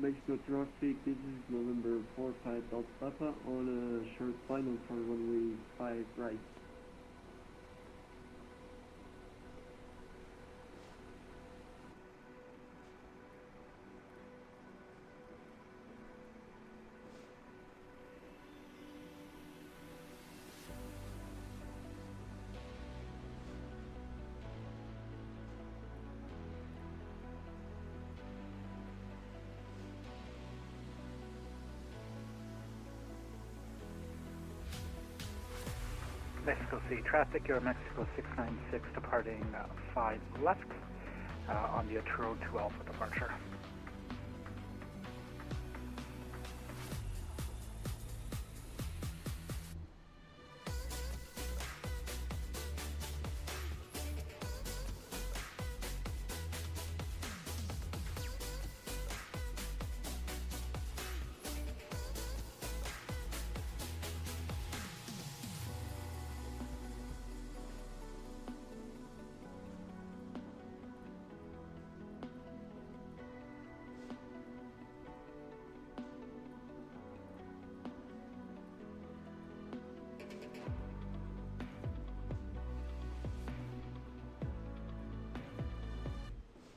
Mexico traffic, this is November 45 Delta Papa on a short final for runway 5 right. Mexico City traffic, Aeromexico 696 departing 5 left on the Arturo 2 Alpha departure.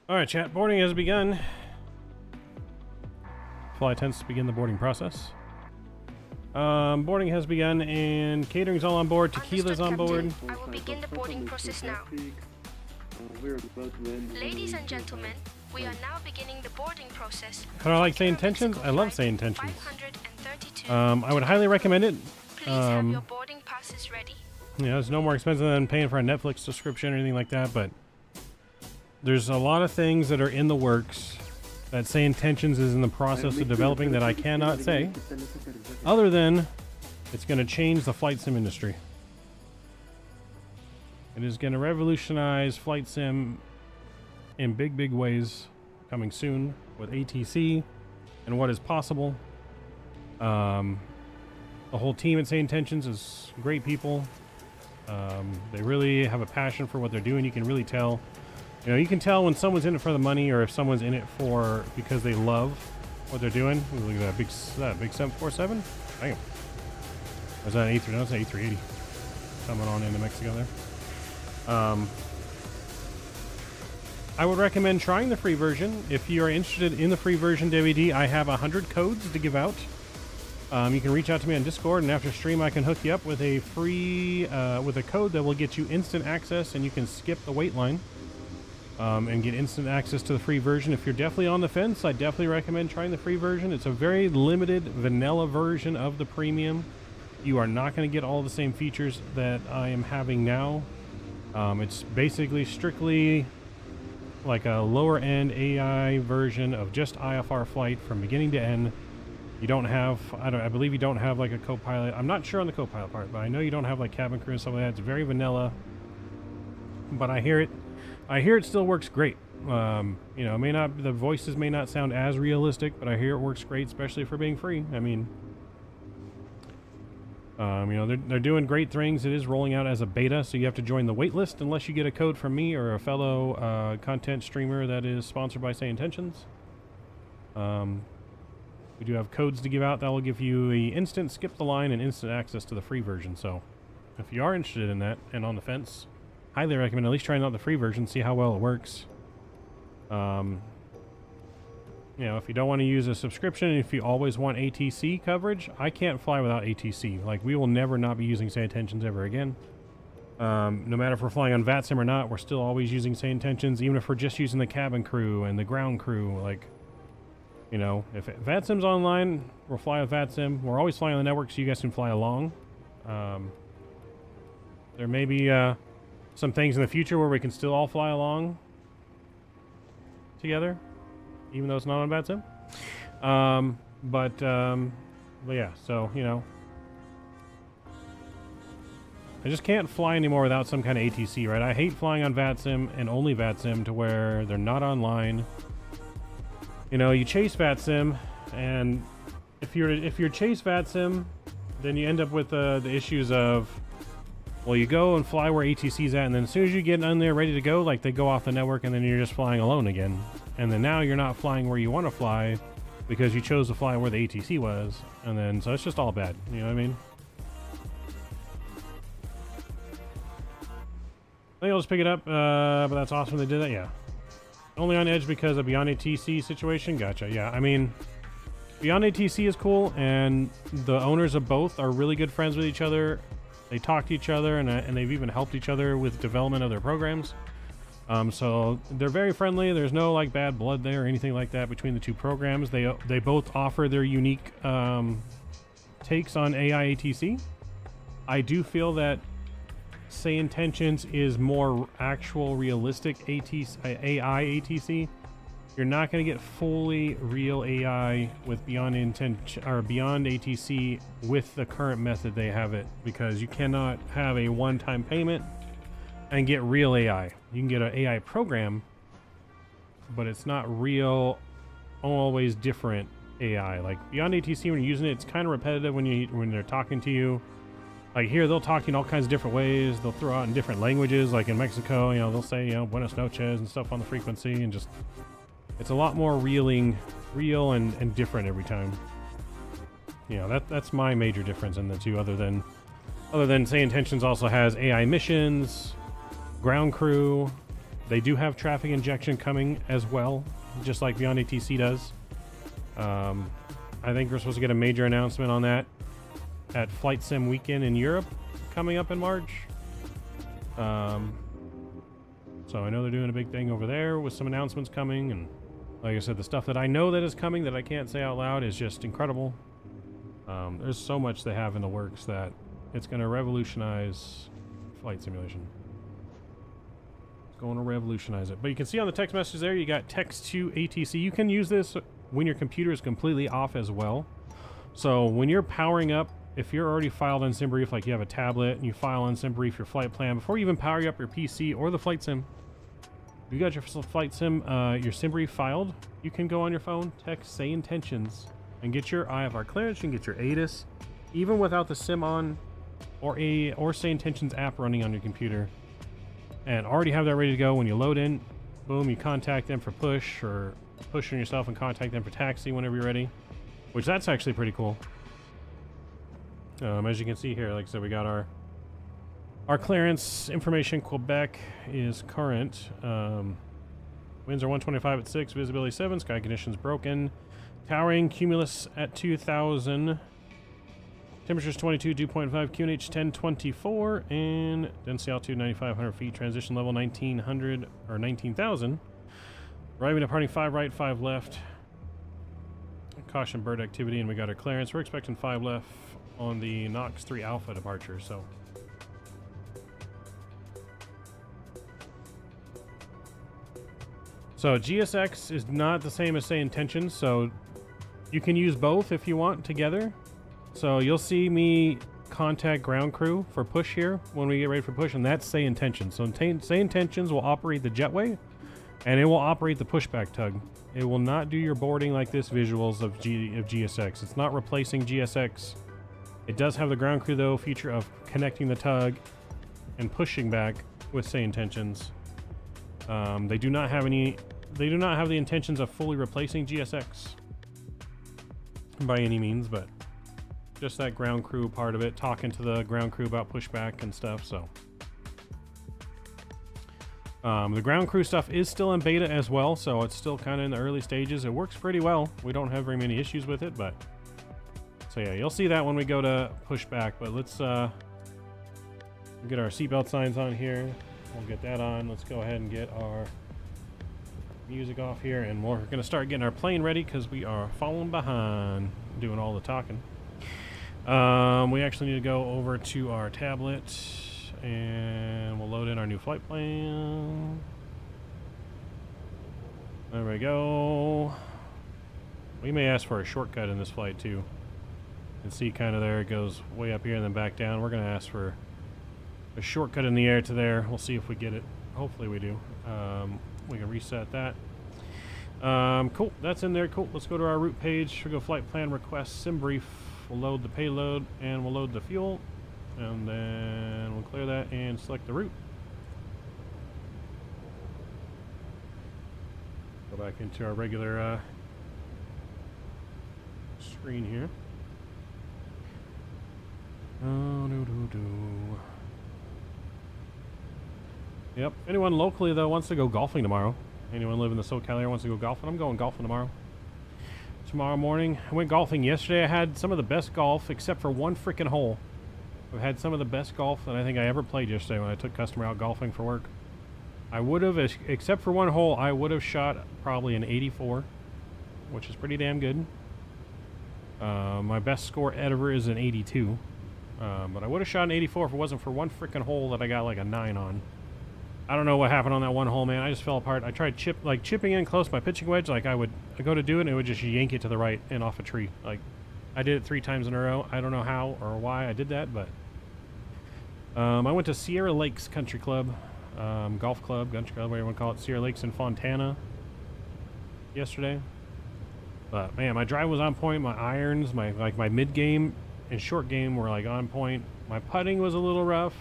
Alright, chat, boarding has begun. Flight attendants to begin the boarding process. Boarding has begun and catering's all on board. Tequila's on board. I will begin the boarding process now. Ladies and gentlemen, we are now beginning the boarding process. How do I like Sayintentions? I love Sayintentions. I would highly recommend it. Please have your boarding passes ready. Yeah, it's no more expensive than paying for a Netflix subscription or anything like that, but there's a lot of things that are in the works that Sayintentions is in the process of developing that I cannot say, other than it's going to change the flight sim industry. It is going to revolutionize flight sim in big, big ways coming soon with ATC and what is possible. The whole team at Sayintentions is great people. They really have a passion for what they're doing. You can really tell. You know, you can tell when someone's in it for the money or if someone's in it for because they love what they're doing. Look at that big 747. Damn. Was that an A3? No, it's an A380 coming on into Mexico there. I would recommend trying the free version. If you are interested in the free version DVD, I have 100 codes to give out. You can reach out to me on Discord, and after stream I can hook you up with a free with a code that will get you instant access, and you can skip the wait line. And get instant access to the free version. If you're definitely on the fence, I definitely recommend trying the free version. It's a very limited vanilla version of the premium. You are not going to get all the same features that I am having now. It's basically strictly like a lower end AI version of just IFR flight from beginning to end. You don't have, I believe you don't have like a co-pilot. I'm not sure on the co-pilot part, but I know you don't have like cabin crew and stuff like that. It's very vanilla, but I hear it still works great. You know, the voices may not sound as realistic, but I hear it works great, especially for being free. I mean, you know, they're doing great things. It is rolling out as a beta, so you have to join the wait list unless you get a code from me or a fellow content streamer that is sponsored by Sayintentions. We do have codes to give out that will give you the instant skip the line and instant access to the free version. So if you are interested in that and on the fence, highly recommend at least trying out the free version, see how well it works. You know, if you don't want to use a subscription, if you always want ATC coverage, I can't fly without ATC. Like, we will never not be using Sayintentions ever again. No matter if we're flying on VATSIM or not, we're still always using Sayintentions, even if we're just using the cabin crew and the ground crew. Like, you know, if VATSIM's online, we'll fly with VATSIM. We're always flying on the network so you guys can fly along. There may be some things in the future where we can still all fly along together, even though it's not on VATSIM. But yeah, so, you know, I just can't fly anymore without some kind of ATC, right? I hate flying on VATSIM and only VATSIM to where they're not online. You know, you chase VATSIM, and if you're chase VATSIM, then you end up with the issues of, well, you go and fly where ATC's at, and then as soon as you get on there ready to go, like, they go off the network, and then you're just flying alone again. And then now you're not flying where you want to fly because you chose to fly where the ATC was. And then, so it's just all bad. You know what I mean? I think I'll just pick it up, but that's awesome they did that, yeah. Only on edge because of Beyond ATC situation? Gotcha, yeah. I mean, Beyond ATC is cool, and the owners of both are really good friends with each other. They talk to each other, and they've even helped each other with development of their programs. So they're very friendly. There's no like bad blood there or anything like that between the two programs. They both offer their unique takes on AI ATC. I do feel that Sayintentions is more actual realistic ATC, AI ATC. You're not going to get fully real AI with Beyond ATC with the current method they have it, because you cannot have a one-time payment and get real AI. You can get an AI program, but it's not real, always different AI. Like Beyond ATC, when you're using it, it's kind of repetitive when they're talking to you. Like here, they'll talk to you in all kinds of different ways. They'll throw out in different languages. Like in Mexico, they'll say, Buenos noches and stuff on the frequency, and just it's a lot more real and different every time. That's my major difference in the two. Other than Sayintentions also has AI missions, ground crew. They do have traffic injection coming as well, just like Beyond ATC does. I think we're supposed to get a major announcement on that at Flight Sim Weekend in Europe coming up in March. So I know they're doing a big thing over there with some announcements coming, and like I said, the stuff that I know that is coming that I can't say out loud is just incredible. There's so much they have in the works that it's going to revolutionize flight simulation. It's going to revolutionize it. But you can see on the text message there, you got text to ATC. You can use this when your computer is completely off as well. So when you're powering up, if you're already filed on SimBrief, like you have a tablet and you file on SimBrief your flight plan, before you even power up your PC or the flight sim, you got your flight sim, your SimBrief filed, you can go on your phone, text Sayintentions, and get your IFR clearance. You can get your ATIS, even without the sim on or Sayintentions app running on your computer, and already have that ready to go. When you load in, boom, you contact them for push, or push on yourself and contact them for taxi whenever you're ready, which that's actually pretty cool. As you can see here, like I said, we got our clearance information. Quebec is current. Winds are 125 at 6, visibility 7, sky conditions broken. Towering cumulus at 2,000. Temperatures 22, dew point 5, QNH 1024, and density altitude 9,500 feet. Transition level 1,900 or 19,000. Arriving, departing 5 right, 5 left. Caution bird activity, and we got our clearance. We're expecting 5 left on the Knox 3 Alpha departure. So GSX is not the same as Sayintentions, so you can use both if you want together. So you'll see me contact ground crew for push here when we get ready for push, and that's Sayintentions. So Sayintentions will operate the jetway, and it will operate the pushback tug. It will not do your boarding like this visuals of GSX. It's not replacing GSX. It does have the ground crew though feature of connecting the tug and pushing back with Sayintentions. They do not have the intentions of fully replacing GSX by any means, but just that ground crew part of it, talking to the ground crew about pushback and stuff. So the ground crew stuff is still in beta as well, so it's still kind of in the early stages. It works pretty well. We don't have very many issues with it, but so yeah, you'll see that when we go to pushback. But let's get our seatbelt signs on here. We'll get that on. Let's go ahead and get our music off here, and we're going to start getting our plane ready because we are falling behind doing all the talking. We actually need to go over to our tablet, and we'll load in our new flight plan. There we go. We may ask for a shortcut in this flight too. You can see kind of there, it goes way up here and then back down. We're going to ask for a shortcut in the air to there. We'll see if we get it. Hopefully we do. We can reset that. Cool, that's in there. Cool, let's go to our route page. We'll go flight plan request SimBrief. We'll load the payload and we'll load the fuel, and then we'll clear that and select the route. Go back into our regular screen here. Yep. Anyone locally though wants to go golfing tomorrow? Anyone live in the SoCal area wants to go golfing? I'm going golfing tomorrow morning. I went golfing yesterday. I had some of the best golf, except for one freaking hole. I've had some of the best golf that I think I ever played yesterday when I took customer out golfing for work. I would have, except for one hole, I would have shot probably an 84, which is pretty damn good. My best score ever is an 82. But I would have shot an 84 if it wasn't for one freaking hole that I got like a 9 on. I don't know what happened on that one hole, man. I just fell apart. I tried chipping in close my pitching wedge. Like I go to do it and it would just yank it to the right and off a tree. Like I did it 3 times in a row. I don't know how or why I did that, but I went to Sierra Lakes Country Club, golf club, country club, whatever you want to call it, Sierra Lakes in Fontana yesterday. But man, my drive was on point. My irons, my mid game and short game were like on point. My putting was a little rough.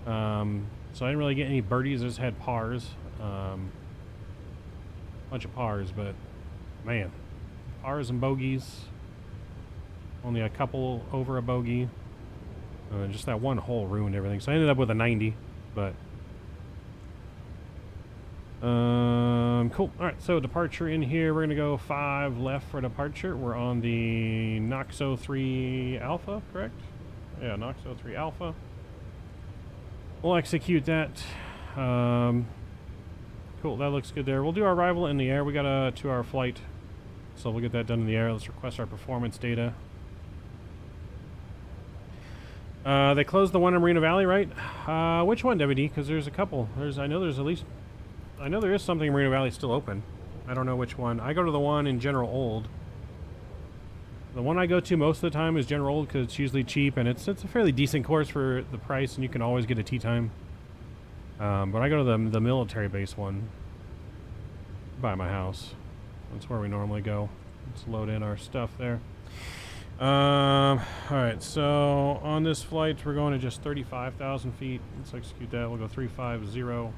So I didn't really get any birdies. I just had pars. Bunch of pars, but man, pars and bogeys. Only a couple over a bogey. Just that one hole ruined everything. So I ended up with a 90, but cool. All right, so departure in here. We're gonna go 5 left for departure. We're on the Noxo 3 Alpha, correct? Yeah, Noxo 3 Alpha. We'll execute that. Cool, that looks good there. We'll do our arrival in the air. We got a 2-hour flight, so we'll get that done in the air. Let's request our performance data. They closed the one in Marina Valley, right? Which one, WD? Because there's a couple. I know there is something in Marina Valley still open. I don't know which one. I go to the one in General Old. The one I go to most of the time is General Old because it's usually cheap and it's a fairly decent course for the price, and you can always get a tee time. But I go to the military base one by my house. That's where we normally go. Let's load in our stuff there. Alright, so on this flight we're going to just 35,000 feet. Let's execute that. We'll go 350.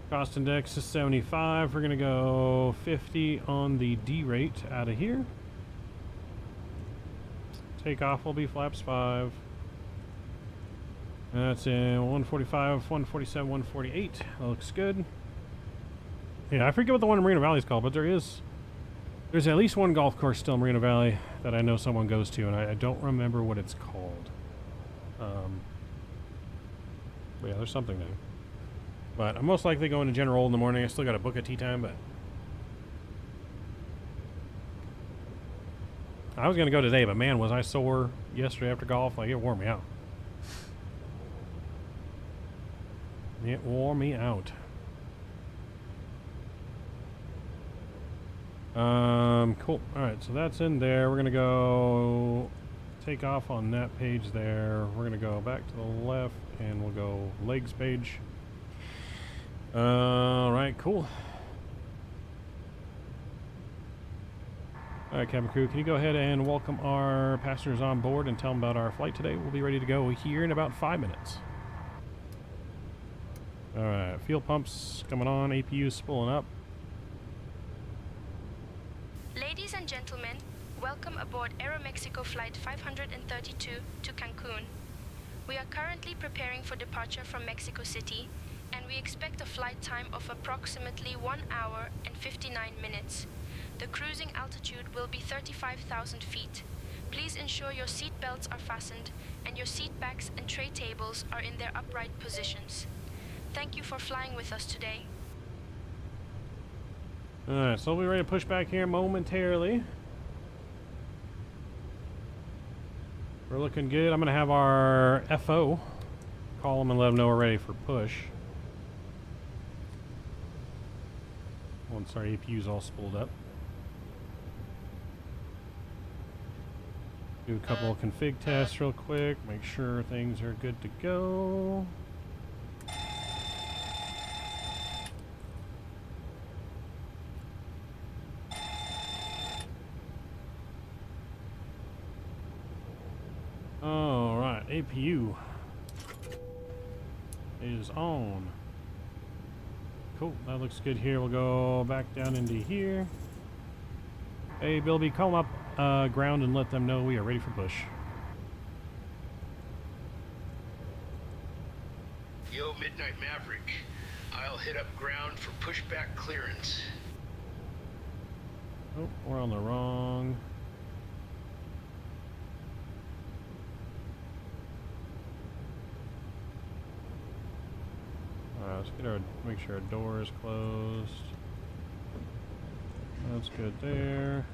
Cost index is 75. We're gonna go 50 on the D rate out of here. Takeoff will be flaps 5. That's in 145, 147, 148. That looks good. Yeah, I forget what the one in Marina Valley is called, but there's at least one golf course still in Marina Valley that I know someone goes to, and I don't remember what it's called. But yeah, there's something there. But I'm most likely going to General Old in the morning. I still got to book a tee time, but I was going to go today, but man, was I sore yesterday after golf. Like, it wore me out. It wore me out. Cool. Alright, so that's in there. We're going to go take off on that page there. We're going to go back to the left, and we'll go legs page. Alright, cool. Alright, cabin crew, can you go ahead and welcome our passengers on board and tell them about our flight today? We'll be ready to go here in about 5 minutes. Alright, fuel pumps coming on, APU spooling up. Ladies and gentlemen, welcome aboard Aeromexico Flight 532 to Cancun. We are currently preparing for departure from Mexico City, and we expect a flight time of approximately 1 hour and 59 minutes. The cruising altitude will be 35,000 feet. Please ensure your seat belts are fastened and your seat backs and tray tables are in their upright positions. Thank you for flying with us today. Alright, so we'll be ready to push back here momentarily. We're looking good. I'm going to have our FO call them and let them know we're ready for push. Once our APU's all spooled up. Do a couple of config tests real quick. Make sure things are good to go. Alright, APU is on. Cool, that looks good here. We'll go back down into here. Hey, Bilby, call them up ground and let them know we are ready for push. Yo, Midnight Maverick. I'll hit up ground for pushback clearance. Oh, we're on the wrong. Let's get make sure our door is closed. That's good there.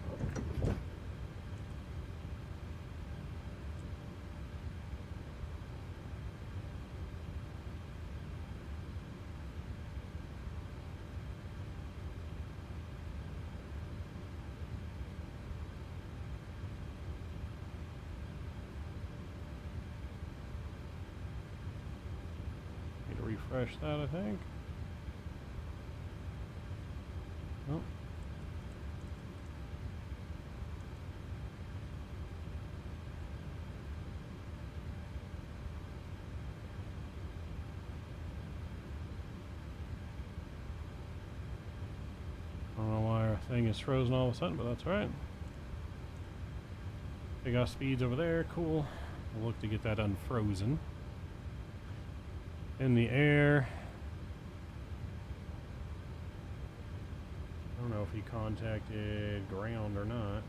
refresh that, I think. Oh. I don't know why our thing is frozen all of a sudden, but that's alright. Takeoff speeds over there, cool. We'll look to get that unfrozen. In the air. I don't know if he contacted ground or not.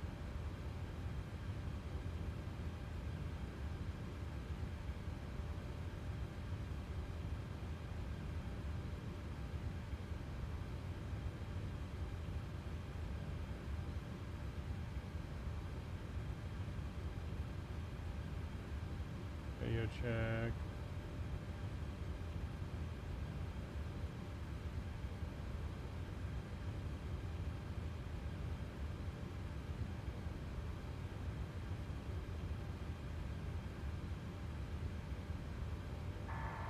Radio check.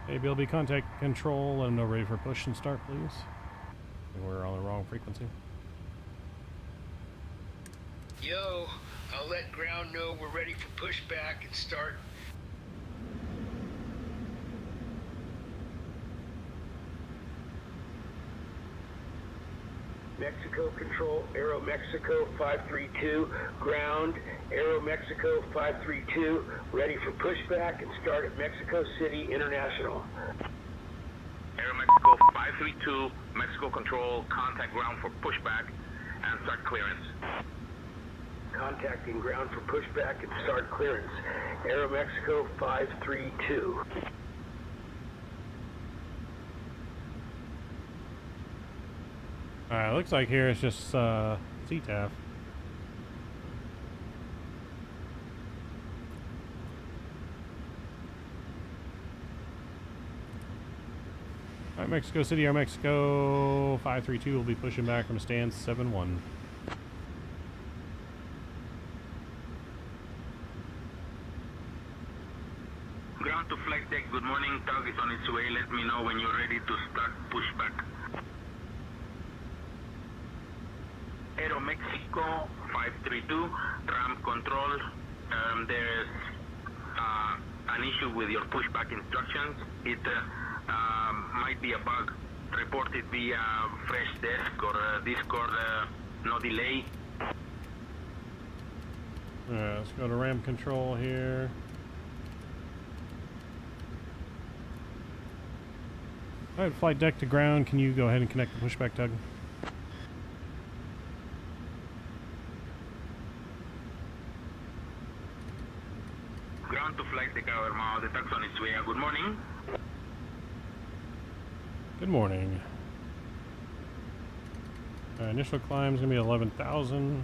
Hey, BLB, contact control. Let them know ready for push and start, please. I think we're on the wrong frequency. Yo, I'll let ground know we're ready for pushback and start. Mexico Control, Aeromexico 532, ground, Aeromexico 532, ready for pushback and start at Mexico City International. Aeromexico 532, Mexico Control, contact ground for pushback and start clearance. Contacting ground for pushback and start clearance. Aeromexico 532. Alright, looks like here it's just CTAF. Alright, Mexico City, Aeromexico 532 will be pushing back from stance 7-1. Ground to flight deck, good morning. Tug is on its way. Let me know when you're ready to start pushback. Aeromexico 532, ramp control. There's an issue with your pushback instructions. It might be a bug. Reported via fresh desk or Discord, no delay. Alright, let's go to ramp control here. Alright, flight deck to ground. Can you go ahead and connect the pushback, Tug? Ground to flight deck, our the tug's on its way. Good morning. Good morning. Initial climb is going to be 11,000.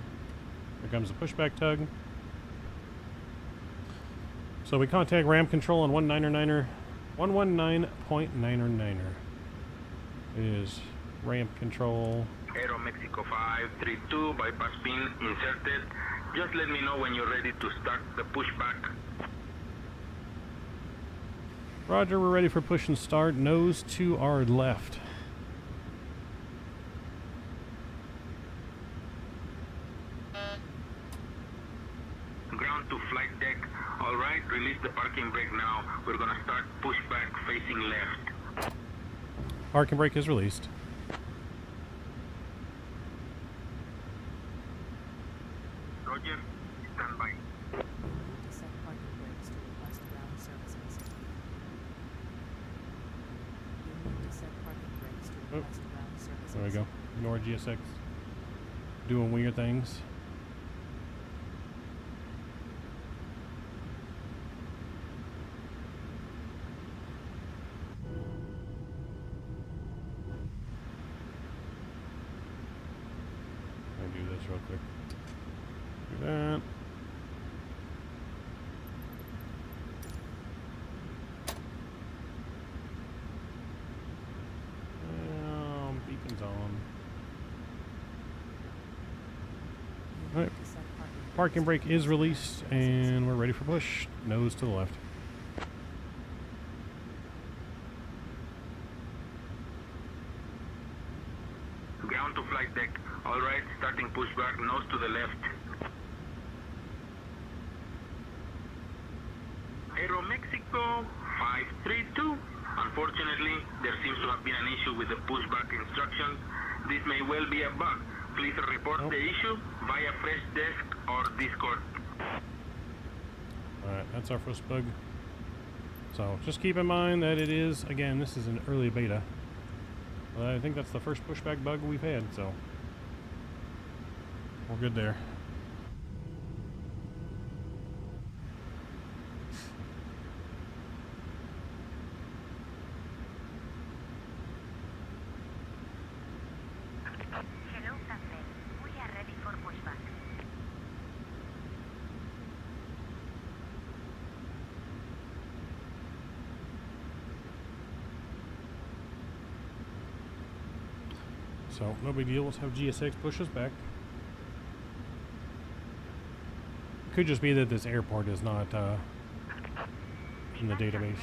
Here comes the pushback, Tug. So we contact ramp control on 119.9er. It is ramp control. Aeromexico 532, bypass pin inserted. Just let me know when you're ready to start the pushback. Roger, we're ready for push and start. Nose to our left. Ground to flight deck. All right, release the parking brake now. We're going to start pushback facing left. Parking brake is released. Roger, stand by. Set parking brakes to request ground services. You need to set parking brakes to request ground services. There we go. Ignore GSX. Doing weird things. I'll do this real quick. Do that. Beacon's on. Alright. Parking brake is released and we're ready for push. Nose to the left. Ground to flight deck. All right, starting pushback, nose to the left. Aeromexico 532. Unfortunately, there seems to have been an issue with the pushback instructions. This may well be a bug. Please report the issue via fresh desk or Discord. Alright, that's our first bug. So just keep in mind that it is, again, this is an early beta. I think that's the first pushback bug we've had, so we're good there. Hello, Captain. We are ready for pushback. So, no big deal. Let's have GSX push us back. It could just be that this airport is not in the database.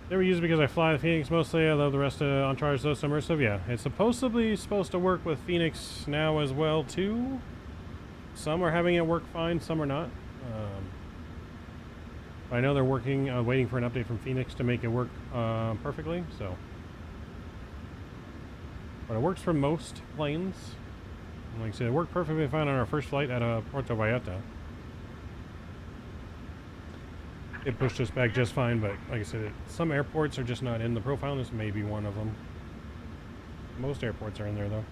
Never use it because I fly the Phoenix mostly. I love the rest of Entourage, though submersive. Yeah, it's supposed to work with Phoenix now as well too. Some are having it work fine, some are not. I know they're working, waiting for an update from Phoenix to make it work perfectly. So, but it works for most planes. And like I said, it worked perfectly fine on our first flight out of Puerto Vallarta. It pushed us back just fine, but like I said, some airports are just not in the profile. This may be one of them. Most airports are in there, though.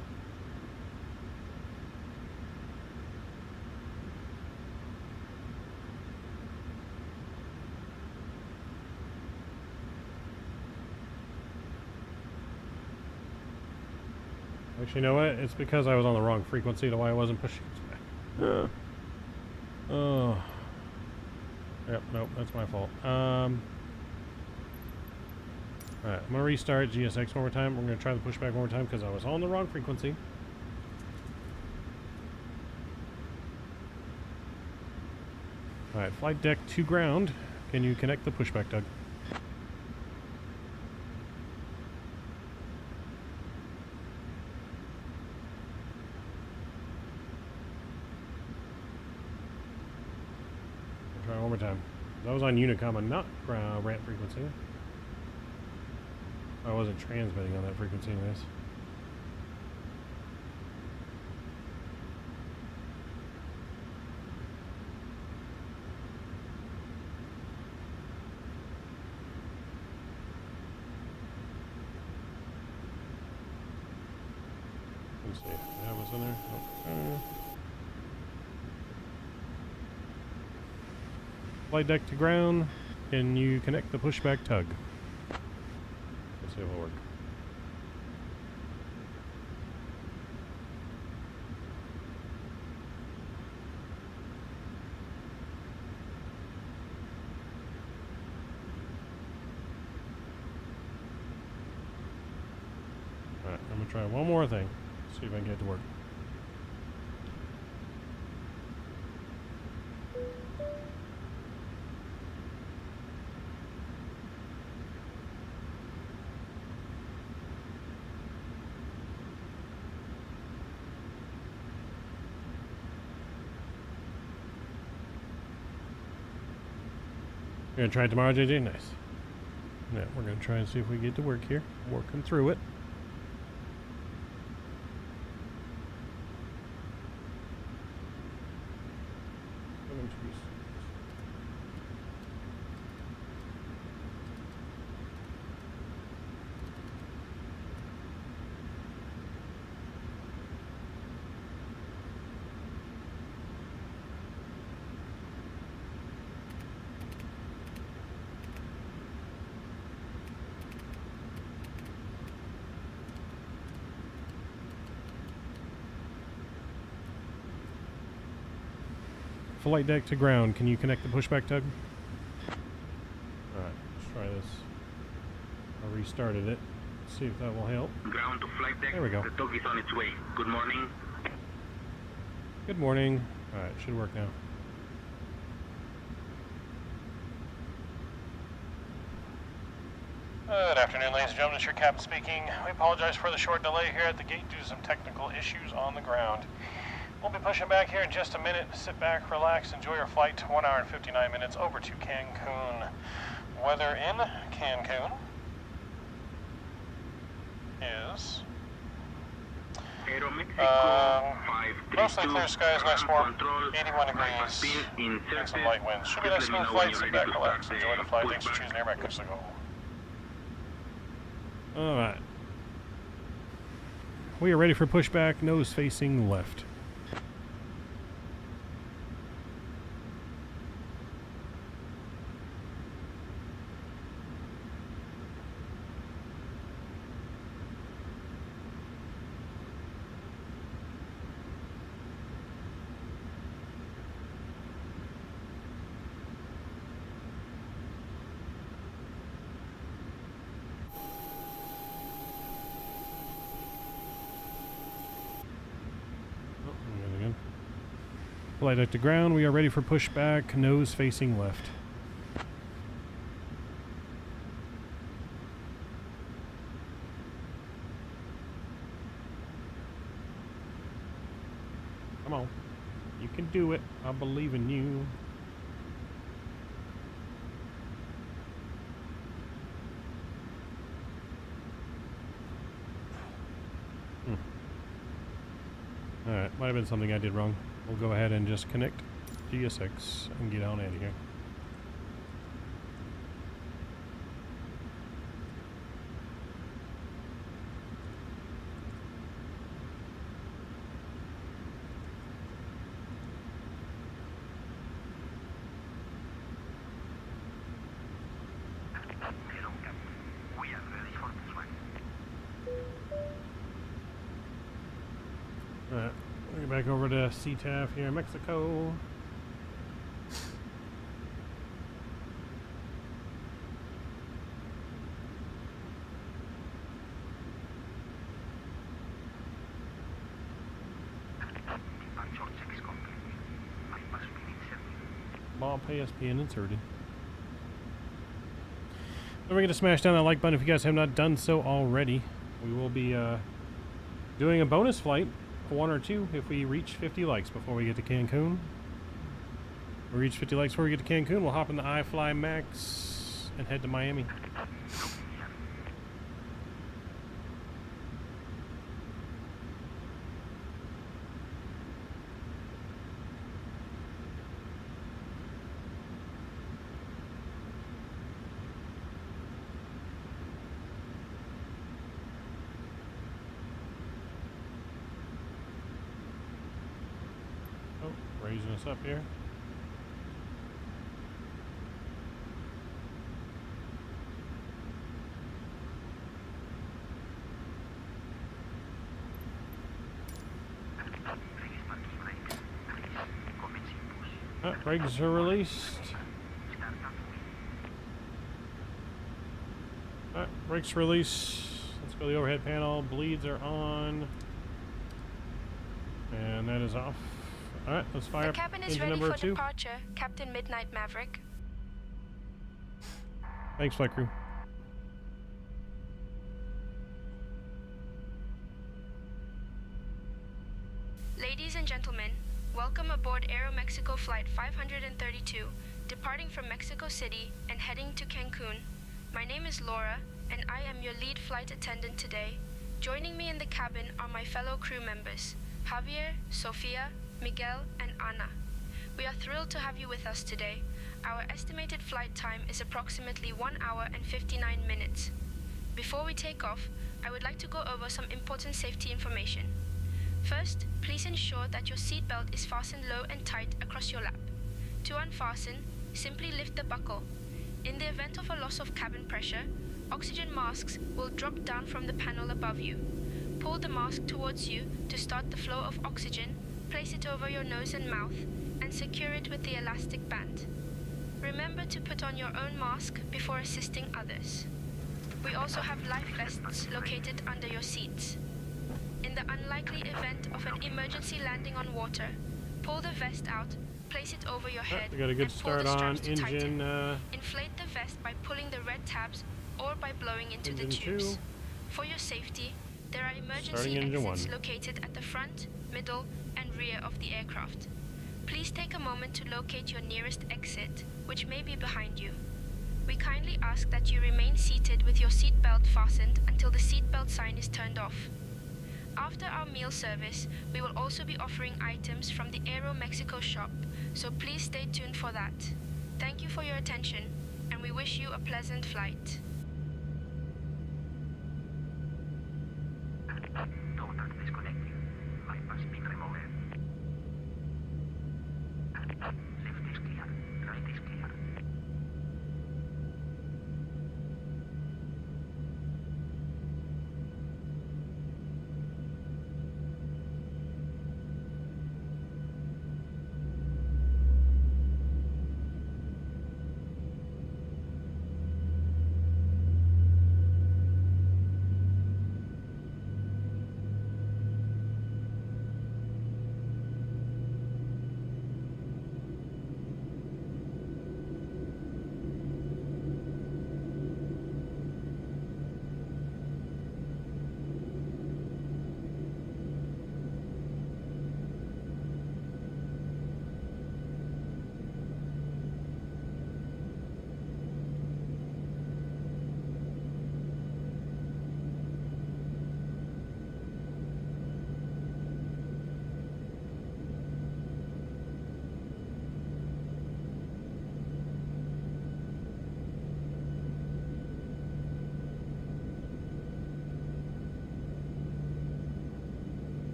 Actually, you know what? It's because I was on the wrong frequency to why I wasn't pushing us back. Yeah. Oh. Yep, nope, that's my fault. Alright, I'm gonna restart GSX one more time. We're gonna try the pushback one more time because I was on the wrong frequency. Alright, flight deck to ground. Can you connect the pushback, Doug? Try one more time. That was on Unicom and not ramp frequency. I wasn't transmitting on that frequency anyways. Let's see. That was in there. Okay. Flight deck to ground. Can you connect the pushback tug? Let's see if it'll work. Alright, I'm gonna try one more thing. See if I can get it to work. You're gonna try it tomorrow, JJ? Nice. Yeah, we're gonna try and see if we get to work here. Working through it. Flight deck to ground. Can you connect the pushback tug? Alright, let's try this. I restarted it. Let's see if that will help. Ground to flight deck. There we go. The tug is on its way. Good morning. Good morning. Alright, should work now. gentlemen, it's your captain speaking. We apologize for the short delay here at the gate due to some technical issues on the ground. We'll be pushing back here in just a minute. Sit back, relax, enjoy your flight. 1 hour and 59 minutes over to Cancun. Weather in Cancun is mostly clear skies, nice warm, 81 degrees, and some light winds. Should be a nice smooth flight. Sit back, relax, enjoy the flight. Thanks for choosing Aeromexico. Alright. We are ready for pushback, nose facing left. Flight deck to ground, we are ready for pushback, nose facing left. Come on. You can do it. I believe in you. Alright, might have been something I did wrong. We'll go ahead and just connect GS6 and get on out of here. Alright, we'll get back over to CTAF here in Mexico. Ball PSPN inserted. Don't forget to smash down that like button if you guys have not done so already. We will be doing a bonus flight, 1 or 2, if we reach 50 likes before we get to Cancun. If we reach 50 likes before we get to Cancun, we'll hop in the iFly Max and head to Miami. Raising us up here. Brakes are released. Brakes release. Let's go to the overhead panel. Bleeds are on. And that is off. Alright, let's fire up the cabin is engine ready number for 2. departure, Captain Midnight Maverick. Thanks, flight crew. Ladies and gentlemen, welcome aboard Aeromexico Flight 532, departing from Mexico City and heading to Cancun. My name is Laura, and I am your lead flight attendant today. Joining me in the cabin are my fellow crew members, Javier, Sofia, Miguel, and Ana. We are thrilled to have you with us today. Our estimated flight time is approximately 1 hour and 59 minutes. Before we take off, I would like to go over some important safety information. First, please ensure that your seatbelt is fastened low and tight across your lap. To unfasten, simply lift the buckle. In the event of a loss of cabin pressure, oxygen masks will drop down from the panel above you. Pull the mask towards you to start the flow of oxygen, place it over your nose and mouth, and secure it with the elastic band. Remember to put on your own mask before assisting others. We also have life vests located under your seats. In the unlikely event of an emergency landing on water, pull the vest out, place it over your head, We got a good and pull start the on straps to engine. tighten. Inflate the vest by pulling the red tabs or by blowing into the Engine tubes. 2. For your safety, there are emergency Starting engine exits 1. located at the front, middle, and rear of the aircraft. Please take a moment to locate your nearest exit, which may be behind you. We kindly ask that you remain seated with your seatbelt fastened until the seatbelt sign is turned off. After our meal service, we will also be offering items from the Aeromexico shop, so please stay tuned for that. Thank you for your attention, and we wish you a pleasant flight. Contact disconnecting. Bypass pin removed. Left is clear. Right is clear.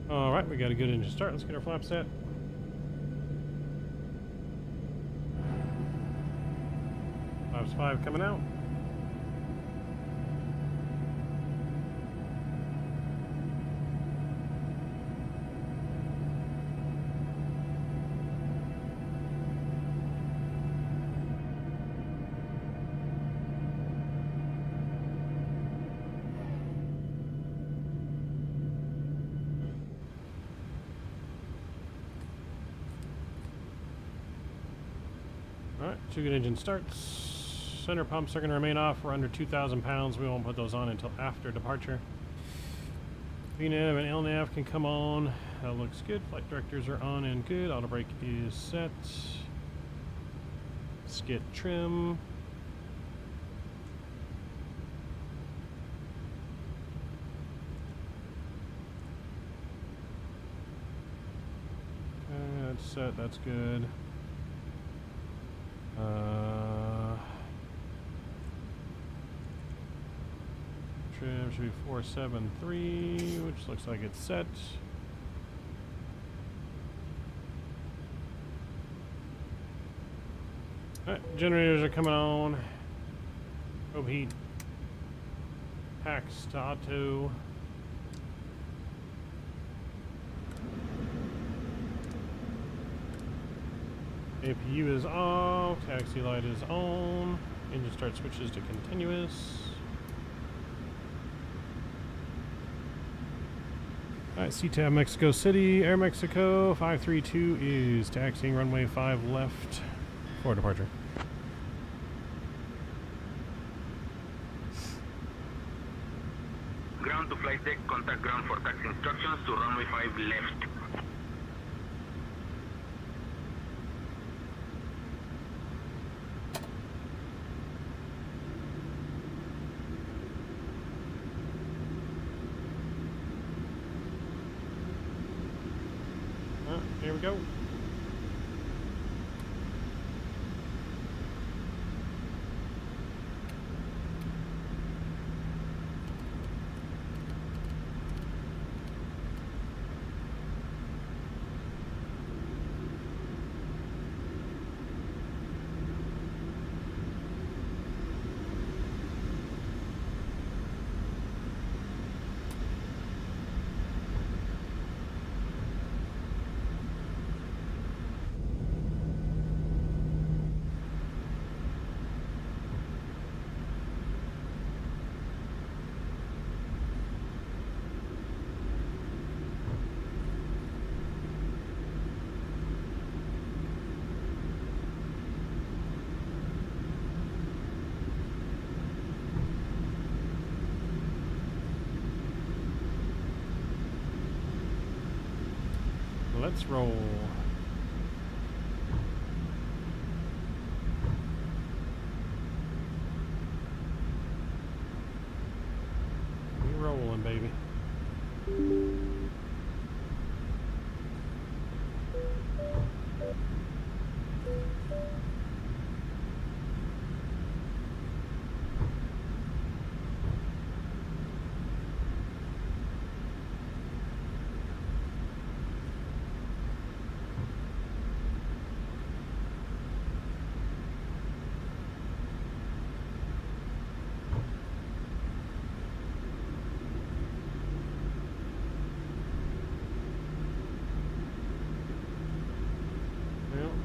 Alright, we got a good engine start. Let's get our flap set. Flaps 5 coming out. Alright, 2 good engine starts. Center pumps are going to remain off. We're under 2,000 pounds. We won't put those on until after departure. VNAV and LNAV can come on. That looks good. Flight directors are on and good. Auto brake is set. Skid trim. That's set. That's good. Trim should be 473, which looks like it's set. Alright, generators are coming on. Probe heat. Packs to auto. APU is off, taxi light is on, engine start switches to continuous. Alright, CTAB Mexico City, Aeromexico 532 is taxiing runway 5 left for departure. Ground to flight deck, contact ground for taxi instructions to runway 5 left. Here we go. let's roll. We rolling, baby.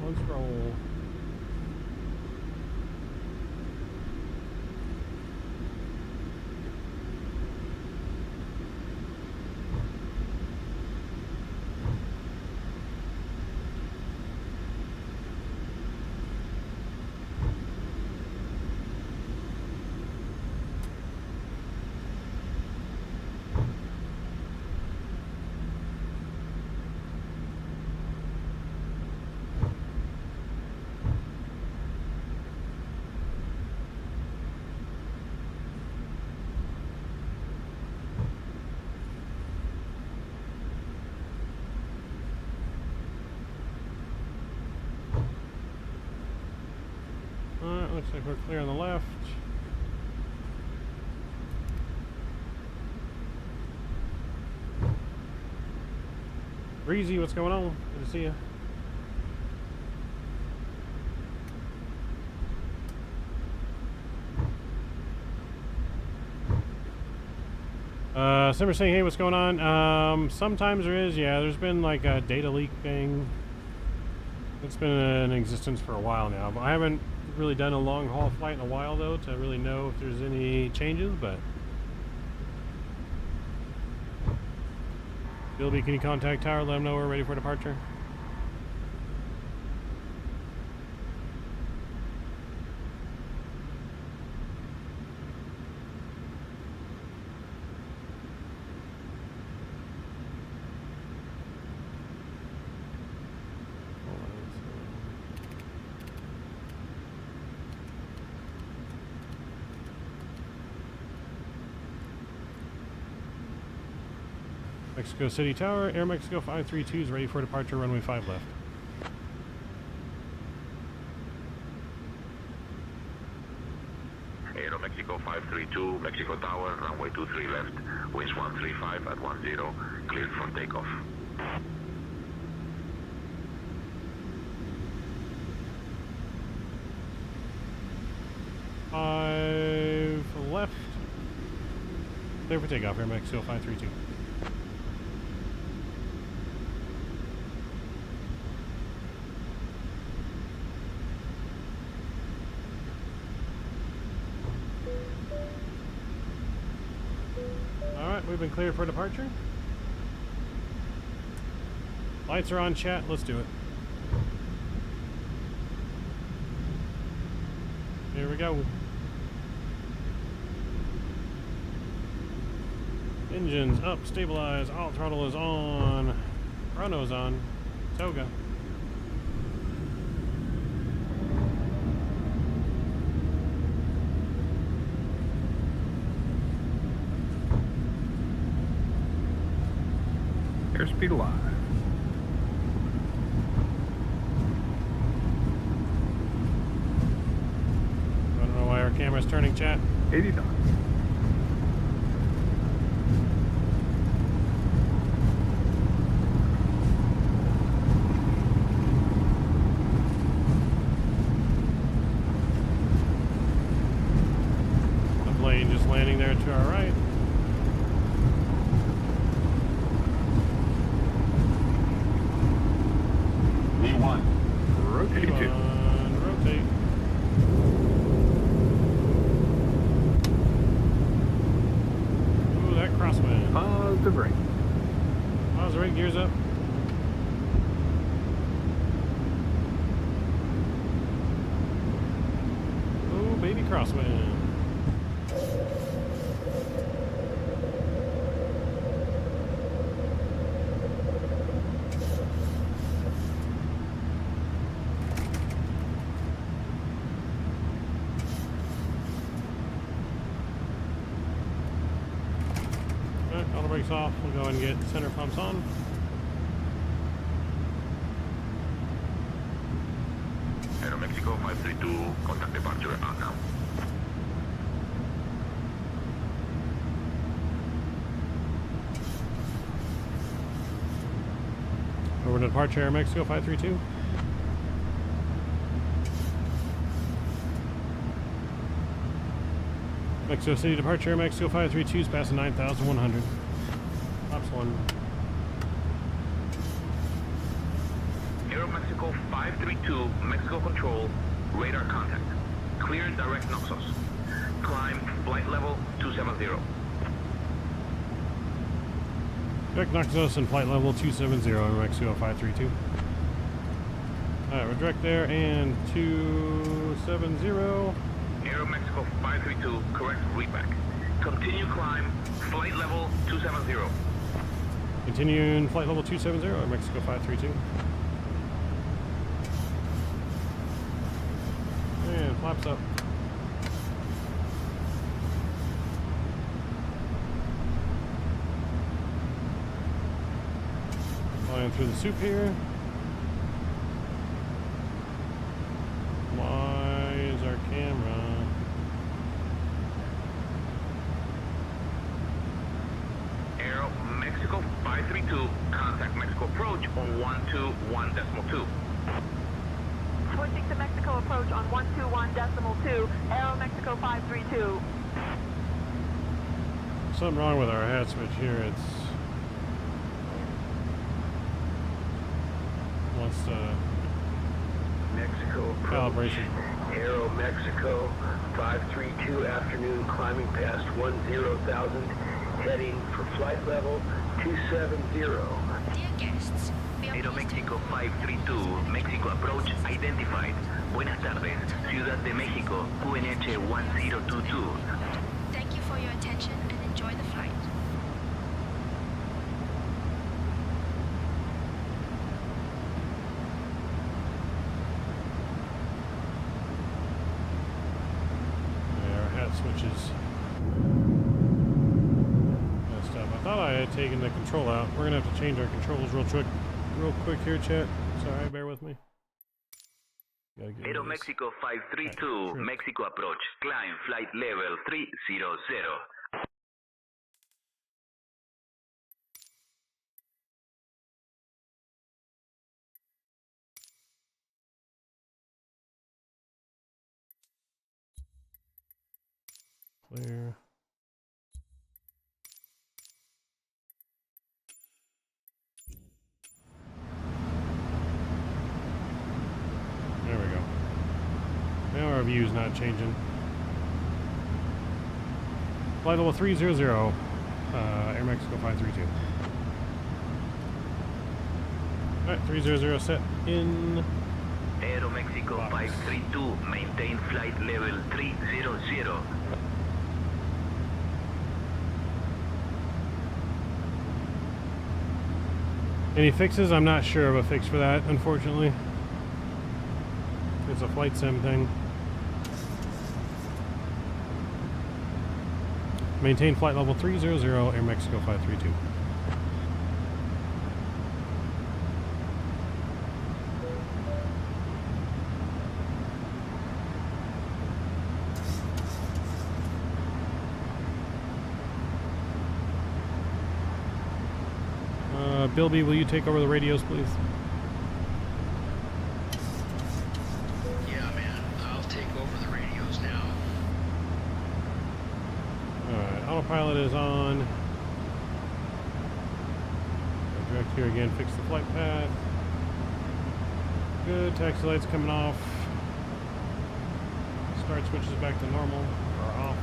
Let's roll. Alright, looks like we're clear on the left. Breezy, what's going on? Good to see you. Simmer saying, hey, what's going on? Sometimes there is, yeah, there's been like a data leak thing. It's been in existence for a while now, but I haven't really done a long haul flight in a while though to really know if there's any changes, but Bilby, can you contact Tower, let them know we're ready for departure? Mexico City Tower, Aeromexico 532 is ready for departure, runway 5 left. Aeromexico 532, Mexico Tower, runway 23 left, winds 135 at 10, cleared for takeoff. Five left. Clear for takeoff, Aeromexico 532. We've been cleared for departure. Lights are on, chat. Let's do it. Here we go. Engines up, stabilize, alt throttle is on, chrono's on, toga. Airspeed alive. I don't know why our camera's turning, chat. 80 knots. The plane just landing there to our right. Rotate to. Rotate. Ooh, that crosswind. Positive rate. Positive rate, gears up. Ooh, baby crosswind. brakes off. We'll go ahead and get center pumps on. Aeromexico 532, contact departure on now. Over to departure Aeromexico 532. Mexico City departure Aeromexico 532 is passing 9,100. Tops 1. Aeromexico 532, Mexico Control, radar contact. Clear direct Noxos. Climb flight level 270. Direct Noxos and flight level 270 Aeromexico 532. Alright, we're direct there and 270. Aeromexico 532, correct readback. Continue climb, flight level 270. Continuing flight level 270 Aeromexico 532. And flaps up. Flying through the soup here. Why is our camera? Aeromexico 532, contact Mexico approach on 121.2. Switching to Mexico approach on 121.2, Aeromexico 532. Something wrong with our hat switch here. It's wants to Mexico approach. calibration. Aeromexico 532, afternoon climbing past 10,000, heading for flight level 270. Dear guests, Aeromexico 532, Mexico approach identified. Buenas tardes, Ciudad de México, QNH 1022. thank you for your attention and enjoy the flight. Yeah, our hat switch is messed up. I thought I had taken the control out. We're gonna have to change our controls real quick here, chat. Sorry, bear with me. Gotta get rid of this. Aeromexico 532, Mexico approach, climb flight level 300. Clear. There we go. Now our view's not changing. Flight level 300, Aeromexico 532. Alright, 300 set in. Aeromexico 532, maintain flight level 300. Any fixes? I'm not sure of a fix for that, unfortunately. It's a flight sim thing. Maintain flight level 300, Aeromexico 532. Bilby, will you take over the radios, please? Yeah, man. I'll take over the radios now. Alright, autopilot is on. Direct here again, fix the flight path. Good, taxi lights coming off. Start switches back to normal, or off.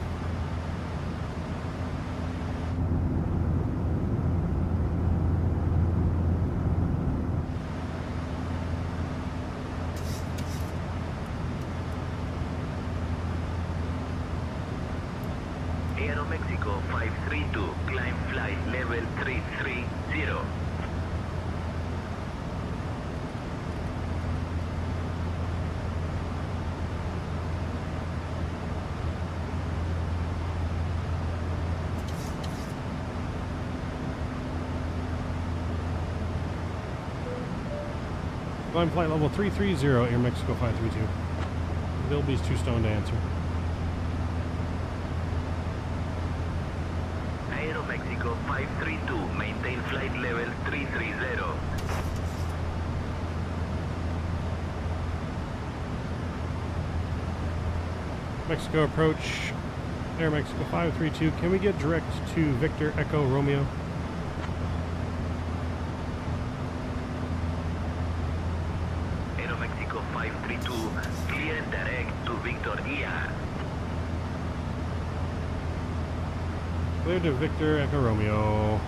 Aeromexico 532, climb flight level 330. Climb flight level 330, Aeromexico 532. Bilby's too stoned to answer. Aeromexico 532, maintain flight level 330. Mexico approach, Aeromexico 532. Can we get direct to Victor Echo Romeo? Aeromexico 532, clear direct to Victor ER. Clear to Victor Echo Romeo.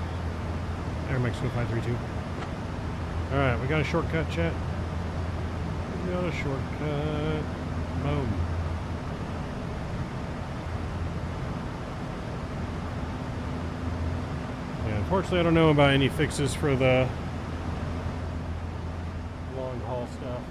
Aeromexico 532. Alright, we got a shortcut, chat. We got a shortcut. Boom. Yeah, unfortunately, I don't know about any fixes for the long haul stuff.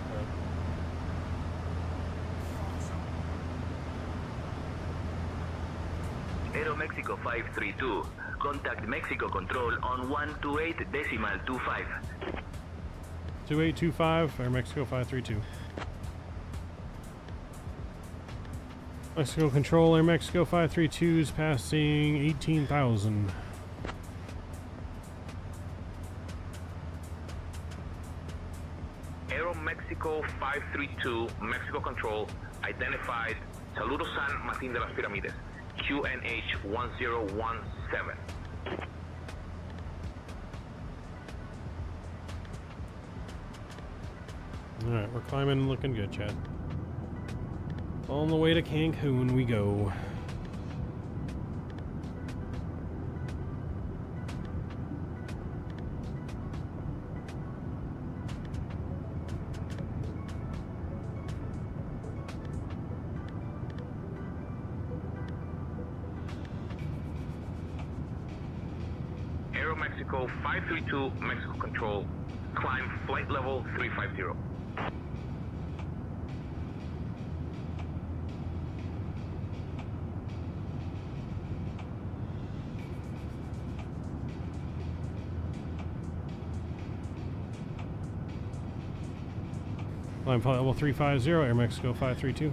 Aeromexico 532, contact Mexico Control on 128.25. 2825, Aeromexico 532. Mexico Control, Aeromexico 532 is passing 18,000. Aeromexico 532, Mexico Control, identified Saludo San Martín de las Piramides, QNH 1017. Alright, we're climbing, looking good, Chad. On the way to Cancun we go. Aeromexico 532, Mexico Control, climb flight level 350. Climb flight level 350, Aeromexico 532.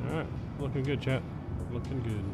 Alright, looking good, chat. Looking good.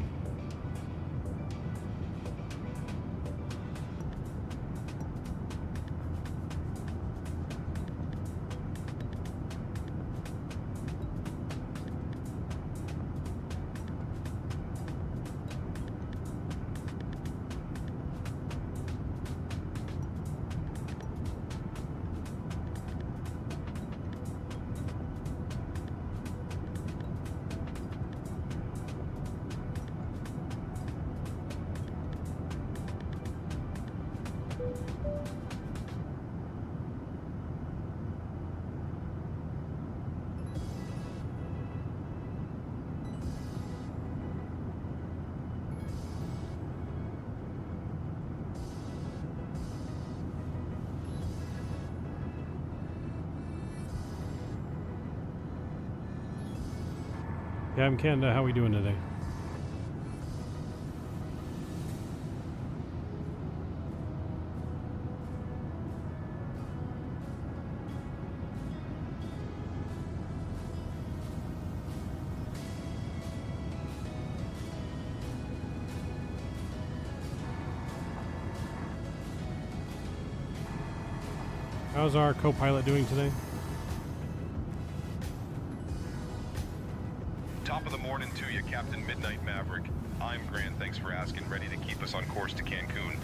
Yeah, I'm Canada. How we doing today? How's our co-pilot doing today? Top of the morning to you, Captain Midnight Maverick. I'm Grant, thanks for asking. Ready to keep us on course to Cancun.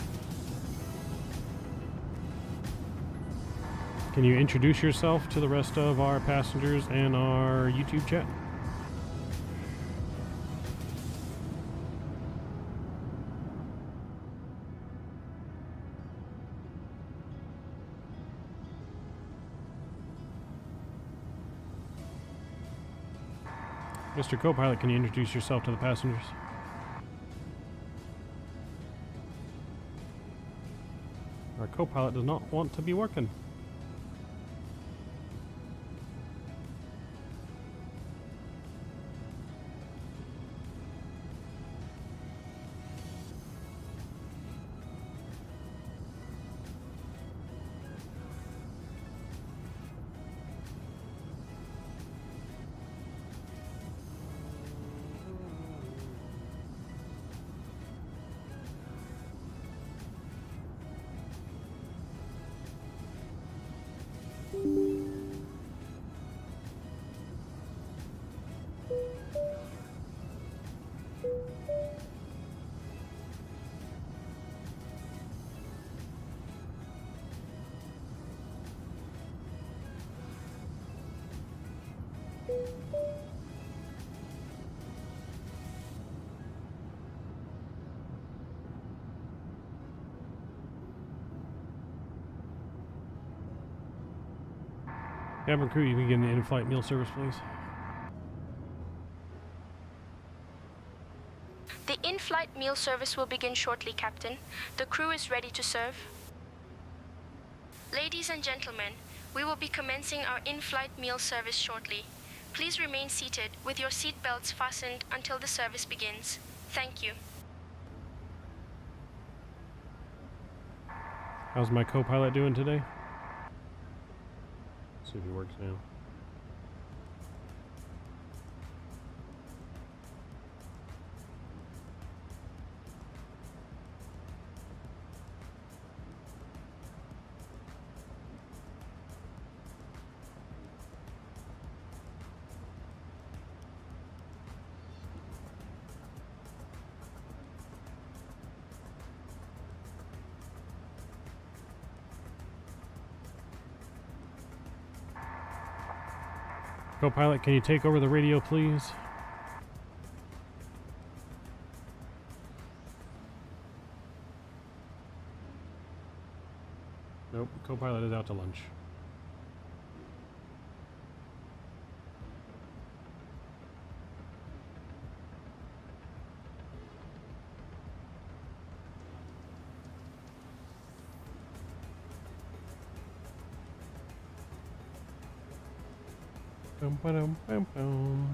Can you introduce yourself to the rest of our passengers and our YouTube chat? Mr. Co-pilot, can you introduce yourself to the passengers? Our co-pilot does not want to be working. Cabin crew, you can begin the in-flight meal service, please. The in-flight meal service will begin shortly, Captain. The crew is ready to serve. Ladies and gentlemen, we will be commencing our in-flight meal service shortly. Please remain seated with your seat belts fastened until the service begins. Thank you. How's my co-pilot doing today? See if he works now. Co-pilot, can you take over the radio, please? Nope, co-pilot is out to lunch. Bum, ba-dum, bum, bum.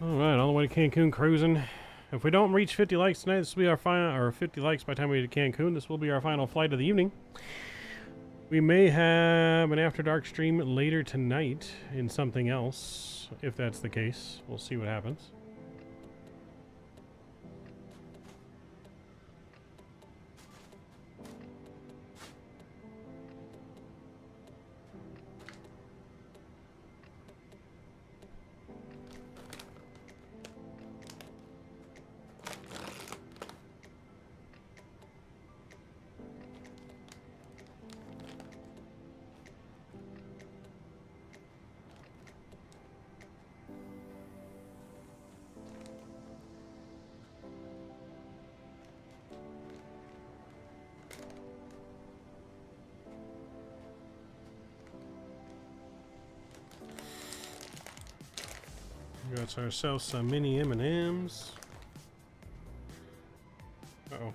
Alright, on the way to Cancun cruising. If we don't reach 50 likes tonight, this will be our final, or 50 likes by the time we get to Cancun, this will be our final flight of the evening. We may have an After Dark stream later tonight in something else, if that's the case. We'll see what happens. We got ourselves some mini M&Ms. Uh-oh.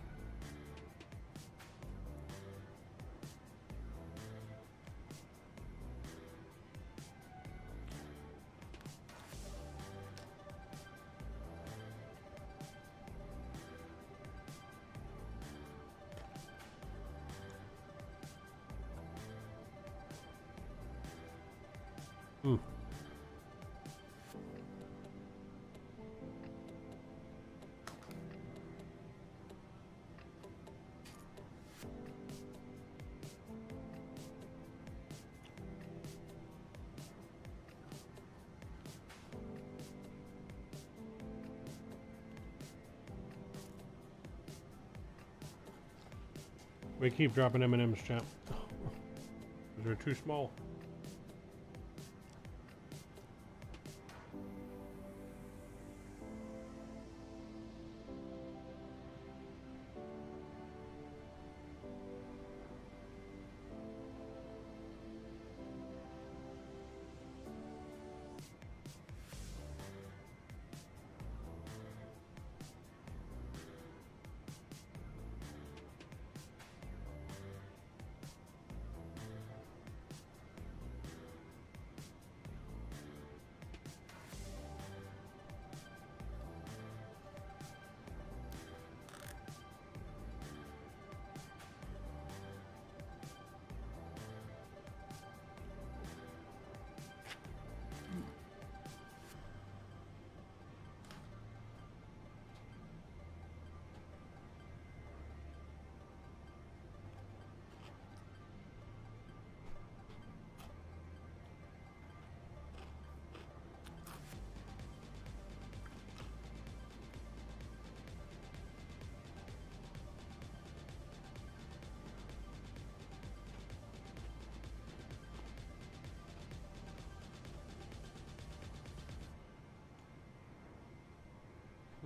Hmm. We keep dropping M&Ms, chap. They're too small.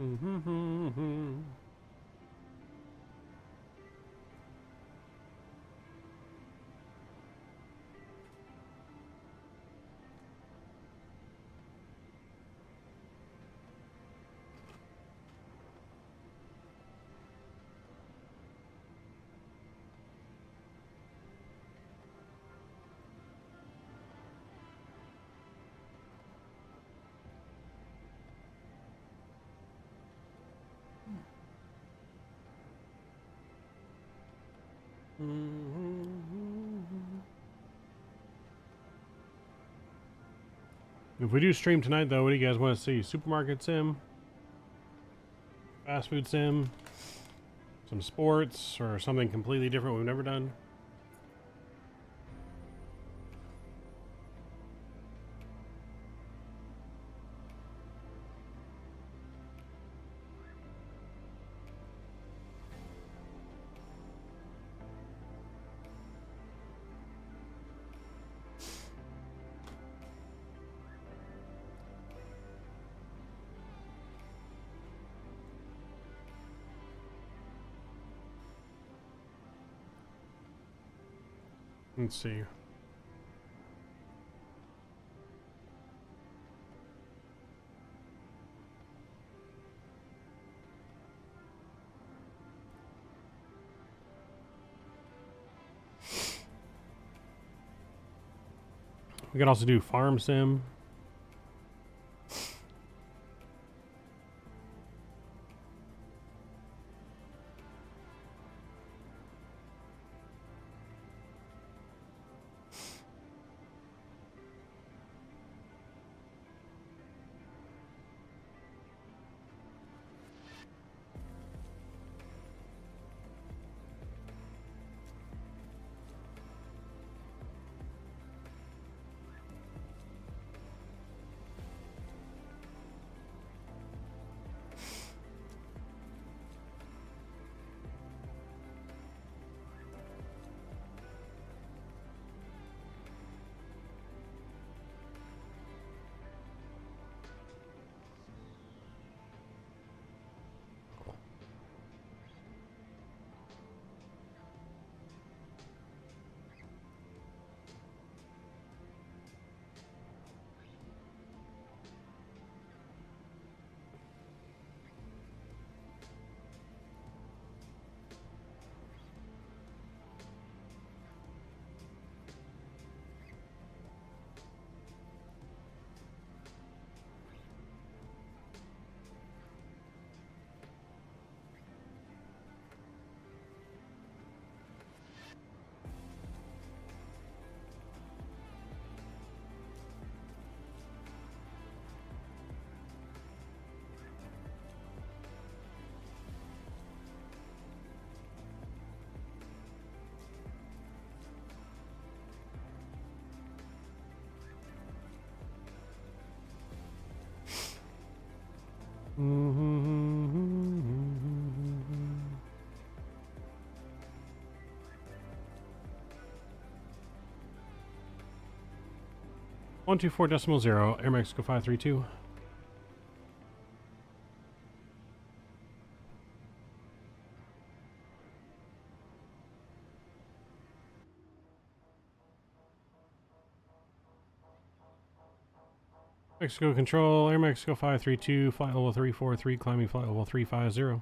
Mm-hmm. If we do stream tonight, though, what do you guys want to see? Supermarket sim? Fast food sim? Some sports? Or something completely different we've never done? Let's see. We could also do farm sim. 124.0, Aeromexico 532. Mexico Control, Aeromexico 532, flight level 343, climbing flight level 350.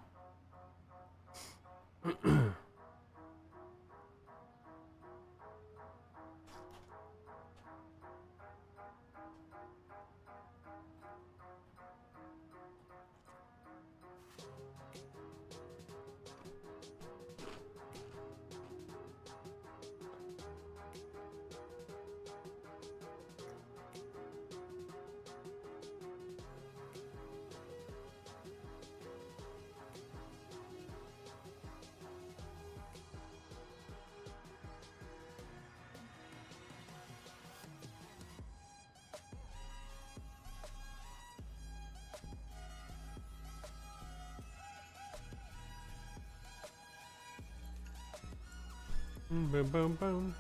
Boom, boom, boom.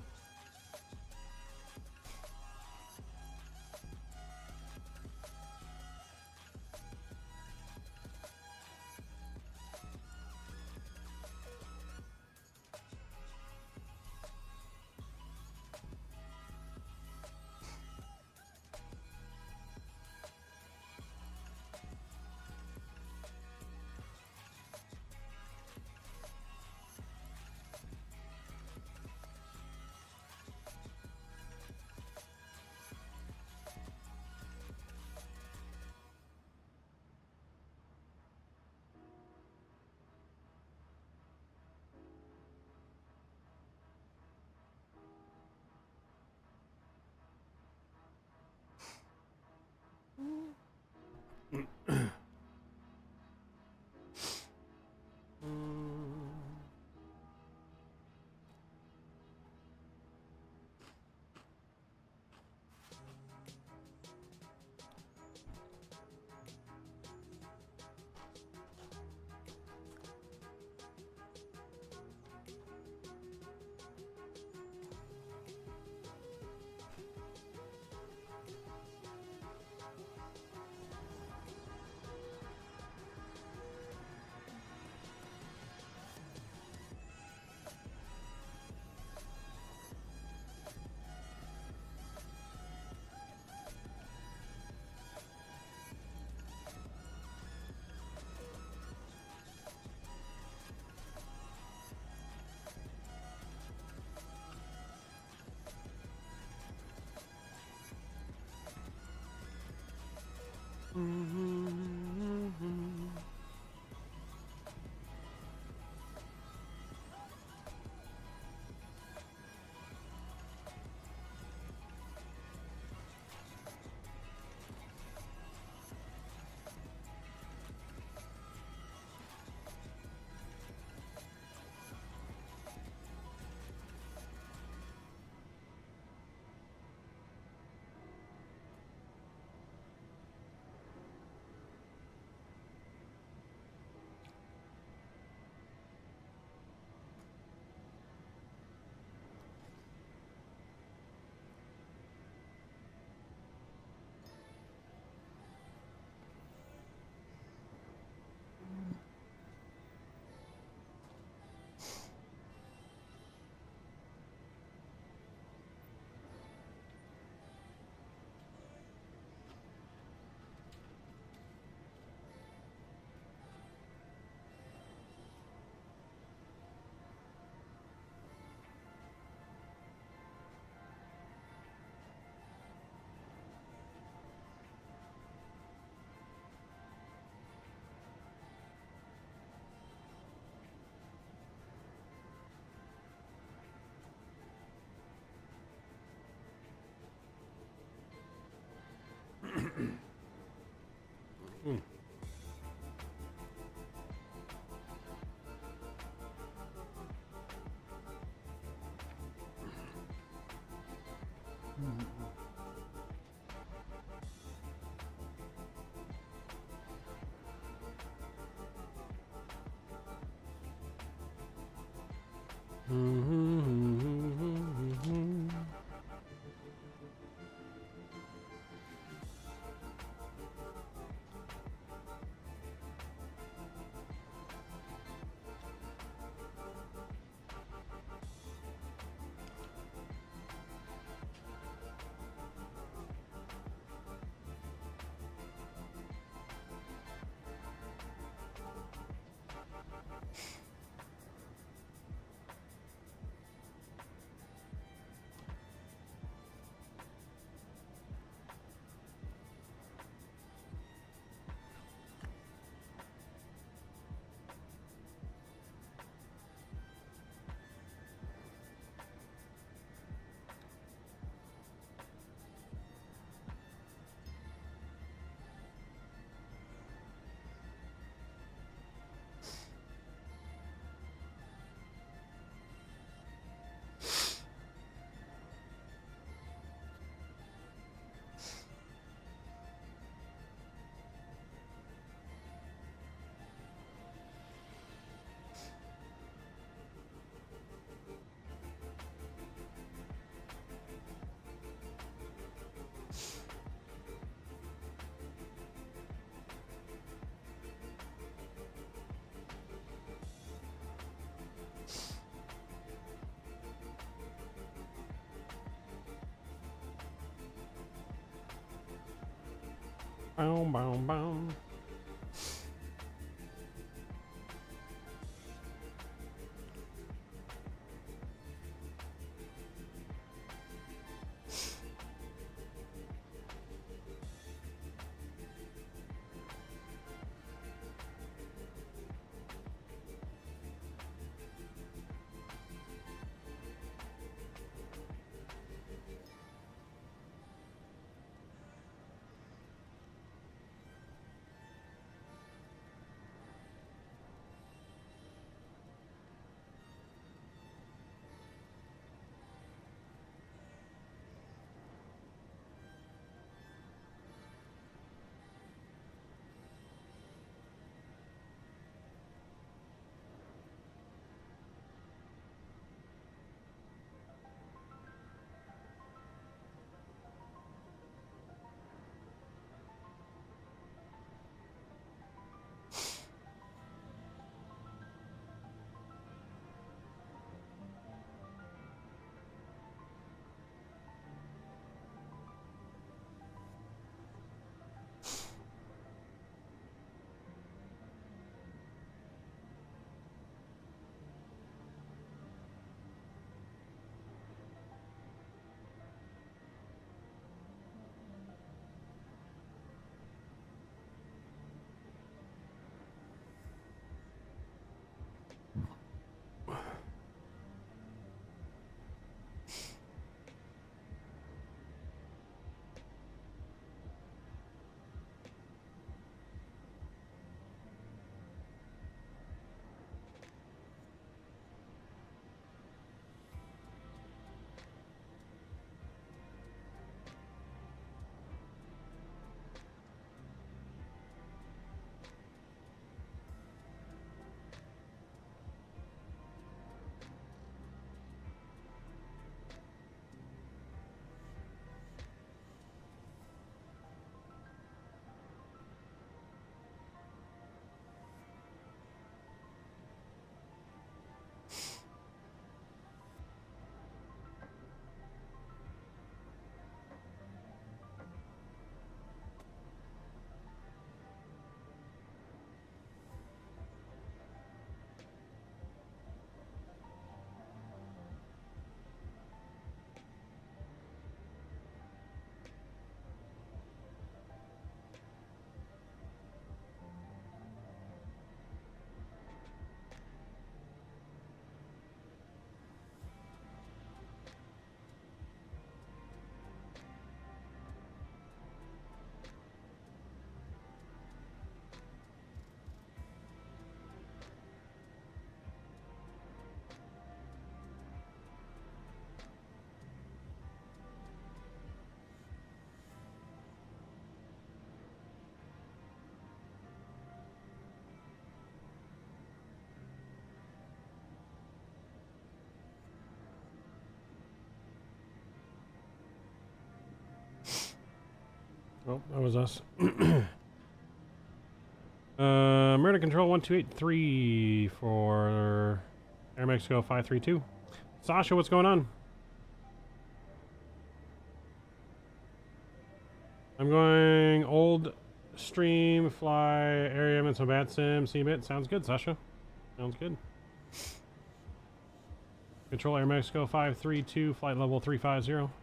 Boom, boom, boom. Oh, that was us. Murder Control 1283 for Aeromexico 532. Sasha, what's going on? I'm going old stream, fly, area, and some bat sim, CBIT. Sounds good, Sasha. Sounds good. Control Aeromexico 532, flight level 350.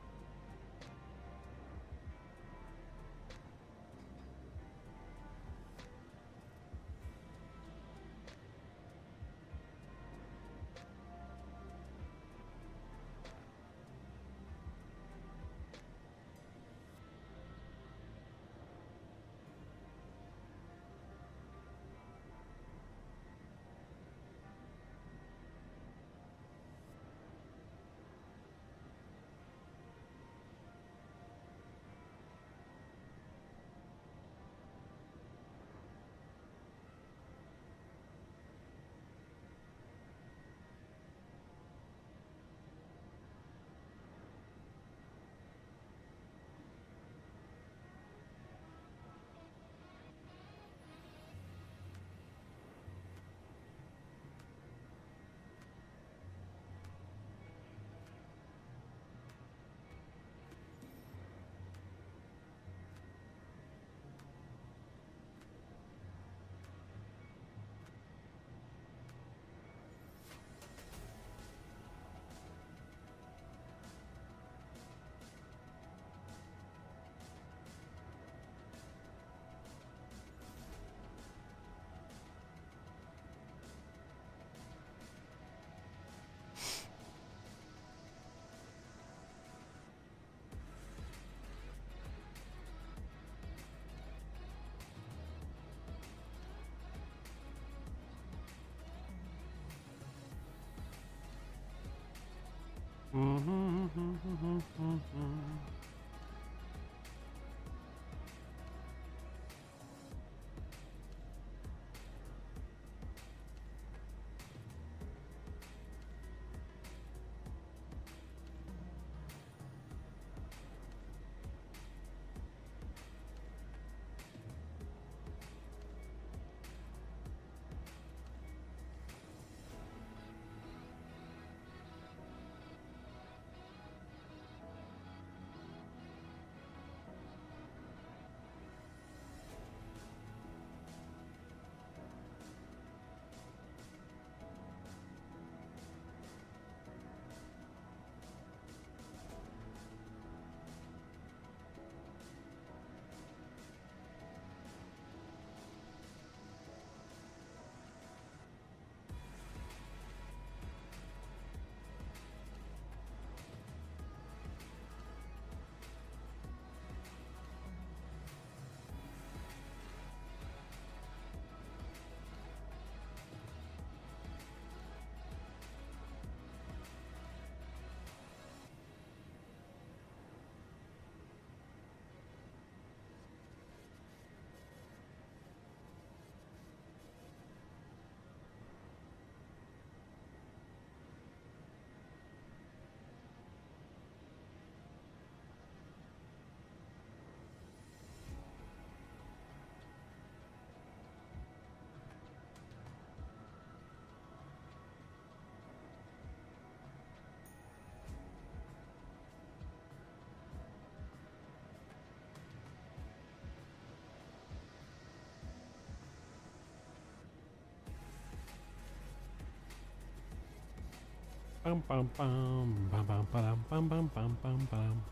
Bum bum bum bum bum bum bum bum bum bum bum.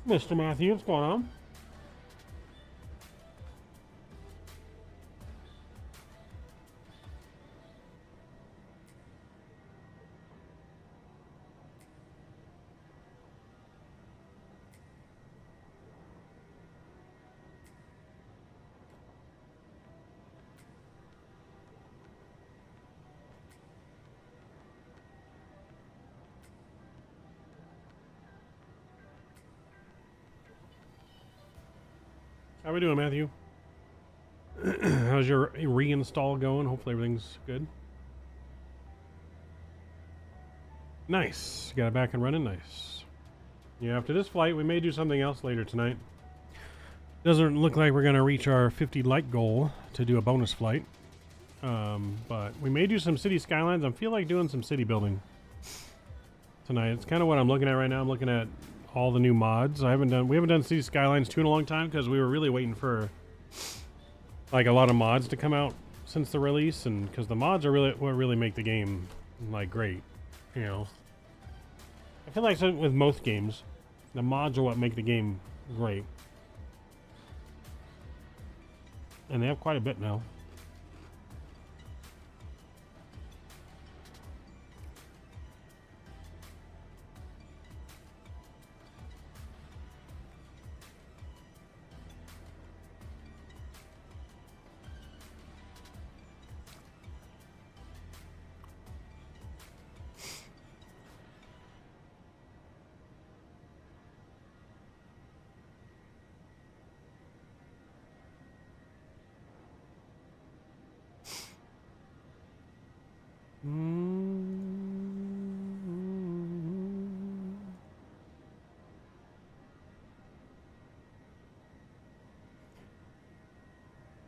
Mr. Matthew, what's going on? How we doing, Matthew? How's your reinstall going? Hopefully everything's good. Nice. Got it back and running. Nice. Yeah, after this flight, we may do something else later tonight. Doesn't look like we're going to reach our 50 light goal to do a bonus flight. But we may do some city skylines. I feel like doing some city building tonight. It's kind of what I'm looking at right now. I'm looking at all the new mods. We haven't done City Skylines 2 in a long time because we were really waiting for like a lot of mods to come out since the release, and because the mods are really what really make the game like great, you know. I feel like with most games, the mods are what make the game great, and they have quite a bit now.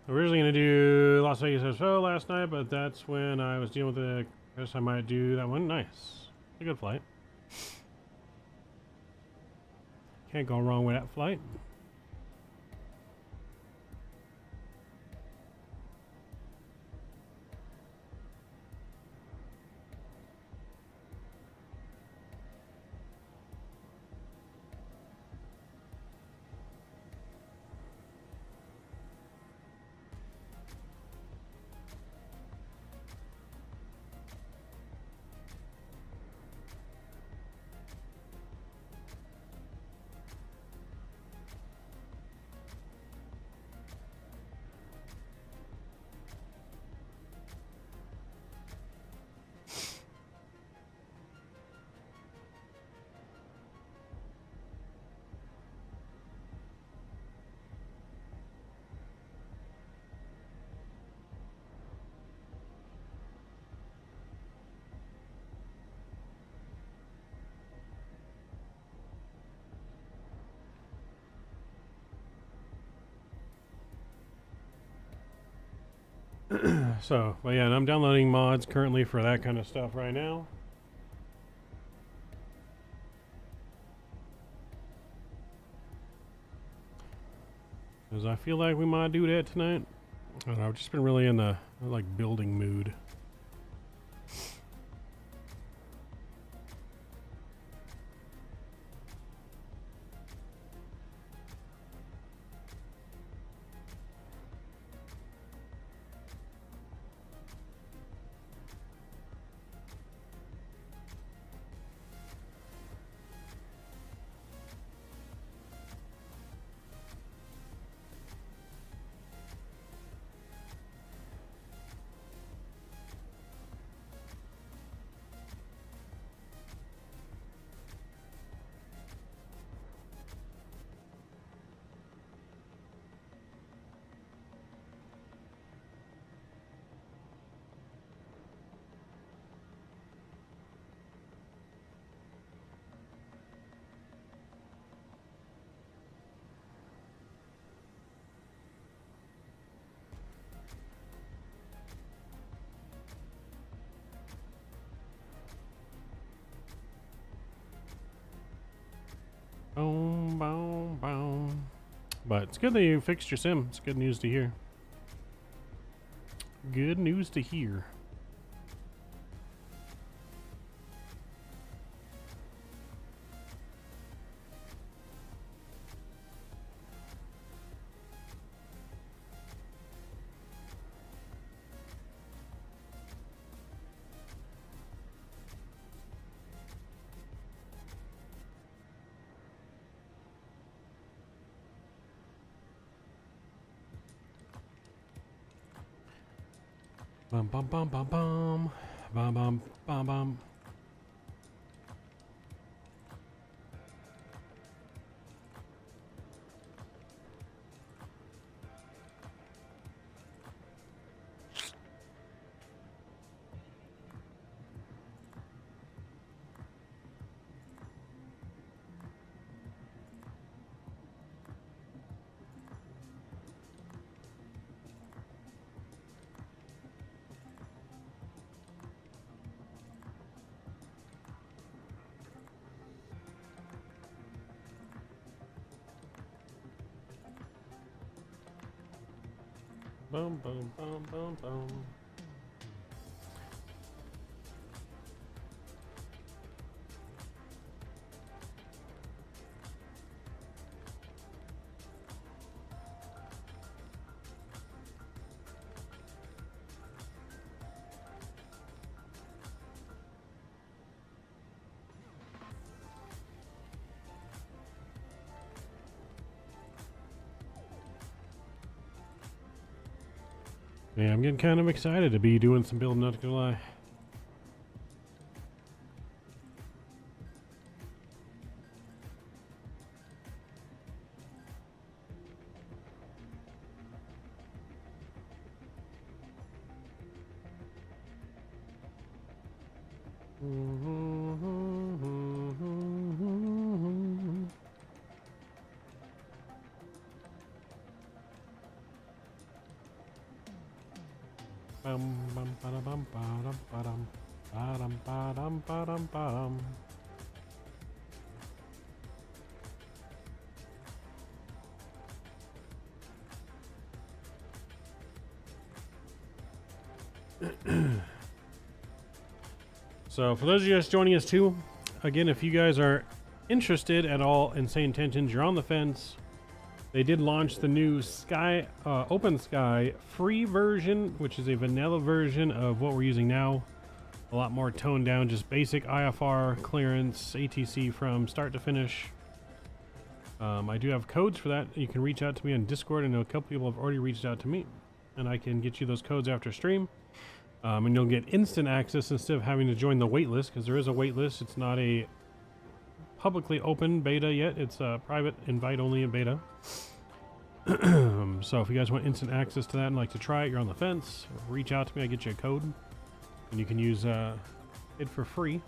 Originally going to do Las Vegas SO last night, but that's when I was dealing with the... I guess I might do that one. Nice. A good flight. Can't go wrong with that flight. So, but yeah, and I'm downloading mods currently for that kind of stuff right now. Because I feel like we might do that tonight. I don't know, I've just been really in the like building mood. Boom, boom, boom. But it's good that you fixed your sim. It's good news to hear. Good news to hear. Bum bum bum bum bum bum bum bum bum. Boom, boom, boom, boom, boom. Yeah, I'm getting kind of excited to be doing some building, not gonna lie. Bum, bum, ba-da-bum, ba-dum, ba-dum, ba-dum, ba-dum, ba-dum, ba-dum. So for those of you guys joining us too, again, if you guys are interested at all in Sayintentions, you're on the fence, they did launch the new Sky Open Sky free version, which is a vanilla version of what we're using now. A lot more toned down, just basic IFR clearance, ATC from start to finish. I do have codes for that. You can reach out to me on Discord. I know a couple people have already reached out to me, and I can get you those codes after stream. And you'll get instant access instead of having to join the waitlist, because there is a waitlist. It's not a publicly open beta yet. It's a private invite only in beta. So if you guys want instant access to that and like to try it, you're on the fence, reach out to me. I get you a code and you can use it for free.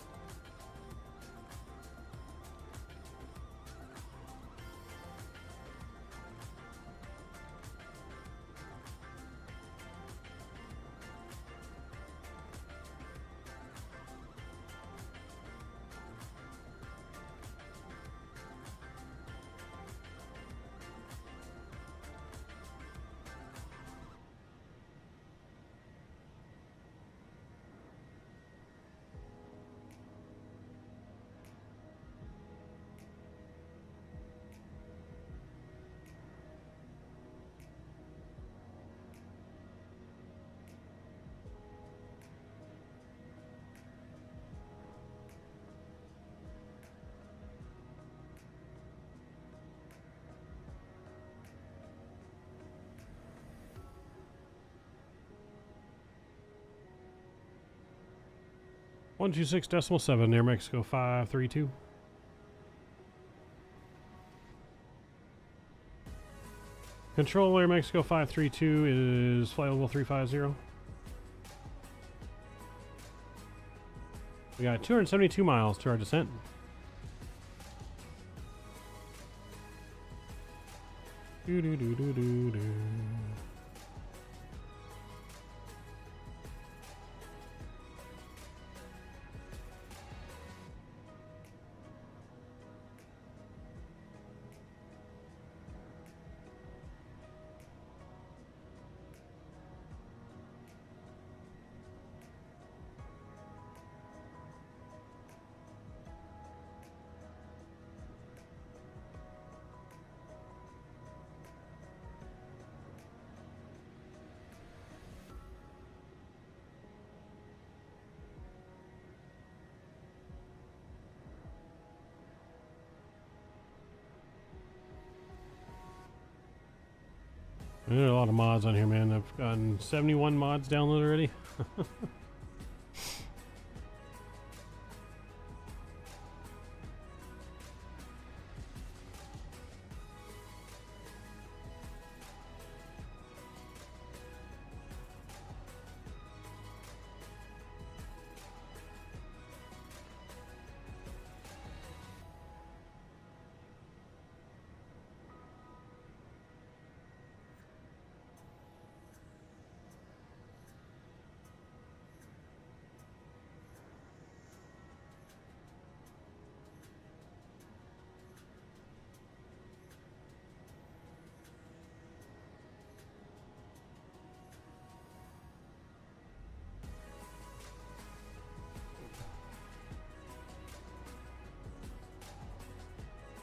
.126.7 Aeromexico 532. Control Aeromexico 532 is flight level 350. We got 272 miles to our descent. Do do do do do do. There are a lot of mods on here, man. I've gotten 71 mods downloaded already.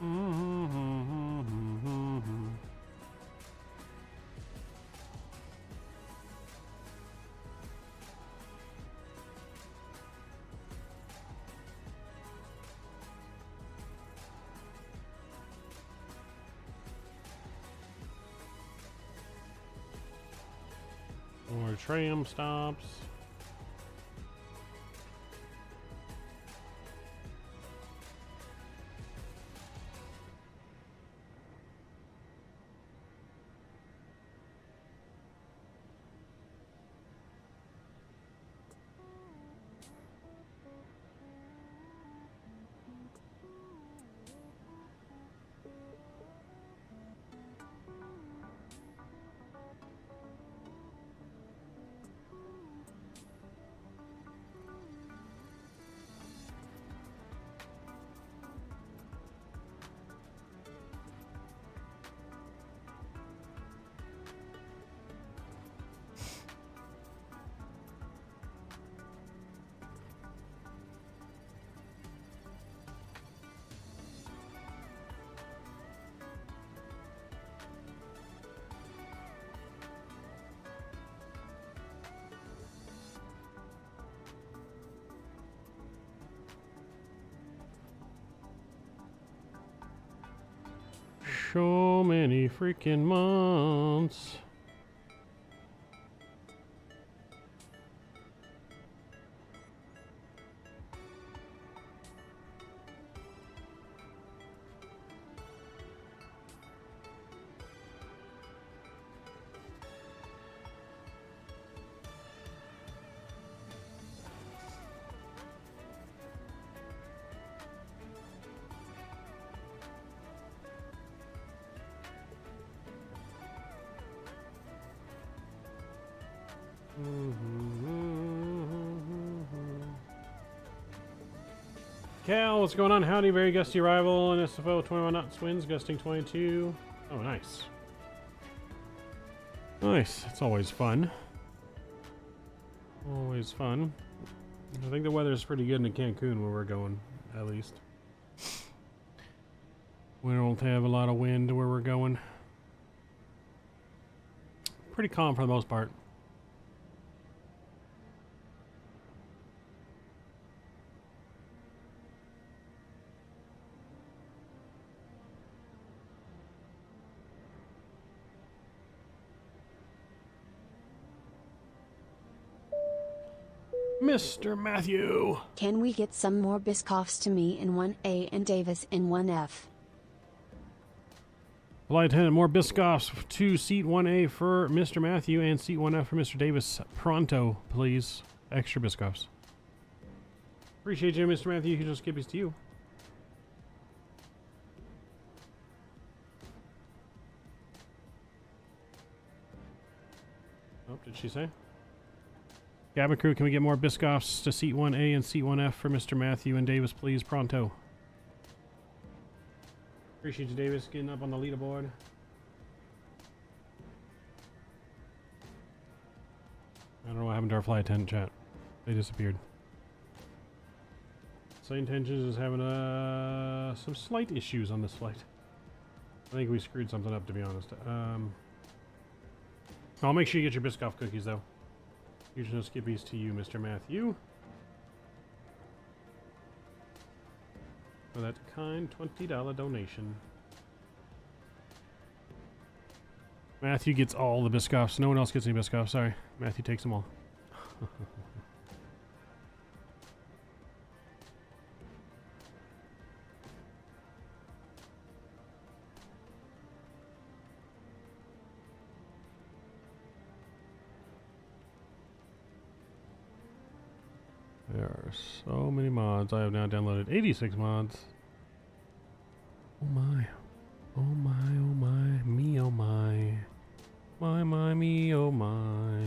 More tram stops. So many freaking months. Cal, what's going on? Howdy, very gusty arrival in SFO, 21 knots winds, gusting 22. Oh, nice. Nice. It's always fun. Always fun. I think the weather's pretty good in Cancun where we're going, at least. We don't have a lot of wind where we're going. Pretty calm for the most part. Mr. Matthew. Can we get some more Biscoffs to me in 1A and Davis in 1F? Flight attendant, more Biscoffs to seat 1A for Mr. Matthew and seat 1F for Mr. Davis. Pronto, please. Extra Biscoffs. Appreciate you, Mr. Matthew. Here's just skippies to you. Oh, did she say? Cabin crew, can we get more Biscoffs to seat 1A and seat 1F for Mr. Matthew and Davis, please? Pronto. Appreciate you, Davis, getting up on the leaderboard. I don't know what happened to our flight attendant chat. They disappeared. Sayintentions is having some slight issues on this flight. I think we screwed something up, to be honest. I'll make sure you get your Biscoff cookies, though. Here's no skippies to you, Mr. Matthew. For that kind $20 donation. Matthew gets all the Biscoffs. No one else gets any Biscoffs. Sorry. Matthew takes them all. There are so many mods. I have now downloaded 86 mods. Oh my. Oh my, oh my. Me, oh my. My, me, oh my.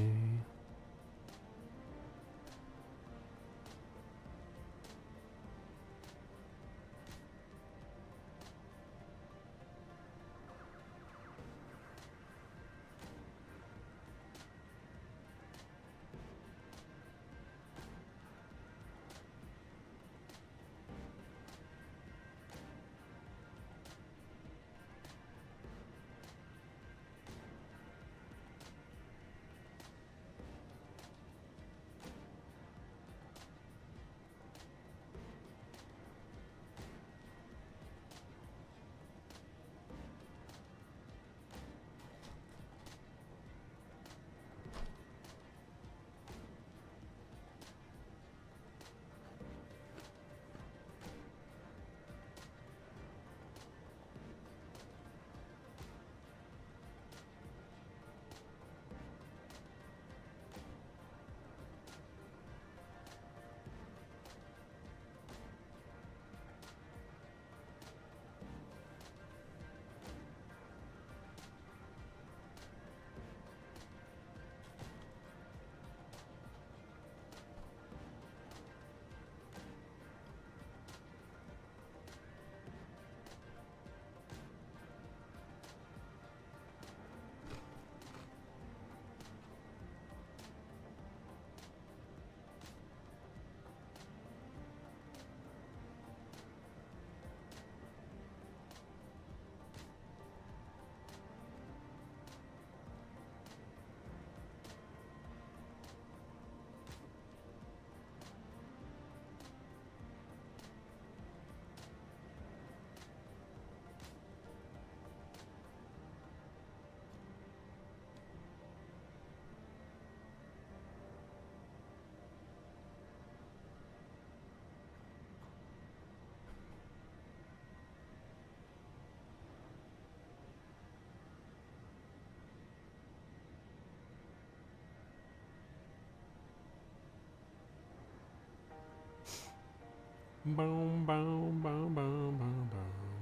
Boom, boom, boom, boom, boom, boom,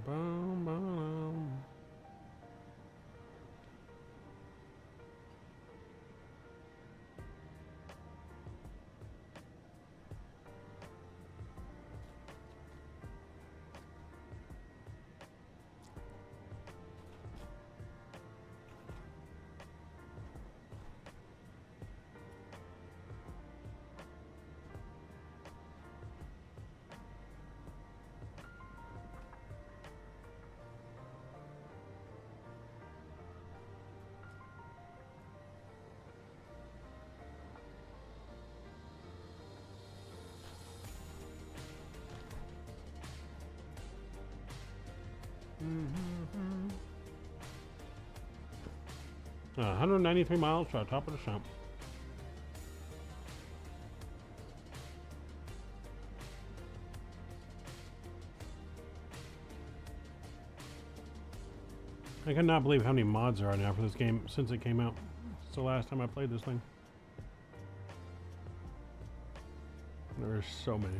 boom, boom. Mm-hmm. 193 miles to the top of the sump. I cannot believe how many mods there are now for this game since it came out. It's the last time I played this thing. There's so many.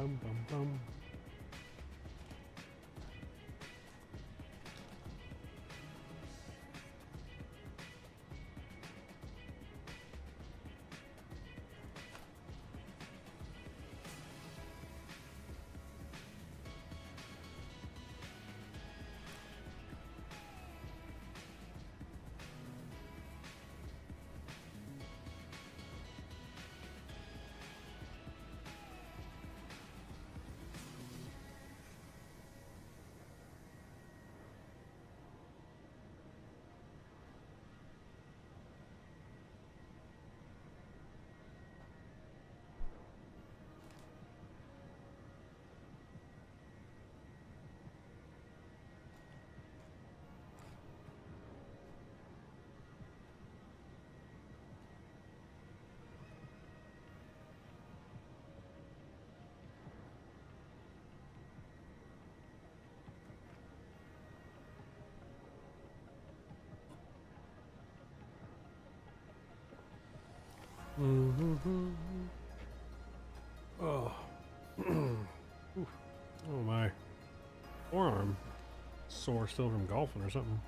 Bum, bum, bum. Oh. Oof. Oh my forearm sore still from golfing or something.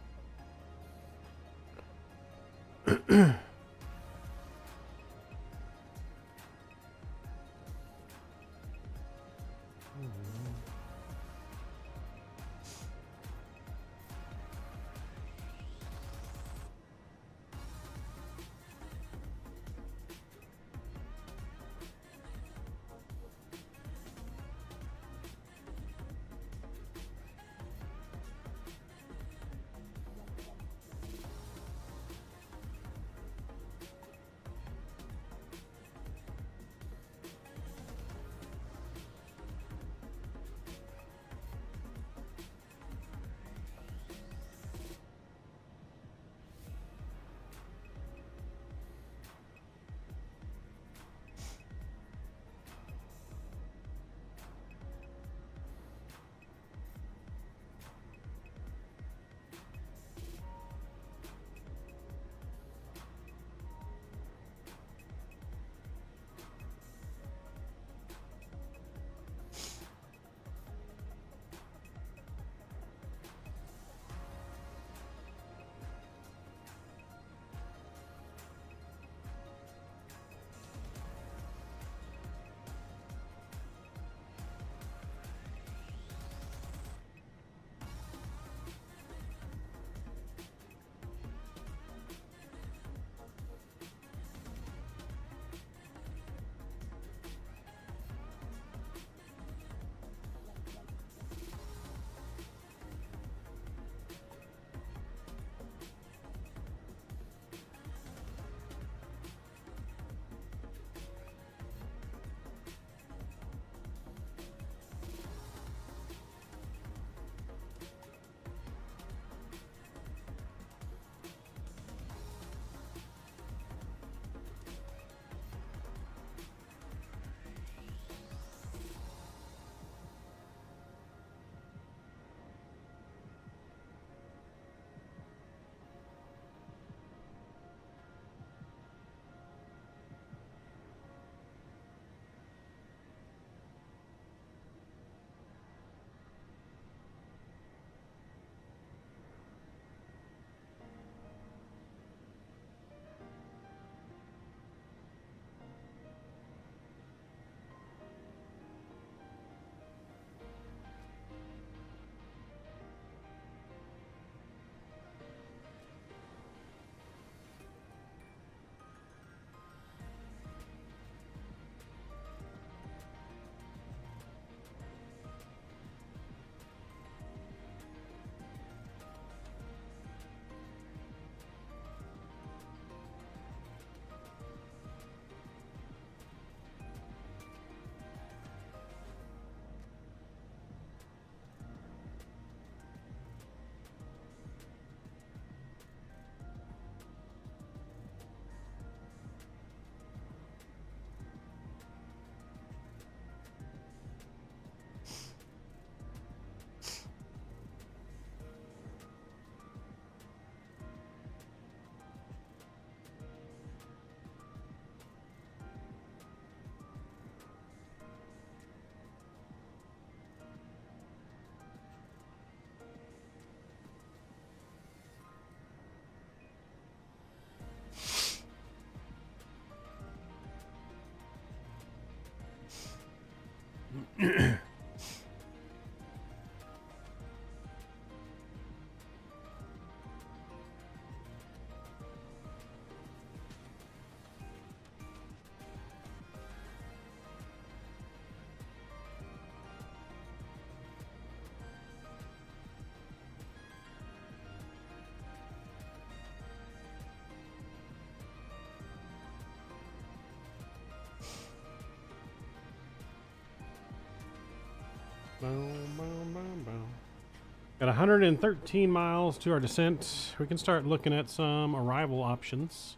Got 113 miles to our descent. We can start looking at some arrival options.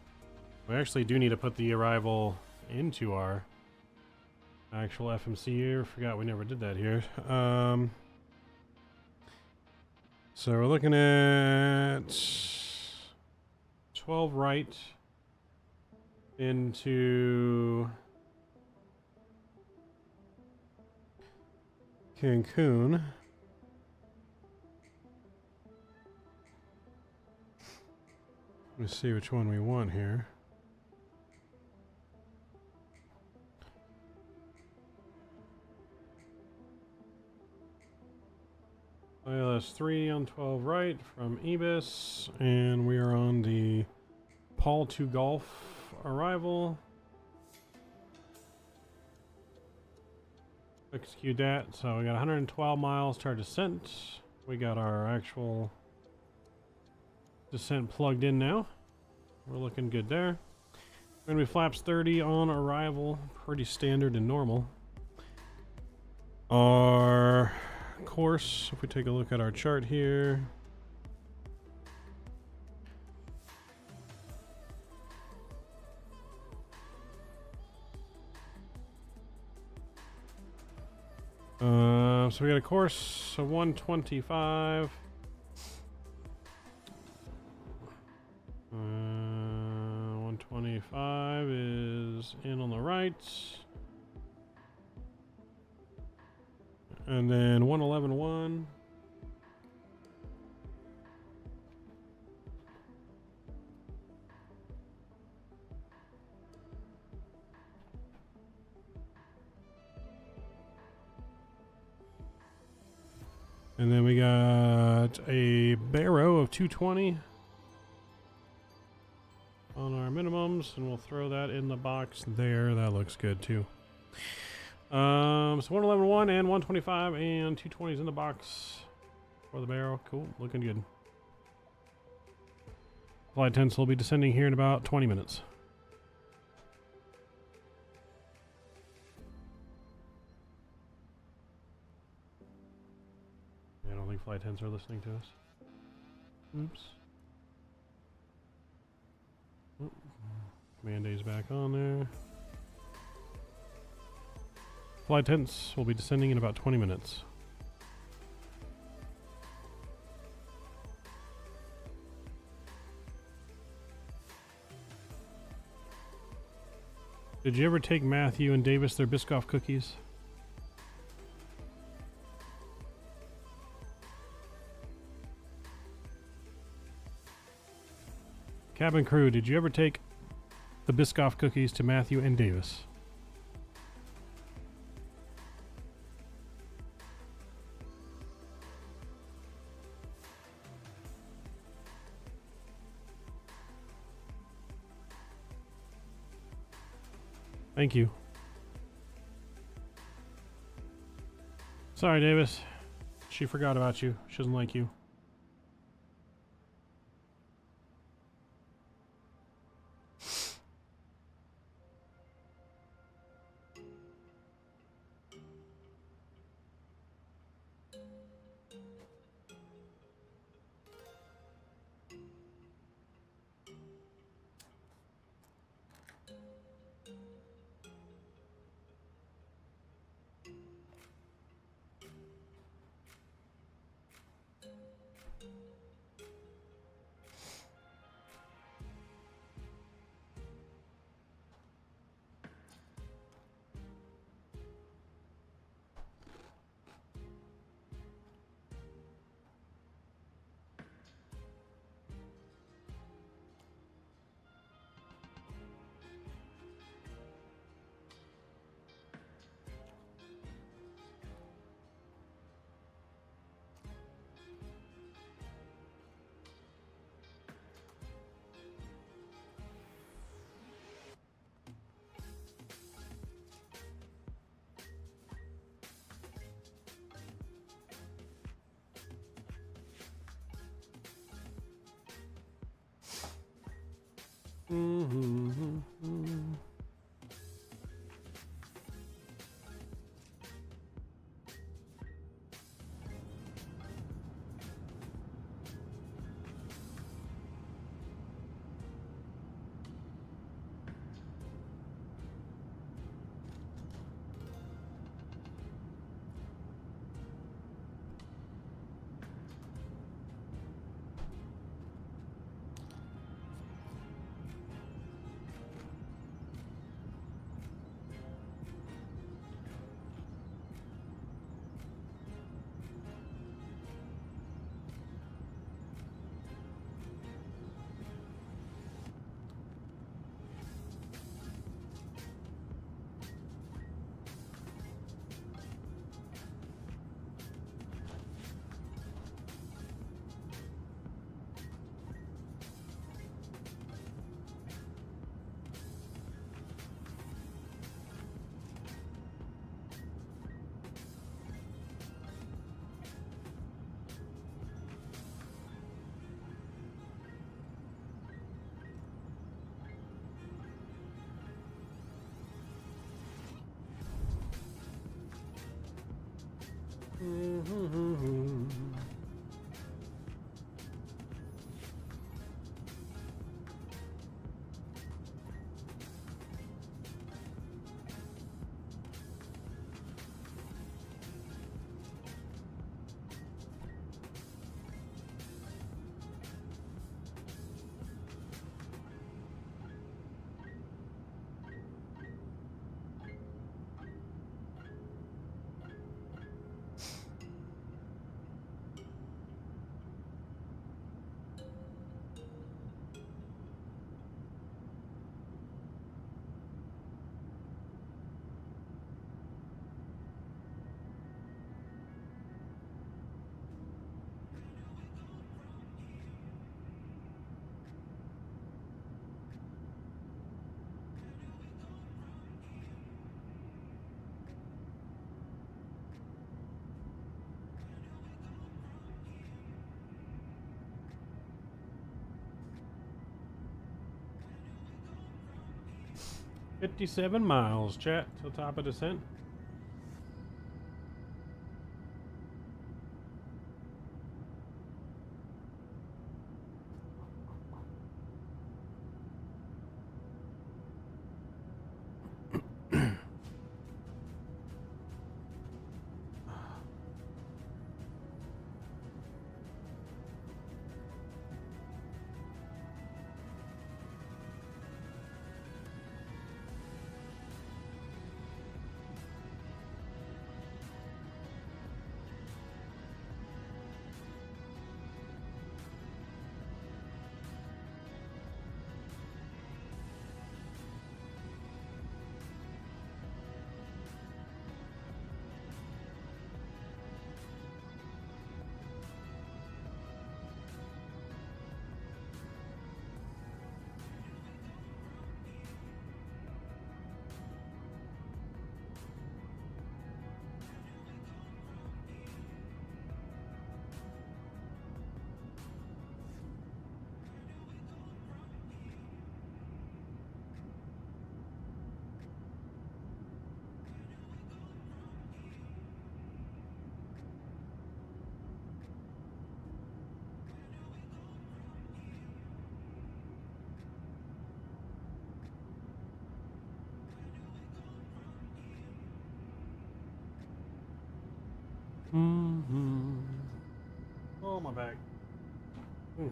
We actually do need to put the arrival into our actual FMC here. Forgot we never did that here. So we're looking at 12 right, into Cancun. Let's see which one we want here. ILS 3 on 12 right from Ibis, and we are on the Paul to Golf arrival. Execute that. So we got 112 miles to our descent. We got our actual descent plugged in now. We're looking good there. We're going to be flaps 30 on arrival. Pretty standard and normal. Our course, if we take a look at our chart here. So we got a course of 125. 125 is in on the right. And then 111.1. And then we got a Barrow of 220 on our minimums, and we'll throw that in the box there. That looks good too. So 111.1 and 125 and 220s in the box for the Barrow. Cool, looking good. Flight 10 will be descending here in about 20 minutes. I don't think Flight 10s are listening to us. Oops. Oh, Command A's back on there. Flight 10s will be descending in about 20 minutes. Did you ever take Matthew and Davis their Biscoff cookies? Cabin crew, did you ever take the Biscoff cookies to Matthew and Davis? Thank you. Sorry, Davis. She forgot about you. She doesn't like you. $57 miles, chat, till top of descent. Oh, my back. Oh.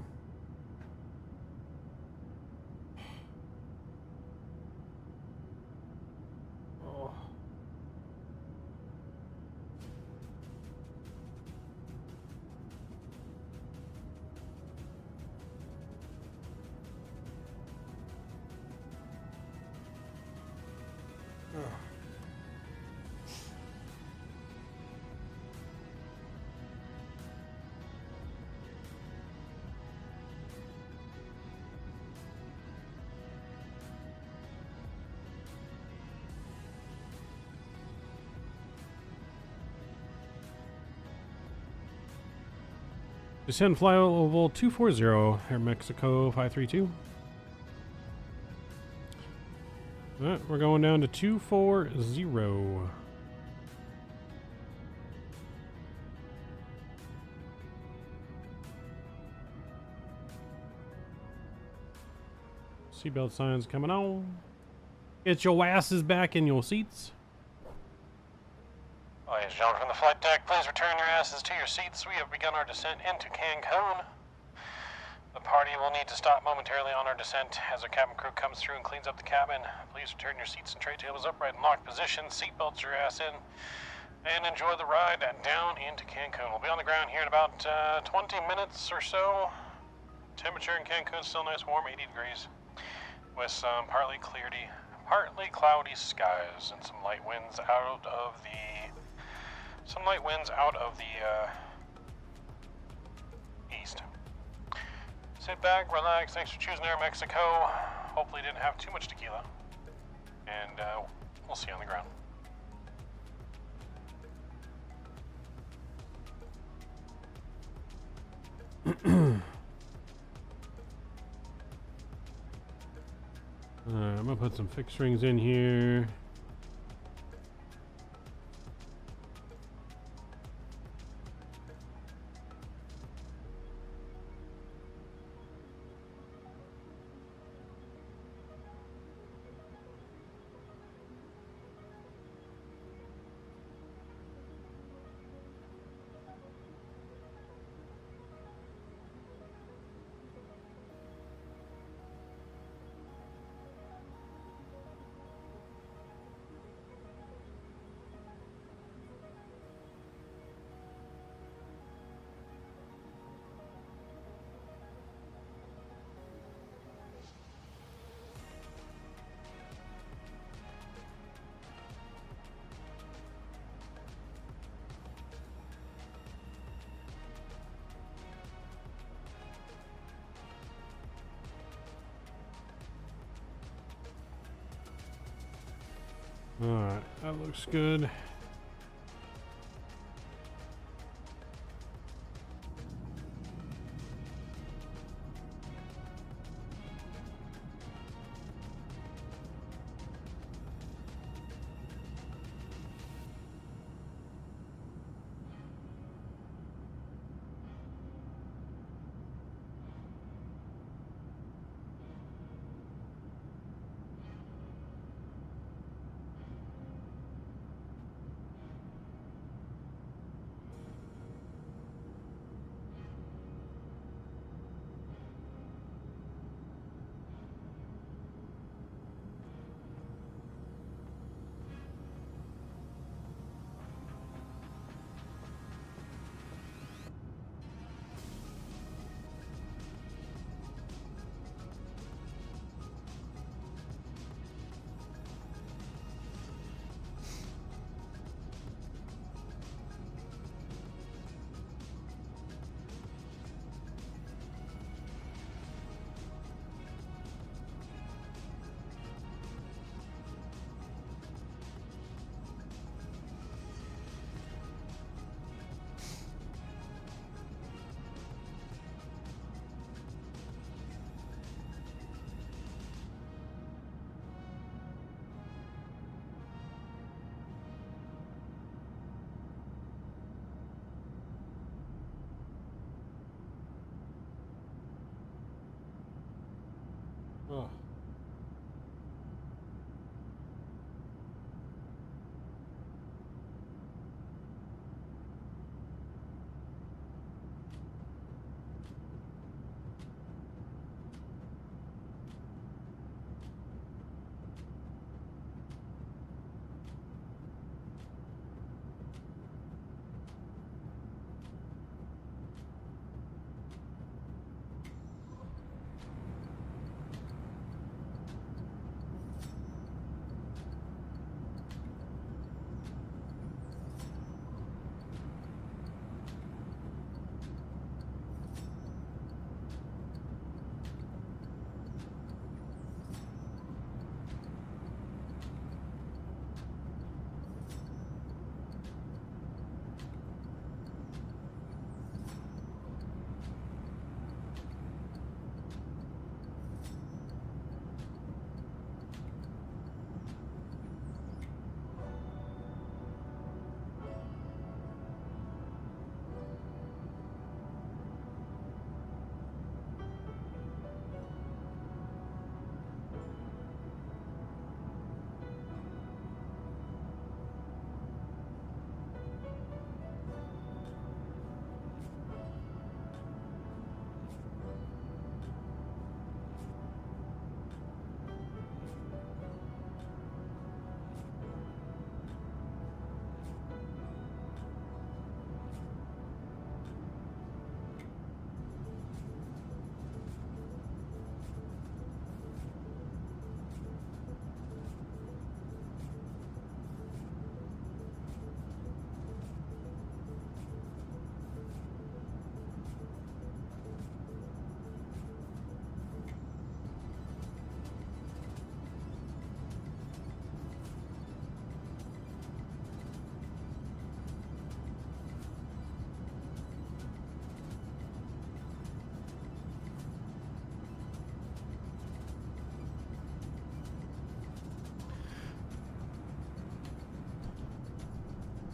Descend fly level 240, Aeromexico 532. Alright, we're going down to 240. Seatbelt signs coming on. Get your asses back in your seats. Ladies and gentlemen from the flight deck, please return your asses to your seats. We have begun our descent into Cancun. The party will need to stop momentarily on our descent as our cabin crew comes through and cleans up the cabin. Please return your seats and tray tables upright in locked position. Seatbelts your ass in. And enjoy the ride down into Cancun. We'll be on the ground here in about 20 minutes or so. Temperature in Cancun still nice warm, 80 degrees. With some partly cloudy skies and some light winds out of the east. Sit back, relax. Thanks for choosing Aeromexico. Hopefully didn't have too much tequila. And we'll see you on the ground. Alright, I'm gonna put some fixed rings in here. Alright, that looks good. Oh.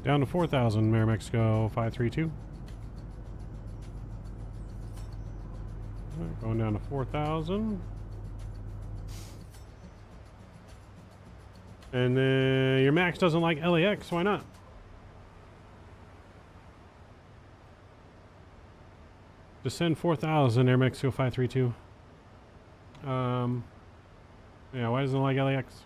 Down to 4,000, Aeromexico 532. Right, going down to 4,000. And then your max doesn't like LAX, why not? Descend 4,000, Aeromexico 532. Yeah, why doesn't it like LAX?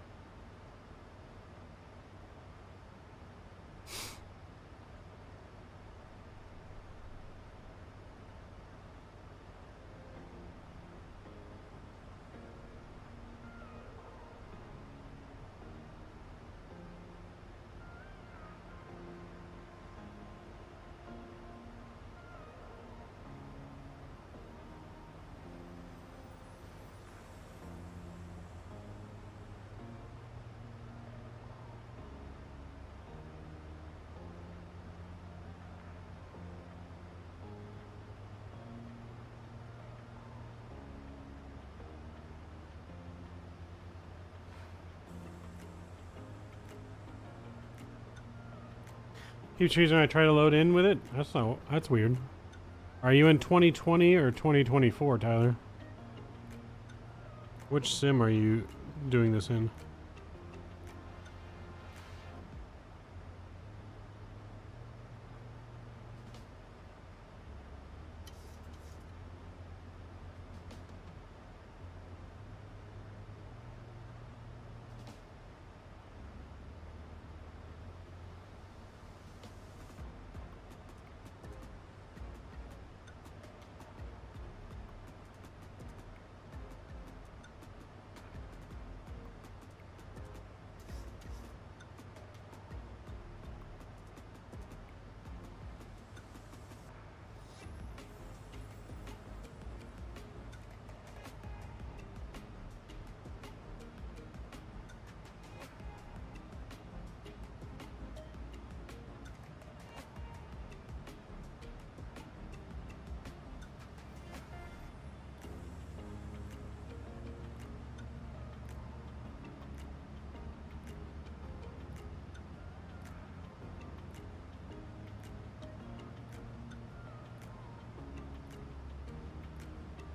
Keeps choosing I try to load in with it? That's weird. Are you in 2020 or 2024, Tyler? Which sim are you doing this in?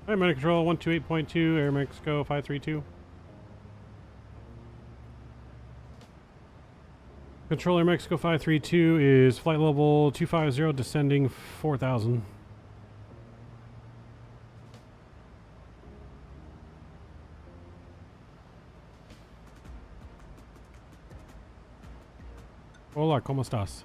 Hi, Medic Control 128.2, Aeromexico 532. Controller Mexico 532 is flight level 250, descending 4,000. Hola, ¿cómo estás?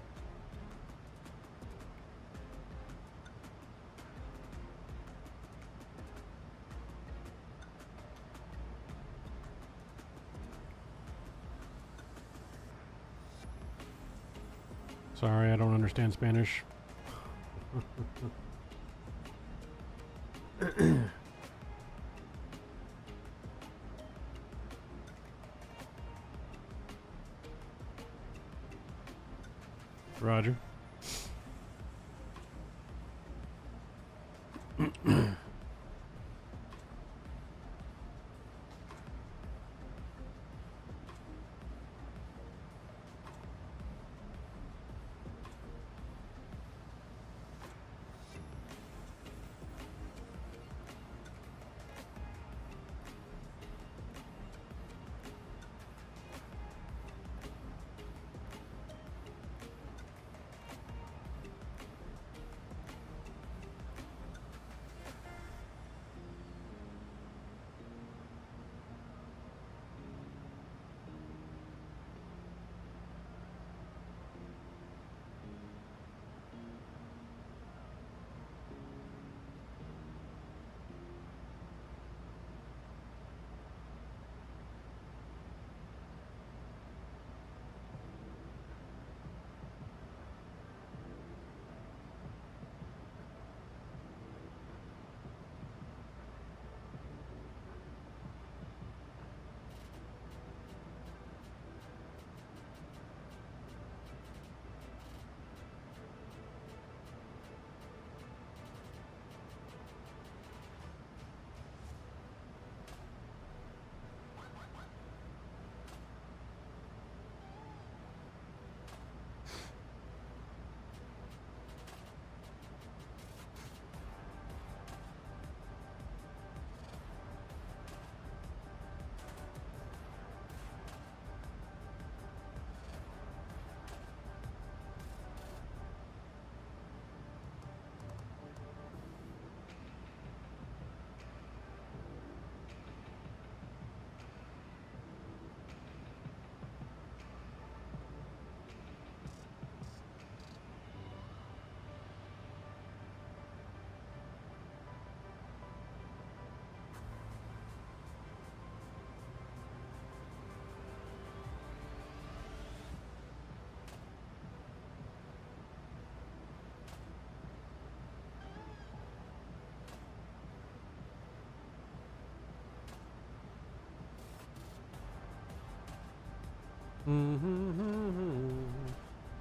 Sorry, I don't understand Spanish. Roger.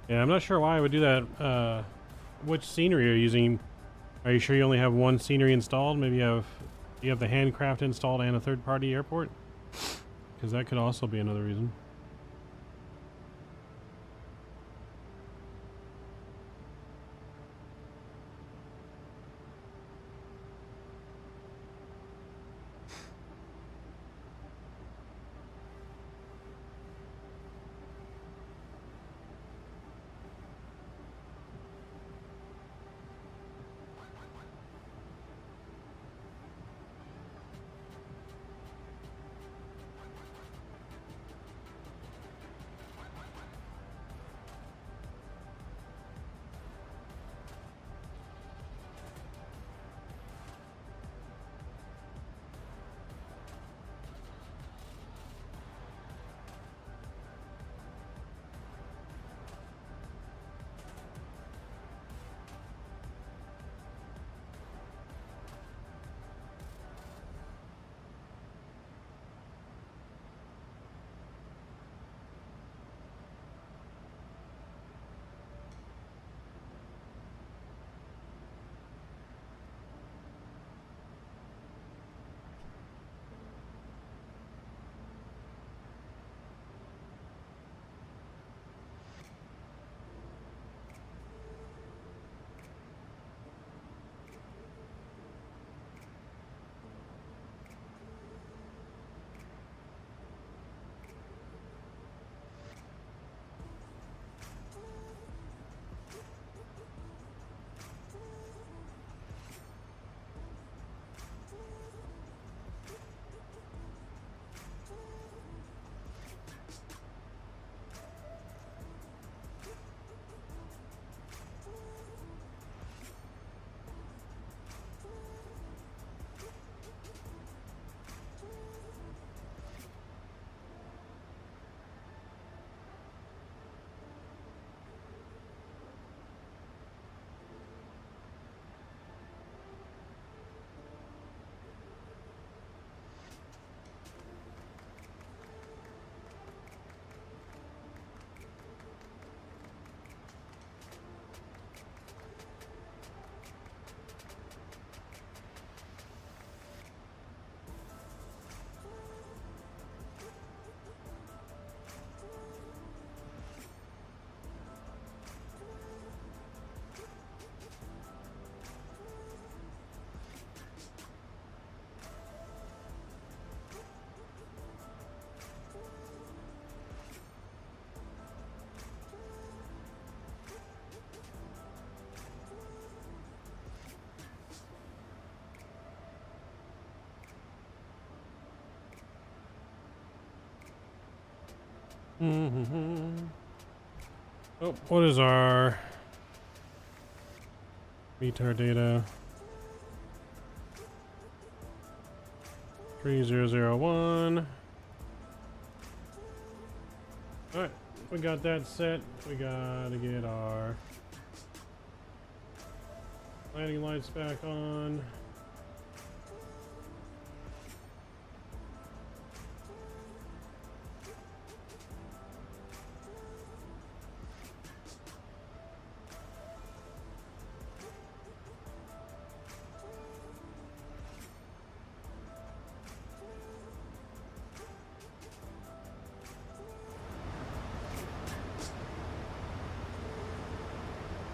Yeah, I'm not sure why I would do that. Which scenery are you using? Are you sure you only have one scenery installed? Maybe you have the handcraft installed and a third-party airport? Because that could also be another reason. Oh, what is our METAR data? 3001. Alright, we got that set. We gotta get our landing lights back on.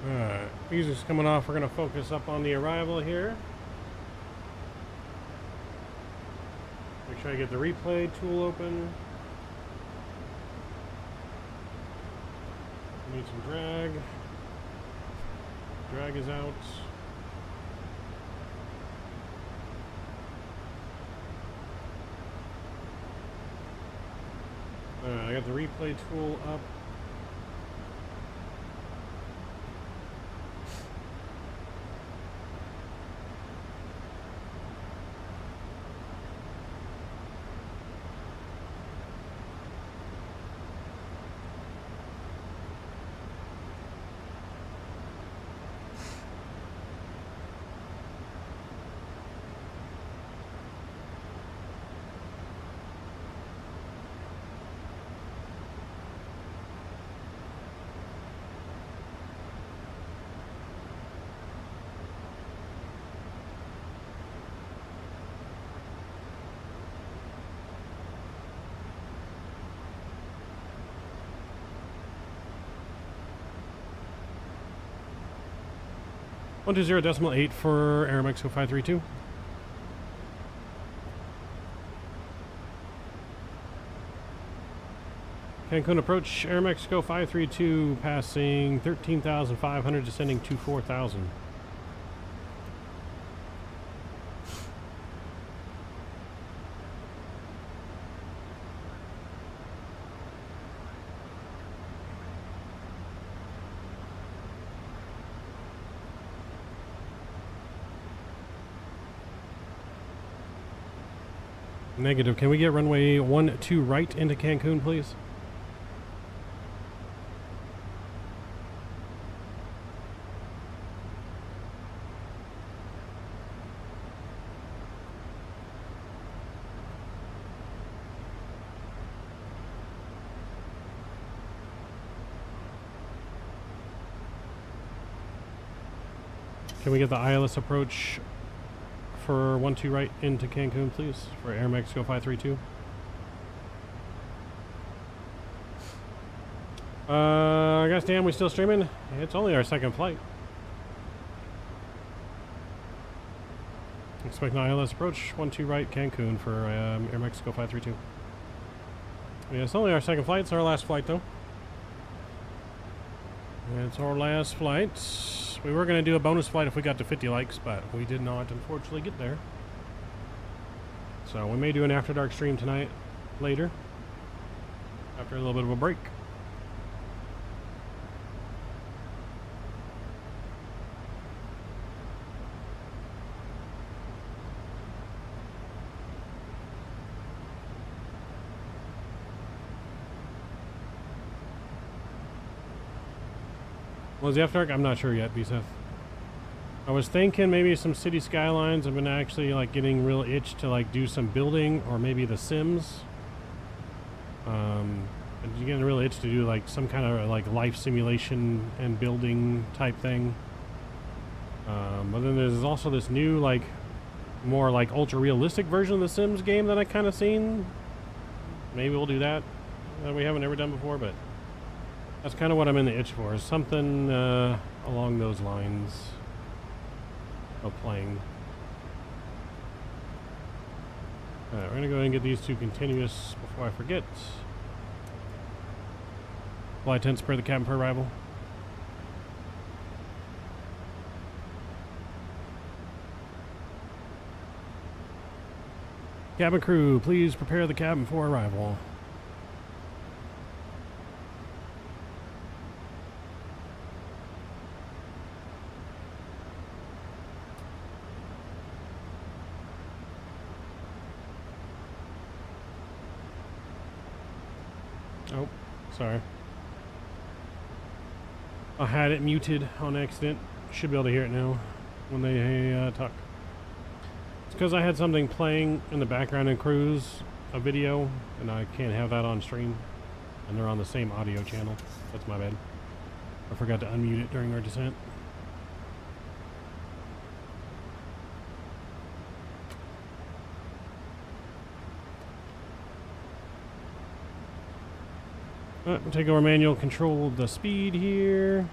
Alright, music's coming off. We're going to focus up on the arrival here. Make sure I get the replay tool open. Need some drag. Drag is out. Alright, I got the replay tool up. One 120.8 for Aeromexico 532. Cancun approach, Aeromexico 532, passing 13,500, descending to 4,000. Negative. Can we get runway 12 right into Cancun, please? Can we get the ILS approach for 12 right into Cancun, please, for Aeromexico 532? I guess, damn, we still streaming? It's only our second flight. Expect an ILS approach, 12 right, Cancun for Aeromexico 532. Yeah, it's only our second flight. It's our last flight, though. It's our last flight. We were going to do a bonus flight if we got to 50 likes, but we did not, unfortunately, get there. So we may do an After Dark stream tonight, later, after a little bit of a break. Was the After Dark? I'm not sure yet, B-Seth. I was thinking maybe some city skylines. I've been actually like getting real itch to like do some building, or maybe the Sims. You're getting a real itch to do like some kind of like life simulation and building type thing. But then there's also this new like more like ultra realistic version of the Sims game that I kind of seen. Maybe we'll do that. We haven't ever done before, but that's kind of what I'm in the itch for, is something along those lines of playing. Alright, we're going to go ahead and get these two continuous before I forget. Flight 10, spare the cabin per arrival. Cabin crew, please prepare the cabin for arrival. Oh, sorry. I had it muted on accident. Should be able to hear it now when they talk. It's because I had something playing in the background in Cruise, a video, and I can't have that on stream. And they're on the same audio channel. That's my bad. I forgot to unmute it during our descent. We'll take over manual control of the speed here.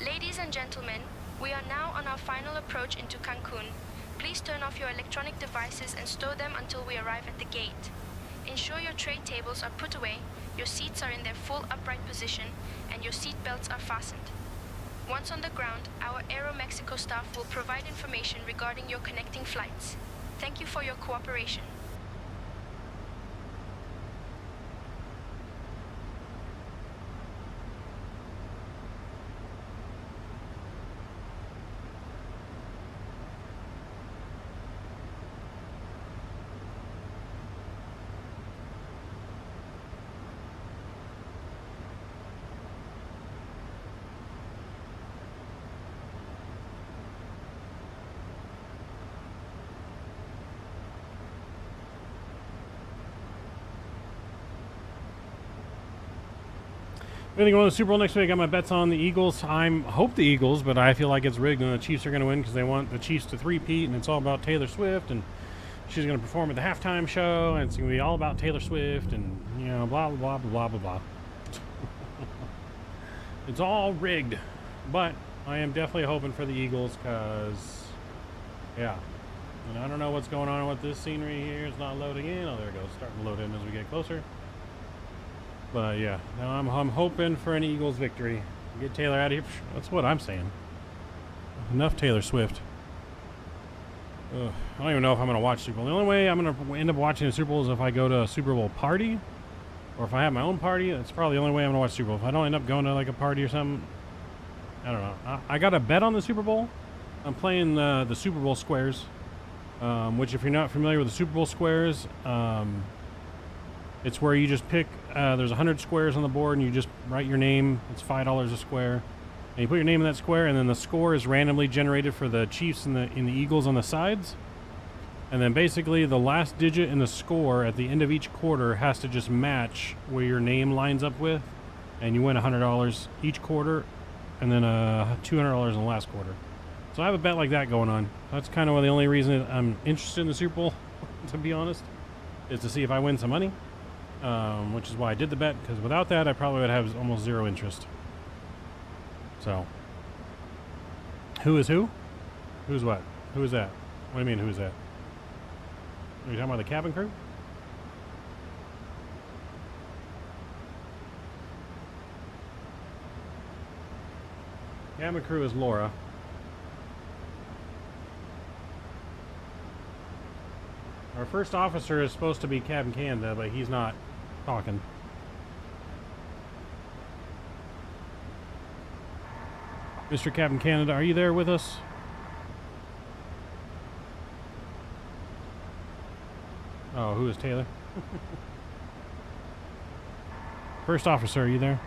Ladies and gentlemen, we are now on our final approach into Cancun. Please turn off your electronic devices and store them until we arrive at the gate. Ensure your tray tables are put away, your seats are in their full upright position, and your seat belts are fastened. Once on the ground, our Aeromexico staff will provide information regarding your connecting flights. Thank you for your cooperation. I'm going to go to the Super Bowl next week. I got my bets on the Eagles. I hope the Eagles, but I feel like it's rigged and the Chiefs are going to win because they want the Chiefs to three-peat, and it's all about Taylor Swift, and she's going to perform at the halftime show, and it's going to be all about Taylor Swift, and, you know, blah, blah, blah, blah, blah, blah. It's all rigged, but I am definitely hoping for the Eagles because, yeah. And I don't know what's going on with this scenery here. It's not loading in. Oh, there it goes. Starting to load in as we get closer. But yeah, now I'm hoping for an Eagles victory. Get Taylor out of here. That's what I'm saying. Enough Taylor Swift. Ugh, I don't even know if I'm going to watch Super Bowl. The only way I'm going to end up watching a Super Bowl is if I go to a Super Bowl party. Or if I have my own party. That's probably the only way I'm going to watch Super Bowl. If I don't end up going to like a party or something, I don't know. I got a bet on the Super Bowl. I'm playing the Super Bowl squares. Which if you're not familiar with the Super Bowl squares, it's where you just pick, there's 100 squares on the board and you just write your name. It's $5 a square. And you put your name in that square, and then the score is randomly generated for the Chiefs and the Eagles on the sides. And then basically the last digit in the score at the end of each quarter has to just match where your name lines up with. And you win $100 each quarter, and then $200 in the last quarter. So I have a bet like that going on. That's kind of the only reason I'm interested in the Super Bowl, to be honest, is to see if I win some money. Which is why I did the bet, because without that I probably would have almost zero interest. So, who is who? Who's what? Who is that? What do you mean, who's that? Are you talking about the cabin crew? Cabin crew is Laura. Our first officer is supposed to be Captain Canada, but he's not talking. Mr. Captain Canada, are you there with us? Oh, who is Taylor? First officer, are you there?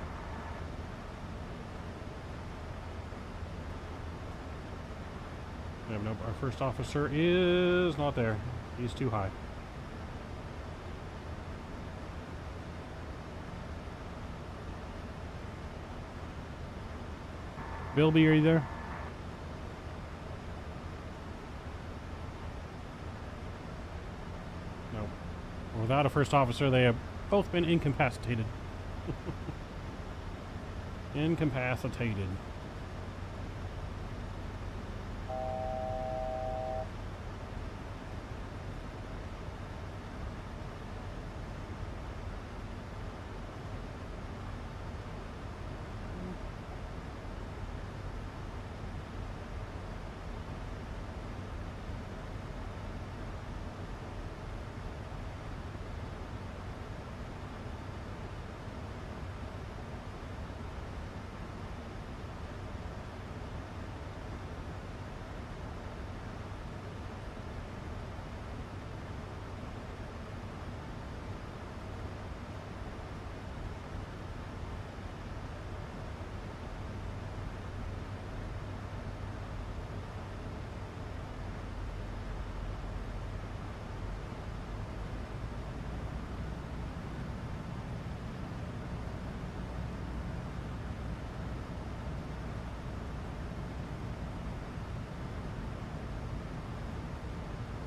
Nope, our first officer is not there. He's too high. Bilby, are you there? No. Without a first officer, they have both been incapacitated. Incapacitated.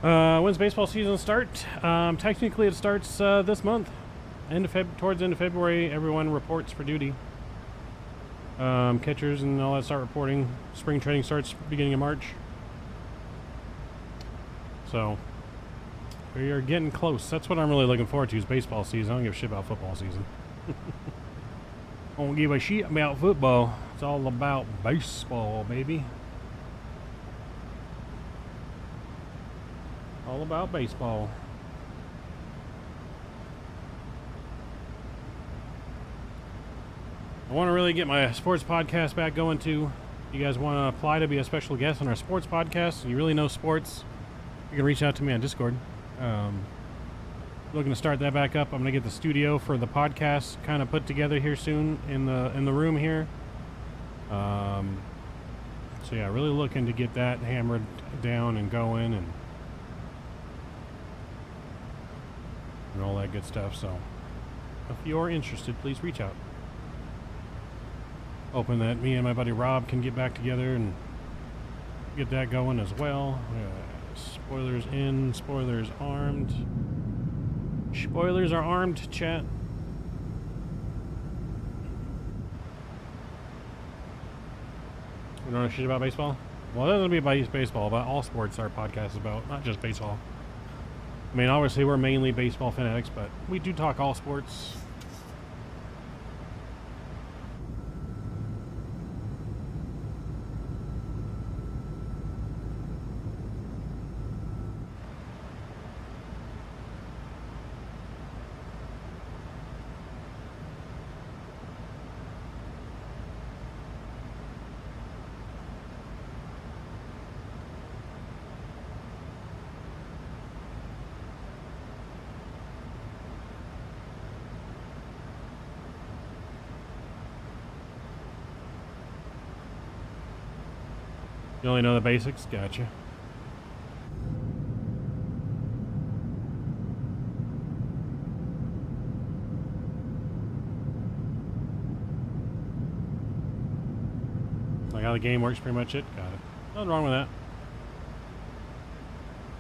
When's baseball season start? Technically, it starts this month. Towards the end of February, everyone reports for duty. Catchers and all that start reporting. Spring training starts beginning of March. So, we are getting close. That's what I'm really looking forward to is baseball season. I don't give a shit about football season. I don't give a shit about football. It's all about baseball, baby. All about baseball. I want to really get my sports podcast back going too. You guys want to apply to be a special guest on our sports podcast and you really know sports, you can reach out to me on Discord. Looking to start that back up. I'm going to get the studio for the podcast kind of put together here soon in the room here. So yeah, really looking to get that hammered down and going and all that good stuff. So if you're interested, please reach out. Hoping that me and my buddy Rob can get back together and get that going as well. Spoilers in, spoilers armed. Spoilers are armed, chat. You don't know shit about baseball? Well, it doesn't be about baseball, but all sports our podcast is about, not just baseball. I mean, obviously we're mainly baseball fanatics, but we do talk all sports. You only know the basics? Gotcha. Like how the game works, pretty much it. Got it. Nothing wrong with that.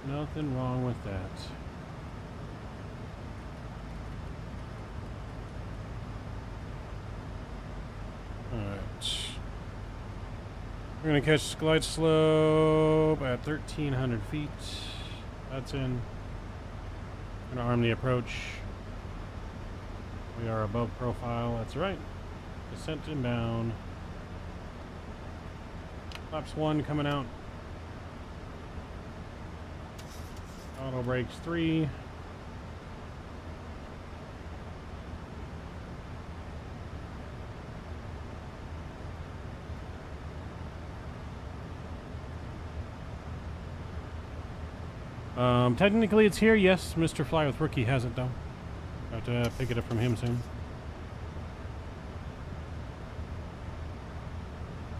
Nothing wrong with that. Alright. We're going to catch glide slope at 1,300 feet. That's in. Going to arm the approach. We are above profile. That's right. Descent inbound. Flaps 1 coming out. Auto brakes 3. Technically it's here, yes. Mr. Fly with Rookie has it though. Have to pick it up from him soon.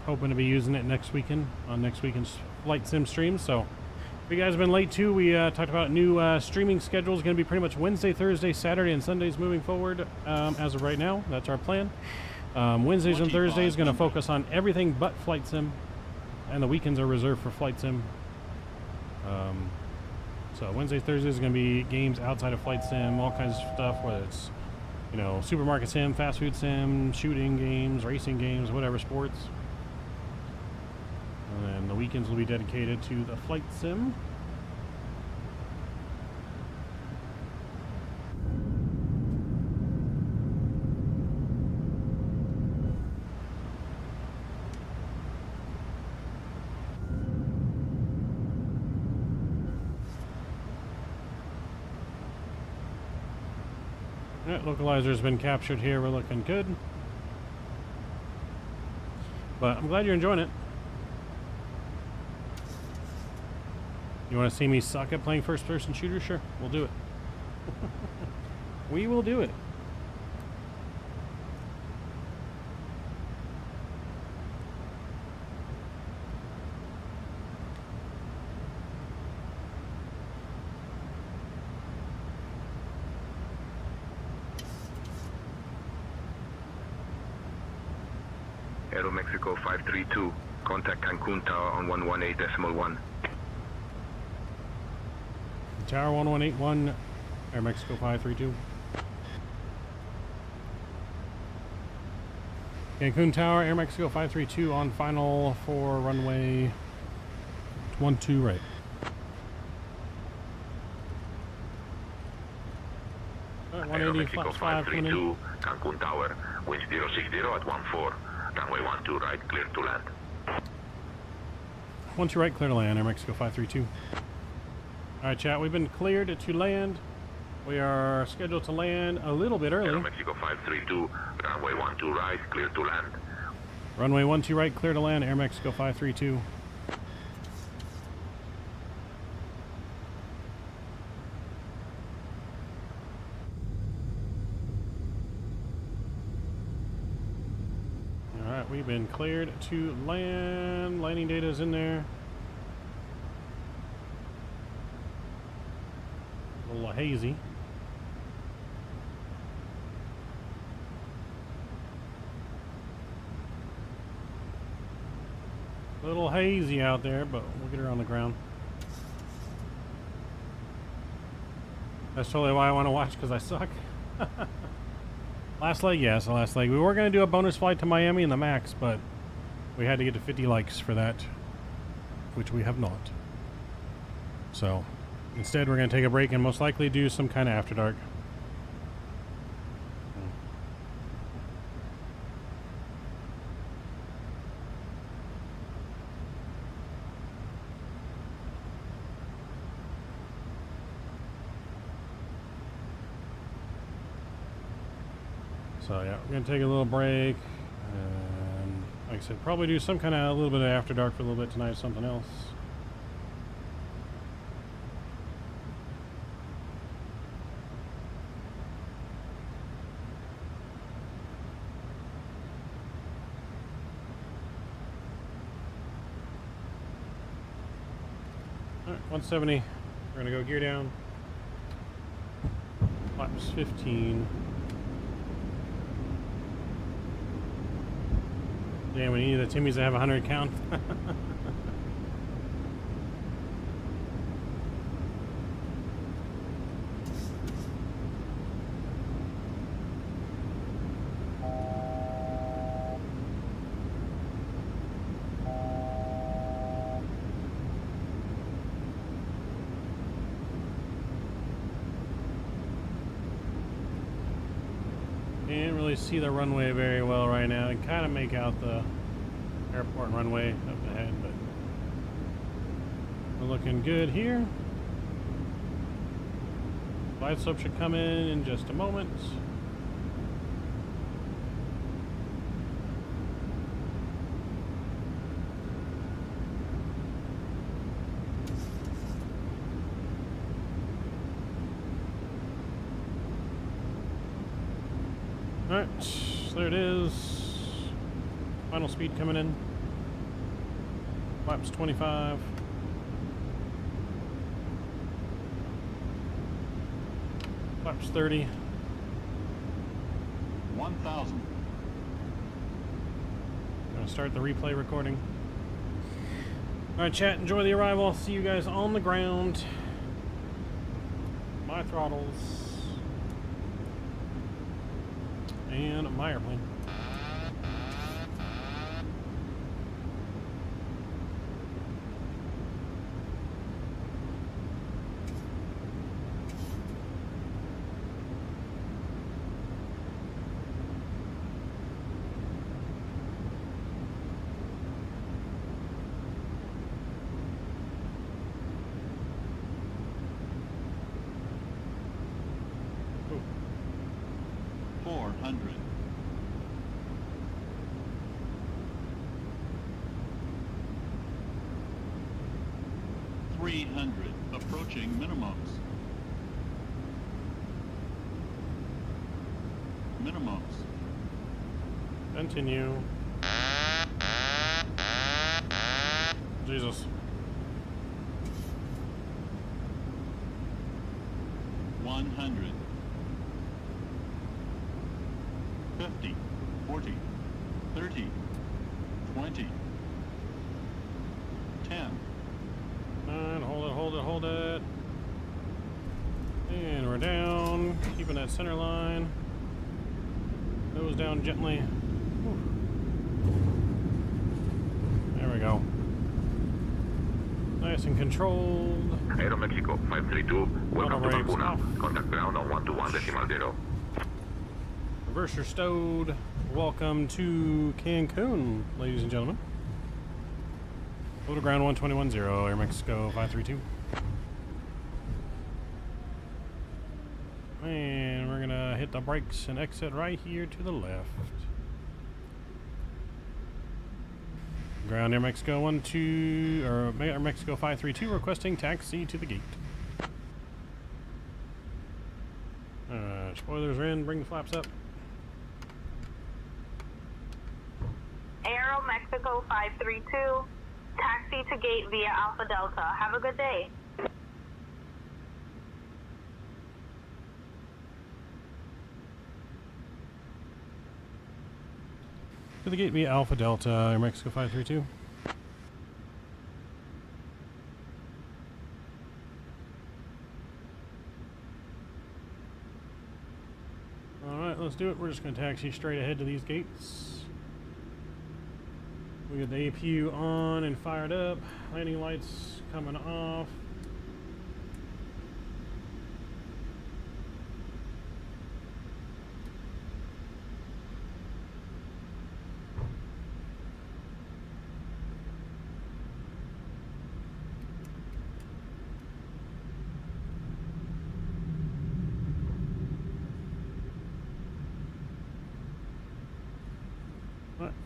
Hoping to be using it next weekend on next weekend's Flight Sim stream. So if you guys have been late too, we talked about new streaming schedules. Going to be pretty much Wednesday, Thursday, Saturday, and Sundays moving forward. As of right now, that's our plan. Wednesdays and Thursdays going to focus on everything but Flight Sim, and the weekends are reserved for Flight Sim. So Wednesday, Thursday is going to be games outside of Flight Sim, all kinds of stuff, whether it's, you know, supermarket sim, fast food sim, shooting games, racing games, whatever, sports. And then the weekends will be dedicated to the Flight Sim. Yeah, localizer's been captured here. We're looking good. But I'm glad you're enjoying it. You want to see me suck at playing first-person shooters? Sure, we'll do it. We will do it. Aeromexico 532, contact Cancun Tower on 118.1. Tower 1181, Aeromexico 532. Cancun Tower, Aeromexico 532 on final for runway 12 right. Aeromexico 532, Cancun Tower, wind 060 at 14, runway 12 right, clear to land. 12 right, clear to land, Aeromexico 532. Alright chat, we've been cleared to land. We are scheduled to land a little bit early. Aeromexico 532, runway 12 right, clear to land. Runway 12 right, clear to land, Aeromexico 532. Alright, we've been cleared to land. Landing data is in there. A little hazy. A little hazy out there, but we'll get her on the ground. That's totally why I want to watch, because I suck. Last leg, yes, last leg. We were going to do a bonus flight to Miami in the MAX, but we had to get to 50 likes for that, which we have not. So, instead we're going to take a break and most likely do some kind of After Dark. So yeah, we're going to take a little break, and like I said, probably do some kind of a little bit of After Dark for a little bit tonight, something else. Alright, 170, we're going to go gear down, flaps 15. Damn, we need the Timmies to have 100 count. Can't really see the runway very well right now. I can kind of make out the airport runway up ahead, but we're looking good here. Glide slope should come in just a moment. Alright, there it is. Final speed coming in. Flaps 25. Flaps 30. 1,000. Gonna start the replay recording. Alright chat, enjoy the arrival. I'll see you guys on the ground. My throttles. And my airplane. Oh. 400. 300, approaching minimums. Minimums. Continue. Jesus. 100. 50, 40, 30, 20, 10. And hold it. Power down, keeping that center line. Nose down gently. Whew. There we go. Nice and controlled. Aeromexico 532, welcome to Brakes Cancun. off. Contact ground on 121.0. Reverser stowed. Welcome to Cancun, ladies and gentlemen. Low to ground 121.0, Aeromexico 532. And we're gonna hit the brakes and exit right here to the left. Ground Aeromexico 12 or Aeromexico 532 requesting taxi to the gate. Spoilers are in, bring the flaps up. Aeromexico 532, taxi to gate via Alpha Delta. Have a good day. To the gate via Alpha Delta, Aeromexico 532. Alright, let's do it. We're just going to taxi straight ahead to these gates. We got the APU on and fired up. Landing lights coming off.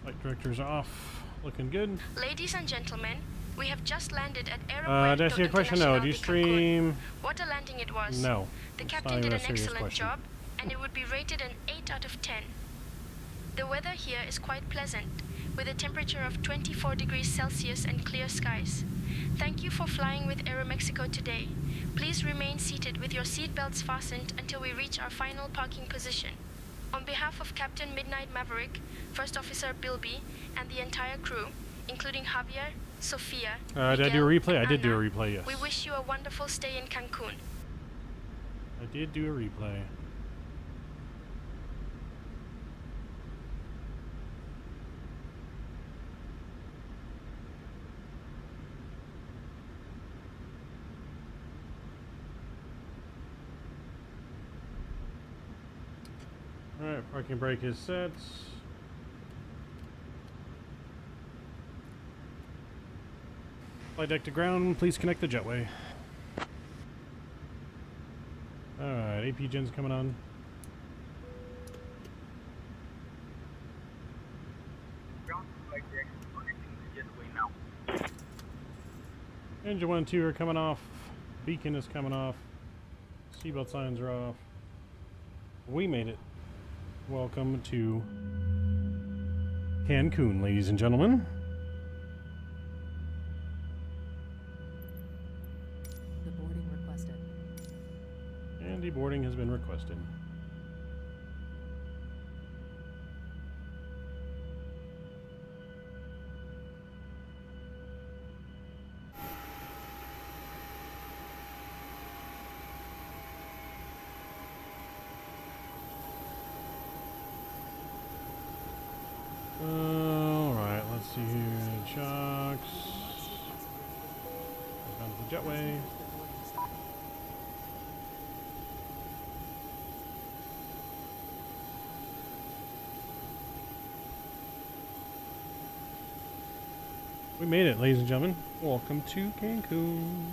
Flight director's off. Looking good. Ladies and gentlemen, we have just landed at Aeromexico. Did I ask you a question? No. Do you stream? What a landing it was. No. The It's captain not did even an a serious excellent question. job, and it would be rated an 8 out of 10. The weather here is quite pleasant, with a temperature of 24 degrees Celsius and clear skies. Thank you for flying with Aeromexico today. Please remain seated with your seat belts fastened until we reach our final parking position. On behalf of Captain Midnight Maverick, First Officer Bilby, and the entire crew, including Javier, Sophia, Did I do a Miguel, replay? I and did do a Anna, replay, yes. we wish you a wonderful stay in Cancun. I did do a replay. Alright, parking brake is set. Flight deck to ground, please connect the jetway. Alright, AP gen's coming on. Engine 1 and 2 are coming off. Beacon is coming off. Seatbelt signs are off. We made it. Welcome to Cancun, ladies and gentlemen. Deboarding requested. And deboarding has been requested. Alright, let's see here. Chocks. Down to the jetway. We made it, ladies and gentlemen. Welcome to Cancun.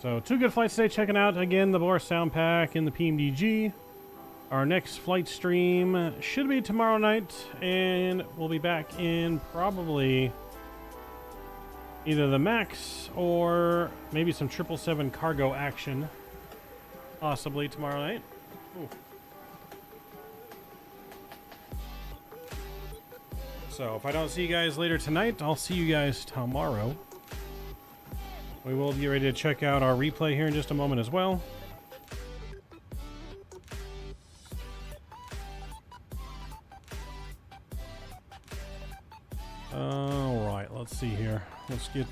So, 2 good flights today. Checking out, again, the Boris sound pack in the PMDG. Our next flight stream should be tomorrow night, and we'll be back in probably either the MAX or maybe some 777 cargo action, possibly tomorrow night. Ooh. So, if I don't see you guys later tonight, I'll see you guys tomorrow. We will be ready to check out our replay here in just a moment as well. Alright, let's see here. Let's get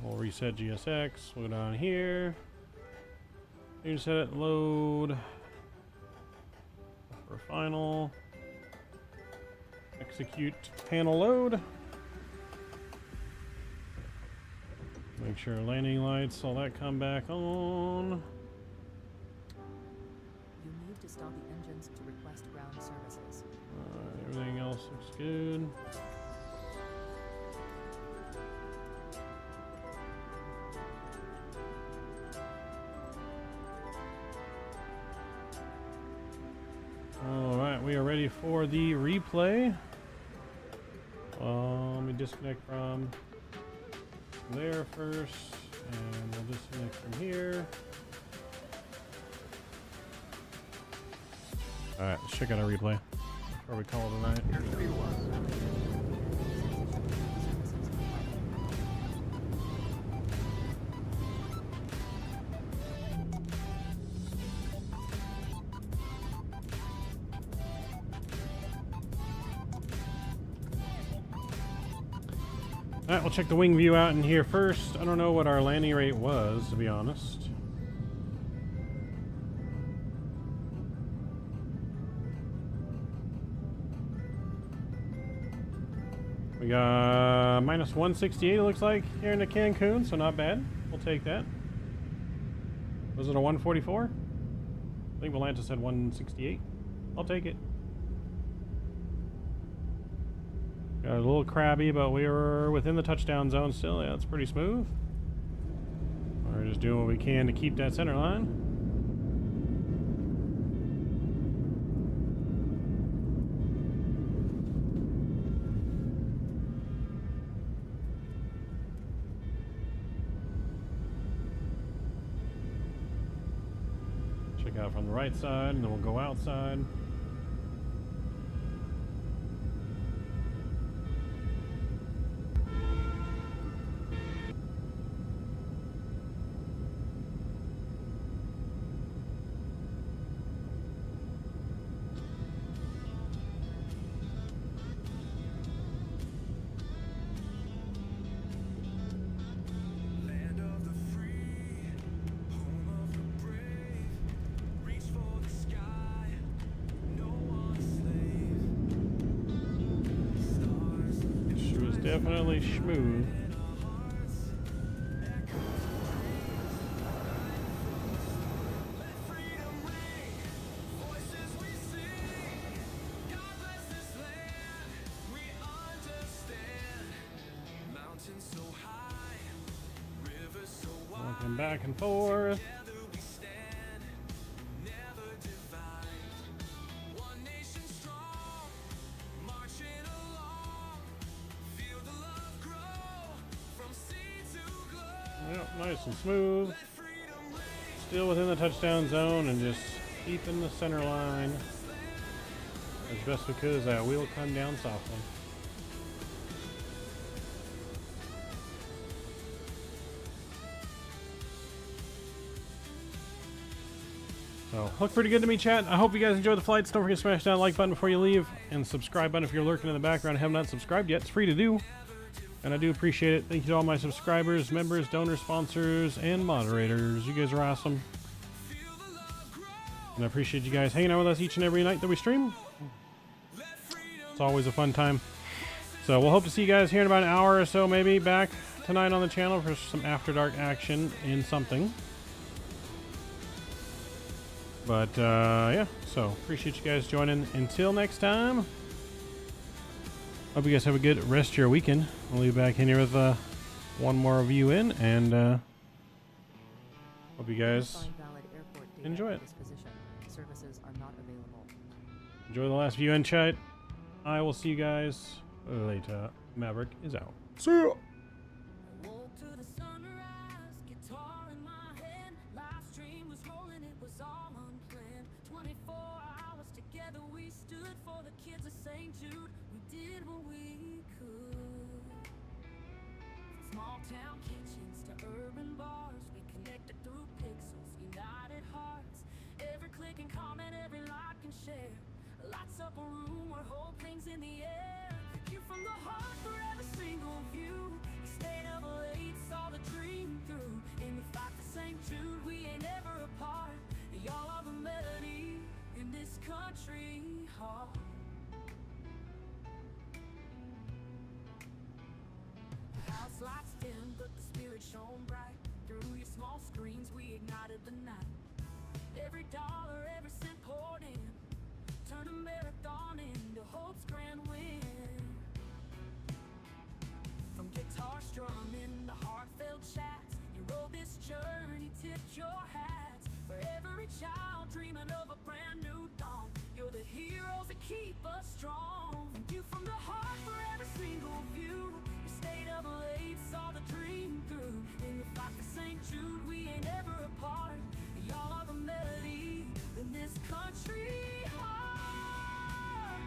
we'll reset GSX. We'll go down here. You set it, load for final. Execute panel load. Make sure landing lights, all that come back on. You need to stop the engines to request ground services. Everything else looks good. Alright, we are ready for the replay. Let me disconnect from there first, and we'll disconnect from here. Alright, let's check out our replay before we call it a night. Alright, we'll check the wing view out in here first. I don't know what our landing rate was, to be honest. We got minus 168, it looks like, here into Cancun, so not bad. We'll take that. Was it a 144? I think Volanta said 168. I'll take it. Got a little crabby, but we were within the touchdown zone still. Yeah, it's pretty smooth. We're just doing what we can to keep that center line. Check out from the right side, and then we'll go outside. Definitely smooth. Walking back and forth. Yep, nice and smooth. Still within the touchdown zone and just keeping the center line as best we could as that wheel come down softly. So, look pretty good to me, chat. I hope you guys enjoy the flights. Don't forget to smash that like button before you leave and subscribe button if you're lurking in the background and have not subscribed yet. It's free to do. And I do appreciate it. Thank you to all my subscribers, members, donors, sponsors, and moderators. You guys are awesome. And I appreciate you guys hanging out with us each and every night that we stream. It's always a fun time. So we'll hope to see you guys here in about an hour or so, maybe, back tonight on the channel for some After Dark action in something. But, yeah. So, appreciate you guys joining. Until next time. Hope you guys have a good rest of your weekend. We'll leave back in here with one more view in, and hope you guys enjoy it. Services are not available. Enjoy the last view in, chat. I will see you guys later. Maverick is out. See ya! Town kitchens to urban bars, we connected through pixels, united hearts. Every click and comment, every like and share. Lights up a room where hope hangs in the air. Thank you from the heart for every single view. We stayed up late, saw the dream through. In the fight for St. Jude, we ain't ever apart. Y'all are the melody in this country heart. The house lights dim, but the spirit shone bright. Through your small screens, we ignited the night. Every dollar, every cent poured in, turned a marathon into hope's grand win. From guitar strumming to heartfelt chats, you rode this journey, tipped your hats. For every child dreaming of a brand new dawn, you're the heroes that keep us strong. Thank you from the heart for every single view. We stayed up late, saw the dream through. In the fight for St. Jude, we ain't ever apart. Y'all are the melody in this country heart.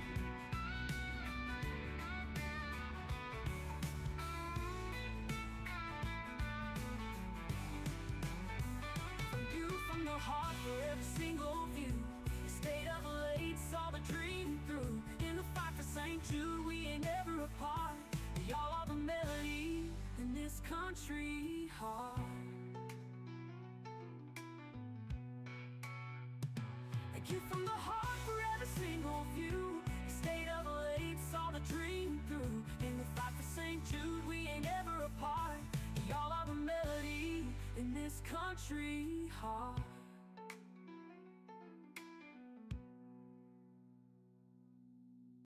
Thank you from the heart for every single view. You stayed up late, saw the dream through. In the fight for St. Jude, we ain't ever apart. Y'all are the melody in this country heart. Thank you from the heart for every single view. You stayed up late, saw the dream through. In the fight for St. Jude, we ain't ever apart. Y'all are the melody in this country heart.